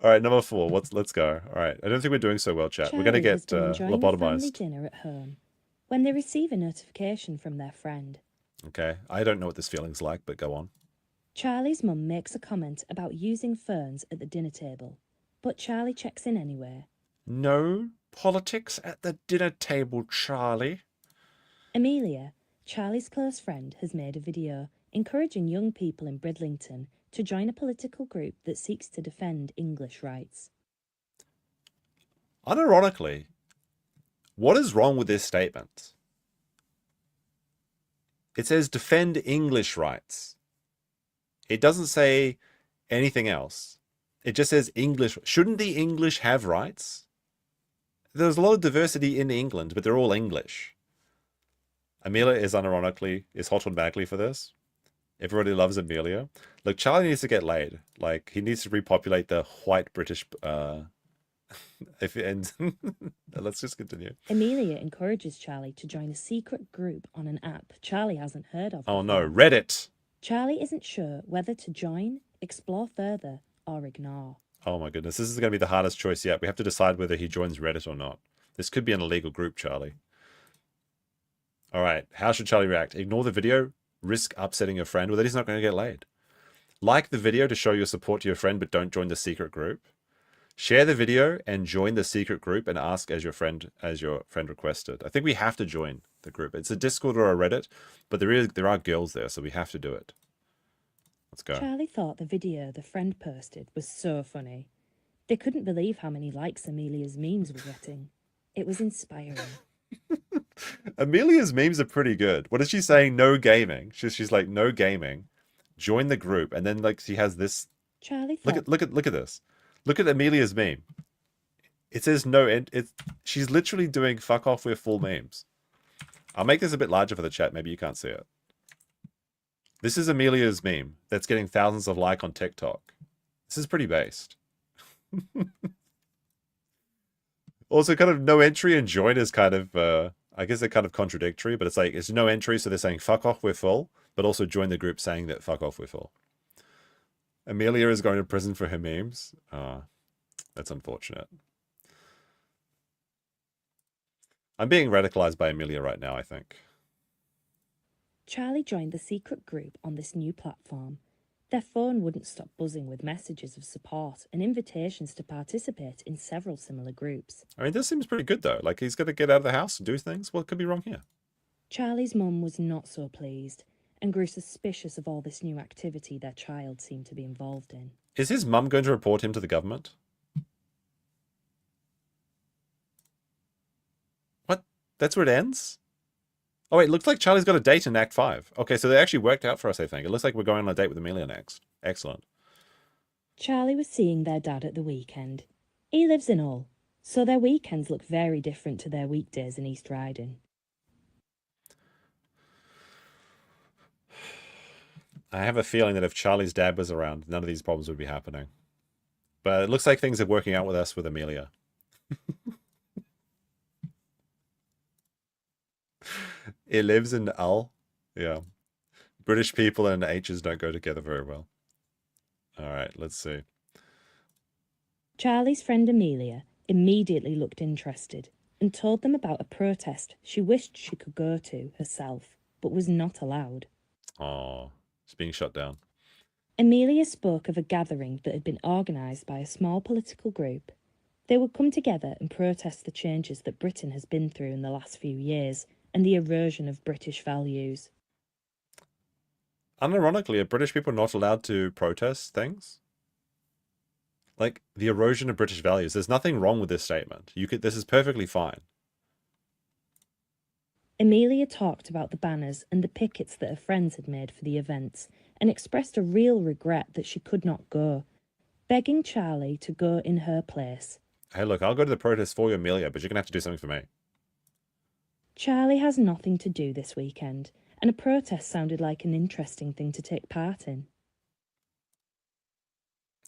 All right, number 4. Let's go. All right, I don't think we're doing so well, chat. We're gonna get lobotomized.
Dinner at home when they receive a notification from their friend.
Okay, I don't know what this feeling's like, but go on.
Charlie's mum makes a comment about using ferns at the dinner table, but Charlie checks in anyway.
No politics at the dinner table, Charlie.
Amelia, Charlie's close friend, has made a video encouraging young people in Bridlington to join a political group that seeks to defend English rights.
Unironically, what is wrong with this statement? It says defend English rights. It doesn't say anything else. It just says English. Shouldn't the English have rights? There's a lot of diversity in England, but they're all English. Amelia is unironically, is hot automatically for this. Everybody loves Amelia. Look, Charlie needs to get laid. Like, he needs to repopulate the white British... let's just continue.
Amelia encourages Charlie to join a secret group on an app Charlie hasn't heard of.
Oh no, Reddit!
Charlie isn't sure whether to join, explore further, or ignore.
Oh my goodness, this is going to be the hardest choice yet. We have to decide whether he joins Reddit or not. This could be an illegal group, Charlie. Alright, how should Charlie react? Ignore the video? Risk upsetting your friend? Well, then he's not going to get laid. Like the video to show your support to your friend, but don't join the secret group. Share the video and join the secret group and ask as your friend requested. I think we have to join the group. It's a Discord or a Reddit, but there are girls there, so we have to do it. Let's go.
Charlie thought the video the friend posted was so funny. They couldn't believe how many likes Amelia's memes were getting. It was inspiring.
Amelia's memes are pretty good. What is she saying? No gaming. She's like, no gaming. Join the group, and then like she has this.
Charlie
thought... look at this. Look at Amelia's meme. It says no. She's literally doing fuck off with full memes. I'll make this a bit larger for the chat. Maybe you can't see it. This is Amelia's meme that's getting thousands of likes on TikTok. This is pretty based. Also, kind of no entry and join is kind of, I guess they're kind of contradictory, but it's like, it's no entry, so they're saying fuck off, we're full, but also join the group saying that fuck off, we're full. Amelia is going to prison for her memes. That's unfortunate. I'm being radicalized by Amelia right now, I think.
Charlie joined the secret group on this new platform. Their phone wouldn't stop buzzing with messages of support and invitations to participate in several similar groups.
I mean, this seems pretty good, though. Like, he's going to get out of the house and do things. What could be wrong here?
Charlie's mum was not so pleased and grew suspicious of all this new activity their child seemed to be involved in.
Is his mum going to report him to the government? What? That's where it ends? Oh, wait, looks like Charlie's got a date in Act 5. Okay, so they actually worked out for us, I think. It looks like we're going on a date with Amelia next. Excellent.
Charlie was seeing their dad at the weekend. He lives in Hull, so their weekends look very different to their weekdays in East Riding.
I have a feeling that if Charlie's dad was around, none of these problems would be happening. But it looks like things are working out with us with Amelia. It lives in Hull. Yeah. British people and H's don't go together very well. All right, let's see.
Charlie's friend Amelia immediately looked interested and told them about a protest she wished she could go to herself, but was not allowed.
Oh, it's being shut down.
Amelia spoke of a gathering that had been organised by a small political group. They would come together and protest the changes that Britain has been through in the last few years and the erosion of British values.
Unironically, are British people not allowed to protest things? Like, the erosion of British values. There's nothing wrong with this statement. This is perfectly fine.
Amelia talked about the banners and the pickets that her friends had made for the events and expressed a real regret that she could not go, begging Charlie to go in her place.
Hey, look, I'll go to the protest for you, Amelia, but you're going to have to do something for me.
Charlie has nothing to do this weekend, and a protest sounded like an interesting thing to take part in.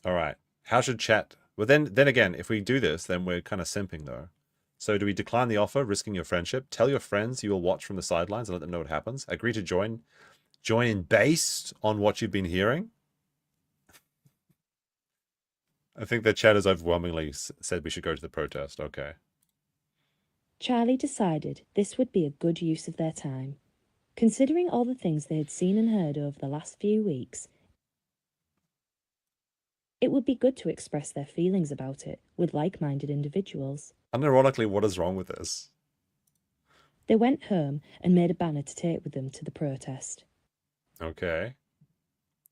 All right. How should chat? Well, then again, if we do this, then we're kind of simping, though. So do we decline the offer, risking your friendship? Tell your friends you will watch from the sidelines and let them know what happens. Agree to join in based on what you've been hearing? I think the chat has overwhelmingly said we should go to the protest. Okay.
Charlie decided this would be a good use of their time. Considering all the things they had seen and heard over the last few weeks, it would be good to express their feelings about it with like-minded individuals.
Unironically, what is wrong with this?
They went home and made a banner to take with them to the protest.
Okay.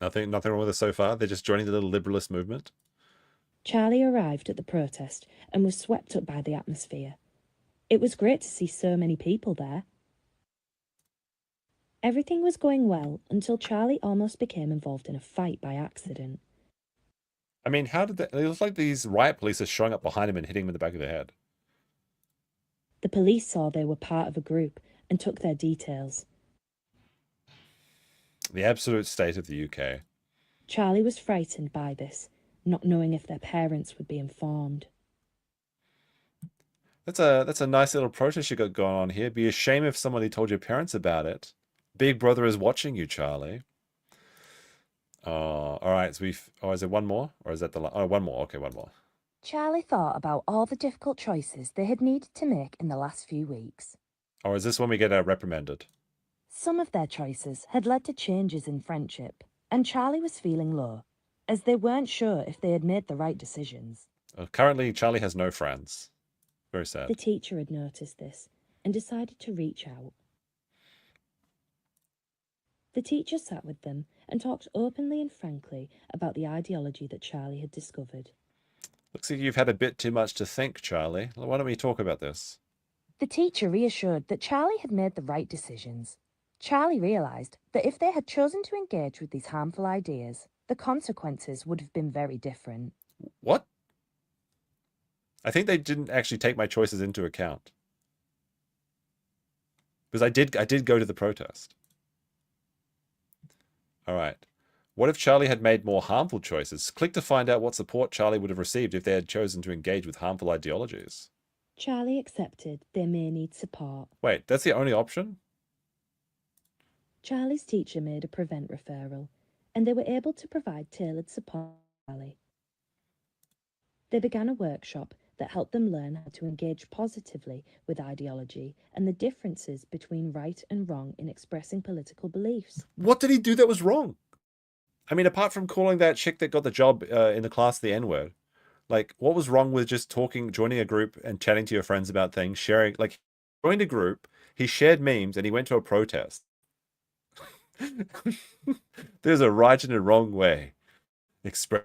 Nothing wrong with this so far? They're just joining the little liberalist movement?
Charlie arrived at the protest and was swept up by the atmosphere. It was great to see so many people there. Everything was going well until Charlie almost became involved in a fight by accident.
I mean, how did that... It looks like these riot police are showing up behind him and hitting him in the back of the head.
The police saw they were part of a group and took their details.
The absolute state of the UK.
Charlie was frightened by this, not knowing if their parents would be informed.
That's a nice little protest you got going on here. Be a shame if somebody told your parents about it. Big Brother is watching you, Charlie. Oh, all right. So is there one more? Or is that the last? Oh, one more. Okay, one more.
Charlie thought about all the difficult choices they had needed to make in the last few weeks.
Or is this when we get reprimanded?
Some of their choices had led to changes in friendship, and Charlie was feeling low, as they weren't sure if they had made the right decisions.
Currently, Charlie has no friends. Very sad.
The teacher had noticed this and decided to reach out. The teacher sat with them and talked openly and frankly about the ideology that Charlie had discovered.
Looks like you've had a bit too much to think, Charlie. Why don't we talk about this?
The teacher reassured that Charlie had made the right decisions. Charlie realised that if they had chosen to engage with these harmful ideas, the consequences would have been very different.
What? I think they didn't actually take my choices into account. Because I did go to the protest. All right. What if Charlie had made more harmful choices? Click to find out what support Charlie would have received if they had chosen to engage with harmful ideologies.
Charlie accepted they may need support.
Wait, that's the only option?
Charlie's teacher made a prevent referral, and they were able to provide tailored support for Charlie. They began a workshop that helped them learn how to engage positively with ideology and the differences between right and wrong in expressing political beliefs.
What did he do that was wrong? I mean, apart from calling that chick that got the job in the class the N-word, like, what was wrong with just joining a group and chatting to your friends about things, sharing, like, he joined a group, he shared memes, and he went to a protest. There's a right and a wrong way. Express.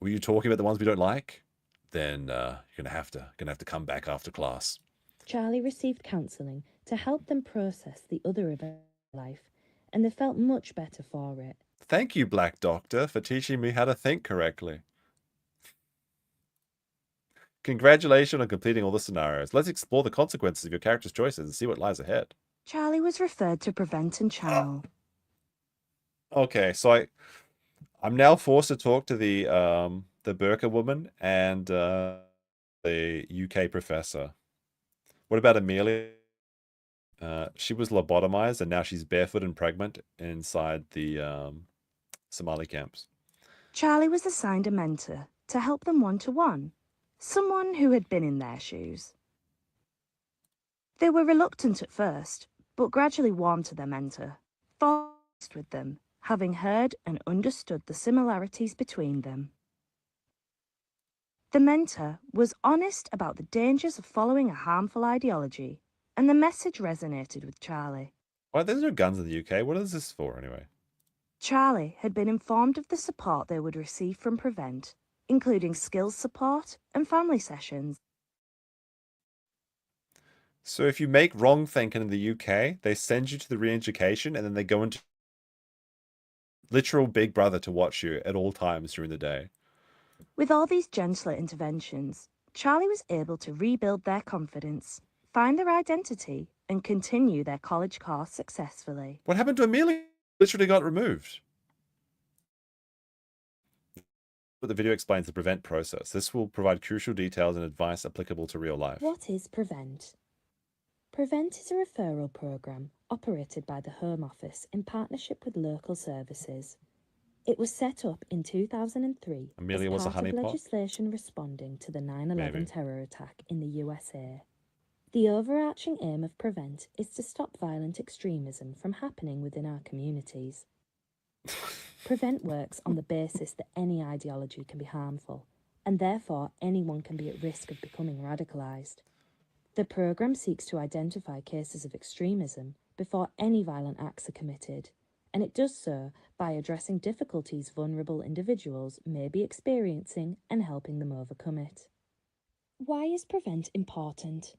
Were you talking about the ones we don't like? Then you're gonna have to come back after class.
Charlie received counselling to help them process the other events in life, and they felt much better for it.
Thank you, Black Doctor, for teaching me how to think correctly. Congratulations on completing all the scenarios. Let's explore the consequences of your character's choices and see what lies ahead.
Charlie was referred to Prevent and Channel.
Okay, so I'm now forced to talk to the burqa woman and the UK professor. What about Amelia? She was lobotomized and now she's barefoot and pregnant inside the Somali camps.
Charlie was assigned a mentor to help them one-to-one, someone who had been in their shoes. They were reluctant at first, but gradually warmed to their mentor, forced with them, having heard and understood the similarities between them. The mentor was honest about the dangers of following a harmful ideology, and the message resonated with Charlie.
Why, there's no guns in the UK. What is this for, anyway?
Charlie had been informed of the support they would receive from Prevent, including skills support and family sessions.
So if you make wrong thinking in the UK, they send you to the re-education and then they go into literal big brother to watch you at all times during the day.
With all these gentler interventions, Charlie was able to rebuild their confidence, find their identity, and continue their college course successfully.
What happened to Amelia? Literally got removed. But the video explains the Prevent process. This will provide crucial details and advice applicable to real life.
What is Prevent? Prevent is a referral program operated by the Home Office in partnership with local services. It was set up in 2003
Amelia was
as
a
part of
honeypot?
legislation responding to the 9/11
Maybe.
terror attack in the USA. The overarching aim of Prevent is to stop violent extremism from happening within our communities. Prevent works on the basis that any ideology can be harmful, and therefore anyone can be at risk of becoming radicalised. The programme seeks to identify cases of extremism before any violent acts are committed, and it does so by addressing difficulties vulnerable individuals may be experiencing and helping them overcome it. Why is Prevent important?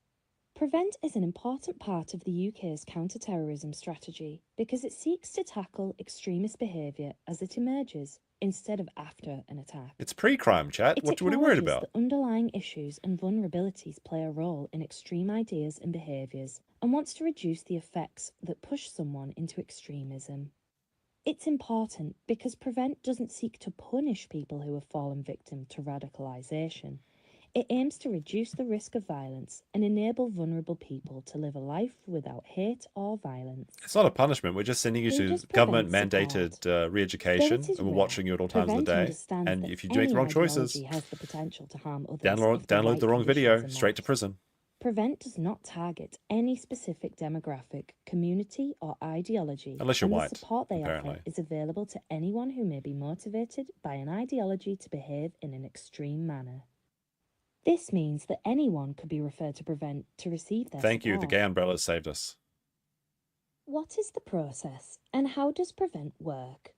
Prevent is an important part of the UK's counter-terrorism strategy because it seeks to tackle extremist behaviour as it emerges instead of after an attack.
It's pre-crime, chat.
It
What are you worried
acknowledges
about?
that underlying issues and vulnerabilities play a role in extreme ideas and behaviours and wants to reduce the effects that push someone into extremism. It's important because Prevent doesn't seek to punish people who have fallen victim to radicalisation. It aims to reduce the risk of violence and enable vulnerable people to live a life without hate or violence.
It's not a punishment. We're just sending you
Who
to
does
government-mandated
Though
re-education,
it is
and we're
rare,
watching you at all times of the
Prevent
day.
understands
And
that
if you make the
any
wrong choices,
ideology has the potential to harm others
download
if the right
the wrong video,
conditions are
straight to
met.
prison.
Prevent does not target any specific demographic, community, or ideology.
Unless you're
and
white,
the support they
apparently.
offer is available to anyone who may be motivated by an ideology to behave in an extreme manner. This means that anyone could be referred to Prevent to receive their
Thank you. The
support.
gay umbrella saved us.
What is the process and how does Prevent work?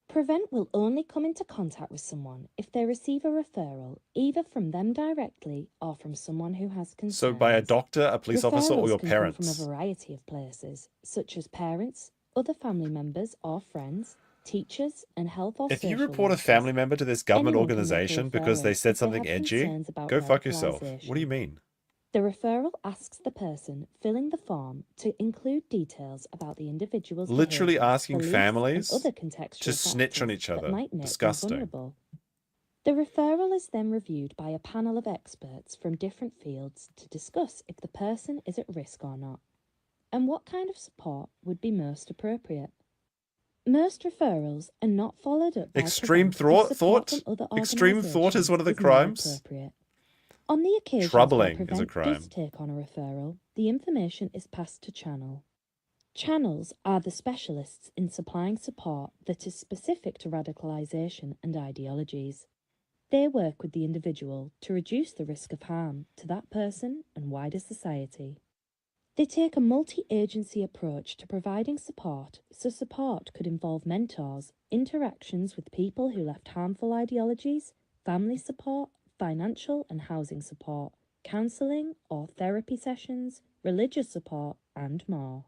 Prevent will only come into contact with someone if they receive a referral either from them directly or from someone who has concerns.
So by a doctor, a police officer, or
Referrals
your
can come
parents.
from a variety of places, such as parents, other family members or friends, teachers, and health or
If you
social
report a
workers.
family member to this government
Anyone can make a
organization because they
referral
said
if
something
have
edgy,
concerns about
go fuck yourself. What do you
radicalisation.
mean?
The referral asks the person filling the form to include details about the individual's
Literally
behaviour,
asking
beliefs,
families
and other contextual
to snitch on
factors
each
that
other.
might make them
Disgusting.
vulnerable. The referral is then reviewed by a panel of experts from different fields to discuss if the person is at risk or not, and what kind of support would be most appropriate. Most referrals are not followed up by
Extreme
Prevent, as support
thought?
from other
Extreme thought is one of the
organisations
crimes?
more appropriate. On the occasions
Troubling
where
is a
Prevent
crime.
does take on a referral, the information is passed to Channel. Channels are the specialists in supplying support that is specific to radicalisation and ideologies. They work with the individual to reduce the risk of harm to that person and wider society. They take a multi-agency approach to providing support, so support could involve mentors, interactions with people who left harmful ideologies, family support, financial and housing support, counselling or therapy sessions, religious support, and more.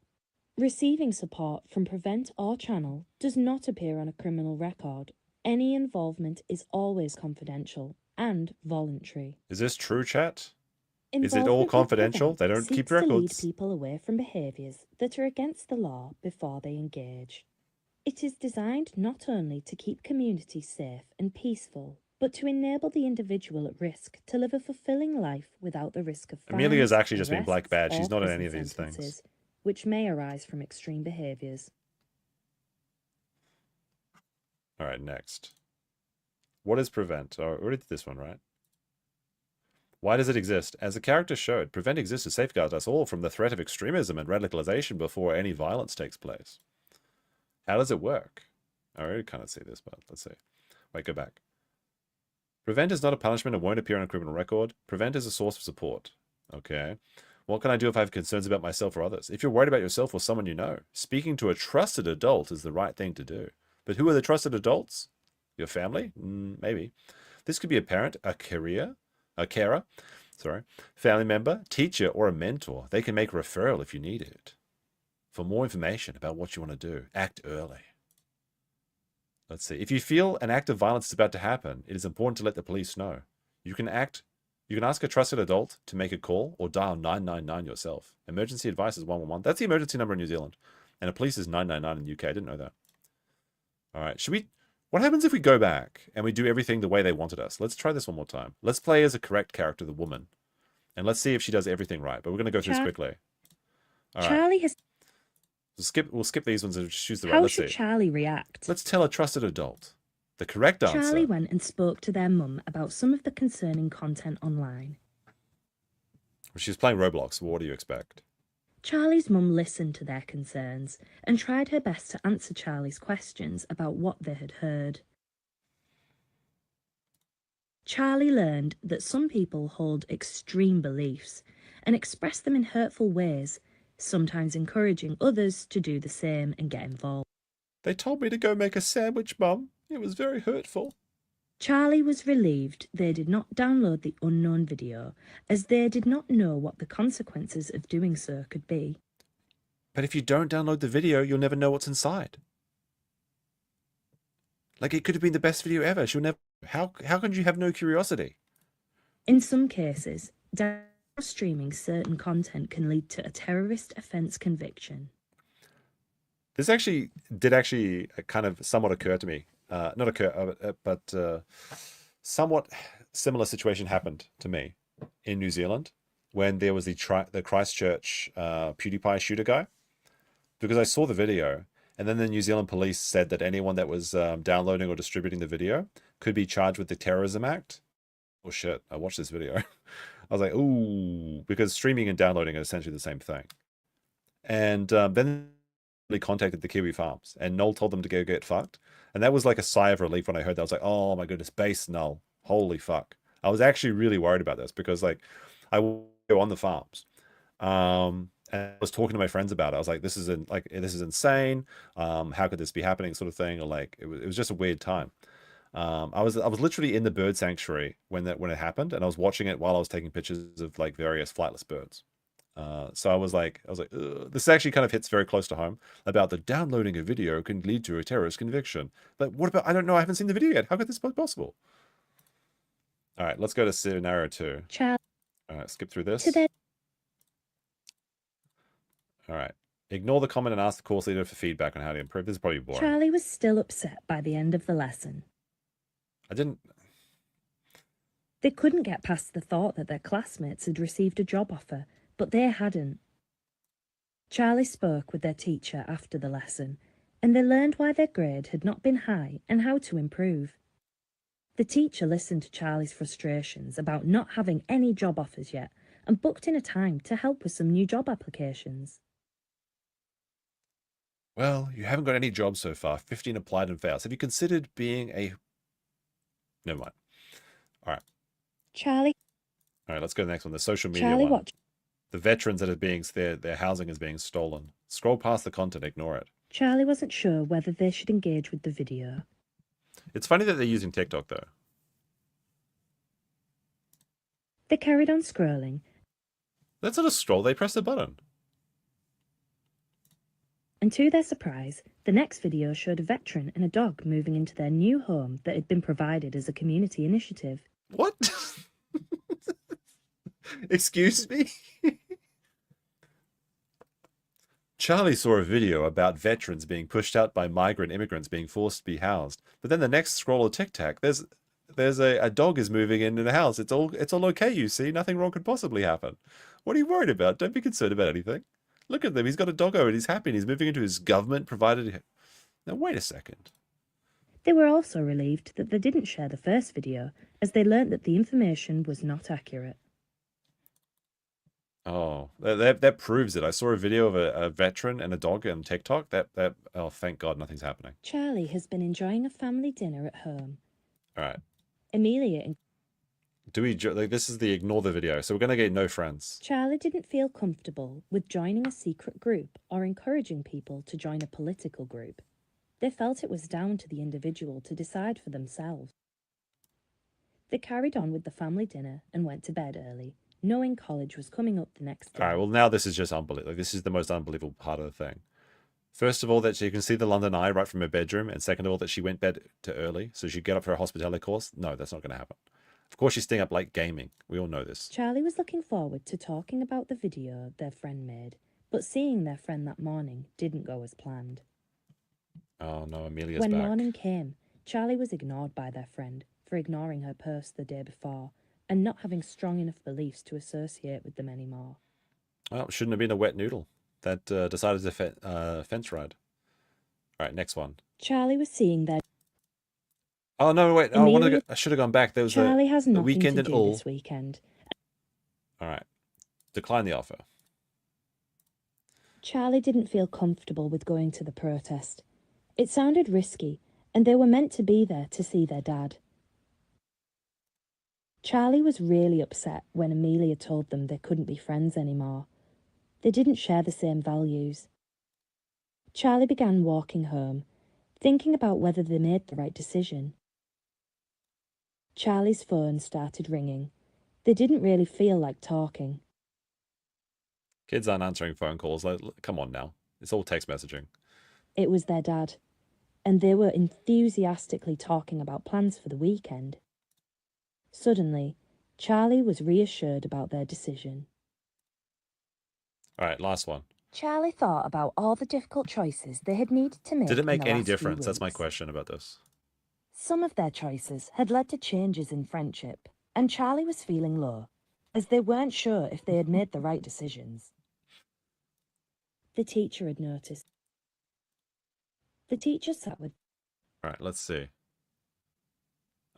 Receiving support from Prevent or Channel does not appear on a criminal record. Any involvement is always confidential and voluntary.
Is this true, chat? Is it
Involvement
all
with
confidential?
Prevent
They don't keep
seeks to lead
records.
people away from behaviours that are against the law before they engage. It is designed not only to keep communities safe and peaceful, but to enable the individual at risk to live a fulfilling life without the risk of fines,
Amelia's actually just been
arrests,
black bad.
or
She's not in
prison
any of these things.
sentences, which may arise from extreme behaviours.
All right, next. What is prevent? Oh, I already did this one, right? Why does it exist? As the character showed, prevent exists to safeguard us all from the threat of extremism and radicalization before any violence takes place. How does it work? I already kind of see this, but let's see. Wait, go back. Prevent is not a punishment and won't appear on a criminal record. Prevent is a source of support. Okay. What can I do if I have concerns about myself or others? If you're worried about yourself or someone you know, speaking to a trusted adult is the right thing to do. But who are the trusted adults? Your family? Maybe. This could be a parent, a carer, family member, teacher, or a mentor. They can make a referral if you need it. For more information about what you want to do, act early. Let's see. If you feel an act of violence is about to happen, it is important to let the police know. You can ask a trusted adult to make a call or dial 999 yourself. Emergency advice is 111. That's the emergency number in New Zealand. And the police is 999 in the UK. I didn't know that. All right. What happens if we go back and we do everything the way they wanted us? Let's try this one more time. Let's play as a correct character, the woman. And let's see if she does everything right. But we're going to go through this quickly. All right.
Charlie has...
We'll skip these ones and choose the right.
How
Let's
should
see.
Charlie react?
Let's tell a trusted adult. The correct answer.
Charlie went and spoke to their mum about some of the concerning content online.
She's playing Roblox. What do you expect?
Charlie's mum listened to their concerns and tried her best to answer Charlie's questions about what they had heard. Charlie learned that some people hold extreme beliefs and express them in hurtful ways, sometimes encouraging others to do the same and get involved.
They told me to go make a sandwich, Mum. It was very hurtful.
Charlie was relieved they did not download the unknown video, as they did not know what the consequences of doing so could be.
But if you don't download the video, you'll never know what's inside. Like, it could have been the best video ever. She'll never... How can you have no curiosity?
In some cases, streaming certain content can lead to a terrorist offence conviction.
This did kind of somewhat occur to me. Not occur, but somewhat similar situation happened to me in New Zealand when there was the Christchurch PewDiePie shooter guy. Because I saw the video, and then the New Zealand police said that anyone that was downloading or distributing the video could be charged with the Terrorism Act. Oh shit, I watched this video. I was like, ooh, because streaming and downloading are essentially the same thing. And then they contacted the Kiwi Farms, and Noel told them to go get fucked. And that was like a sigh of relief when I heard that. I was like, oh my goodness, base Noel. Holy fuck. I was actually really worried about this because like I go on the farms. And I was talking to my friends about it. I was like, this is insane. How could this be happening, sort of thing? Or like it was just a weird time. I was literally in the bird sanctuary when it happened, and I was watching it while I was taking pictures of like various flightless birds. So I was like, this actually kind of hits very close to home about the downloading a video can lead to a terrorist conviction. But what about, I don't know, I haven't seen the video yet. How could this be possible? All right, let's go to scenario 2. All right, skip through this. All right. Ignore the comment and ask the course leader for feedback on how to improve. This is probably boring.
Charlie was still upset by the end of the lesson. They couldn't get past the thought that their classmates had received a job offer, but they hadn't. Charlie spoke with their teacher after the lesson, and they learned why their grade had not been high and how to improve. The teacher listened to Charlie's frustrations about not having any job offers yet and booked in a time to help with some new job applications.
Well, you haven't got any jobs so far. 15 applied and failed. Have you considered being a... Never mind. All right.
Charlie.
All right, let's go to the next one. The social media one. Watch. The veterans that are being... Their housing is being stolen. Scroll past the content. Ignore it.
Charlie wasn't sure whether they should engage with the video.
It's funny that they're using TikTok, though.
They carried on scrolling.
That's not a scroll. They pressed a button.
And to their surprise, the next video showed a veteran and a dog moving into their new home that had been provided as a community initiative.
What? Excuse me? Charlie saw a video about veterans being pushed out by migrant immigrants being forced to be housed. But then the next scroll of TikTok, there's there's a dog is moving in the house. It's all okay, you see. Nothing wrong could possibly happen. What are you worried about? Don't be concerned about anything. Look at them. He's got a doggo and he's happy and he's moving into his government provided. Now, wait a second.
They were also relieved that they didn't share the first video, as they learnt that the information was not accurate.
Oh, that proves it. I saw a video of a veteran and a dog on TikTok. Oh, thank God nothing's happening.
Charlie has been enjoying a family dinner at home.
All right.
Amelia and
this is the ignore the video, so we're going to get no friends.
Charlie didn't feel comfortable with joining a secret group or encouraging people to join a political group. They felt it was down to the individual to decide for themselves. They carried on with the family dinner and went to bed early, knowing college was coming up the next day.
All right, well, now this is just unbelievable. This is the most unbelievable part of the thing. First of all, that you can see the London Eye right from her bedroom, and second of all, that she went bed to early, so she'd get up for her hospitality course. No, that's not going to happen. Of course, she's staying up late gaming. We all know this.
Charlie was looking forward to talking about the video their friend made, but seeing their friend that morning didn't go as planned.
Oh no, Amelia's
When
back.
morning came, Charlie was ignored by their friend for ignoring her post the day before and not having strong enough beliefs to associate with them anymore.
Well, it shouldn't have been a wet noodle that decided to fence ride. All right, next one.
Charlie was seeing their...
Oh no, wait! Oh, I should have gone back. There was
Charlie has
the
nothing
weekend
to
and
do
all.
this weekend.
All right, decline the offer.
Charlie didn't feel comfortable with going to the protest. It sounded risky, and they were meant to be there to see their dad. Charlie was really upset when Amelia told them they couldn't be friends anymore. They didn't share the same values. Charlie began walking home, thinking about whether they made the right decision. Charlie's phone started ringing. They didn't really feel like talking.
Kids aren't answering phone calls. Like, come on now. It's all text messaging.
It was their dad, and they were enthusiastically talking about plans for the weekend. Suddenly, Charlie was reassured about their decision.
All right, last one.
Charlie thought about all the difficult choices they had needed to make.
Did it make
in the
any
last few
difference? That's my
weeks.
question about this.
Some of their choices had led to changes in friendship, and Charlie was feeling low, as they weren't sure if they had made the right decisions. The teacher had noticed. The teacher sat with...
All right, let's see.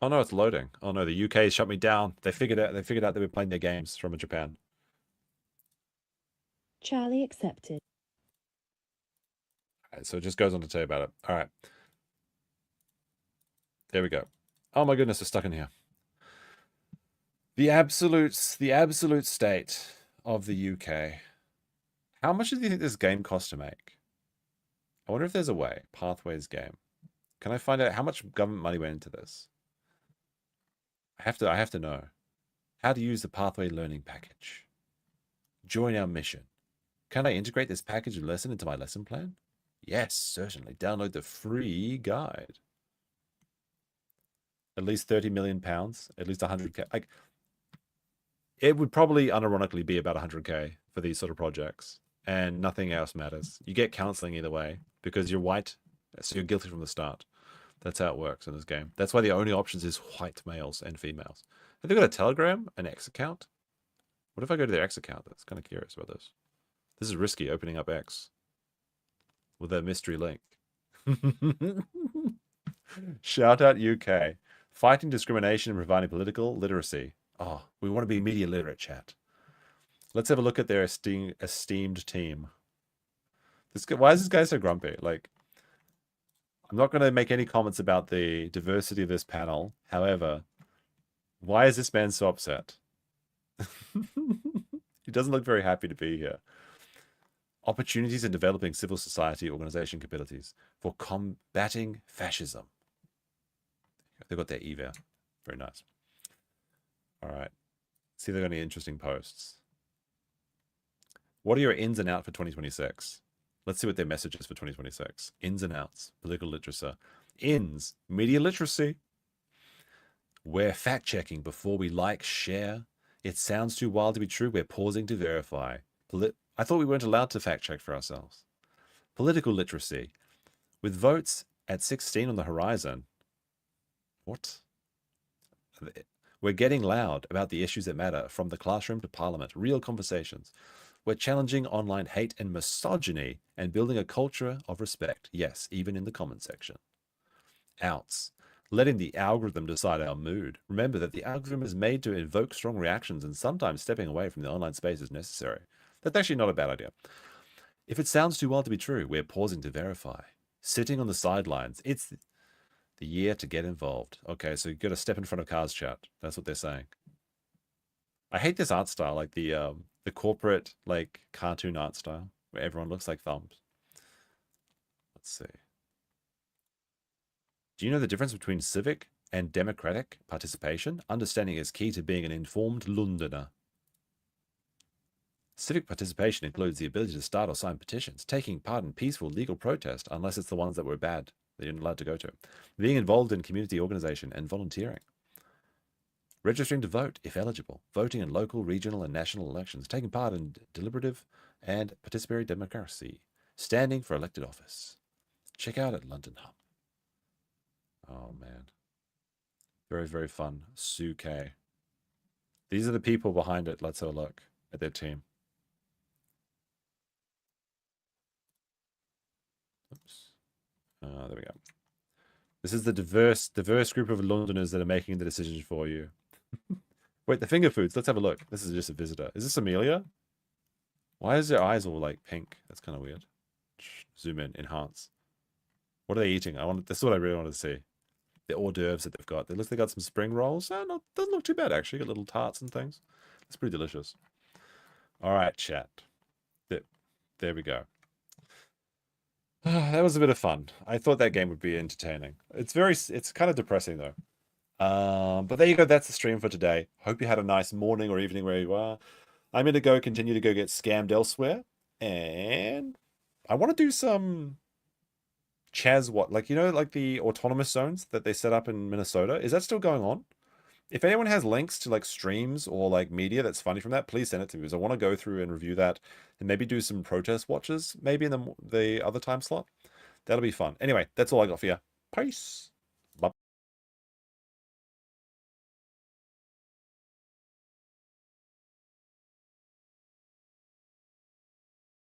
Oh no, it's loading. Oh no, the UK shut me down. They figured out they were playing their games from Japan.
Charlie accepted.
All right, so it just goes on to tell you about it. All right. There we go. Oh my goodness, it's stuck in here. The absolute state of the UK. How much do you think this game cost to make? I wonder if there's a way. Pathways game. Can I find out how much government money went into this? I have to know. How to use the Pathway Learning Package. Join our mission. Can I integrate this package and lesson into my lesson plan? Yes, certainly. Download the free guide. At least 30 million pounds. At least 100k. Like, it would probably unironically be about 100k for these sort of projects. And nothing else matters. You get counseling either way because you're white, so you're guilty from the start. That's how it works in this game. That's why the only options is white males and females. Have they got a Telegram, an X account? What if I go to their X account? That's kind of curious about this. This is risky, opening up X with a mystery link. Shout out UK. Fighting discrimination and providing political literacy. Oh, we want to be media literate, chat. Let's have a look at their esteemed team. Why is this guy so grumpy? Like, I'm not going to make any comments about the diversity of this panel. However, why is this man so upset? He doesn't look very happy to be here. Opportunities in developing civil society organization capabilities for combating fascism. They've got their eval. Very nice. All right. See if they've got any interesting posts. What are your ins and outs for 2026? Let's see what their message is for 2026. Ins and outs. Political literacy. Ins. Media literacy. We're fact-checking before we like, share. It sounds too wild to be true. We're pausing to verify. I thought we weren't allowed to fact-check for ourselves. Political literacy. With votes at 16 on the horizon. What? We're getting loud about the issues that matter, from the classroom to parliament, real conversations. We're challenging online hate and misogyny and building a culture of respect. Yes, even in the comment section. Outs. Letting the algorithm decide our mood. Remember that the algorithm is made to invoke strong reactions, and sometimes stepping away from the online space is necessary. That's actually not a bad idea. If it sounds too well to be true, we're pausing to verify. Sitting on the sidelines. It's the year to get involved. Okay, so you've got to step in front of cars chat. That's what they're saying. I hate this art style, like the corporate, like, cartoon art style, where everyone looks like thumbs. Let's see. Do you know the difference between civic and democratic participation? Understanding is key to being an informed Londoner. Civic participation includes the ability to start or sign petitions, taking part in peaceful legal protest, unless it's the ones that were bad that you're not allowed to go to, being involved in community organization and volunteering, registering to vote if eligible, voting in local, regional, and national elections, taking part in deliberative and participatory democracy, standing for elected office. Check out at London Hub. Oh, man. Very, very fun. Sue K. These are the people behind it. Let's have a look at their team. Oops. There we go. This is the diverse group of Londoners that are making the decisions for you. Wait, the finger foods. Let's have a look. This is just a visitor. Is this Amelia? Why is their eyes all like pink? That's kind of weird. Zoom in, enhance. What are they eating? This is what I really want to see. The hors d'oeuvres that they've got. They got some spring rolls. Doesn't look too bad actually. Got little tarts and things. It's pretty delicious. All right, chat. There we go. That was a bit of fun. I thought that game would be entertaining. It's kind of depressing though. But there you go. That's the stream for today. Hope you had a nice morning or evening where you are. I'm going to continue to go get scammed elsewhere. And I want to do some like the autonomous zones that they set up in Minnesota. Is that still going on? If anyone has links to like streams or like media that's funny from that, please send it to me, because I want to go through and review that and maybe do some protest watches maybe in the other time slot. That'll be fun. Anyway, that's all I got for you. Peace.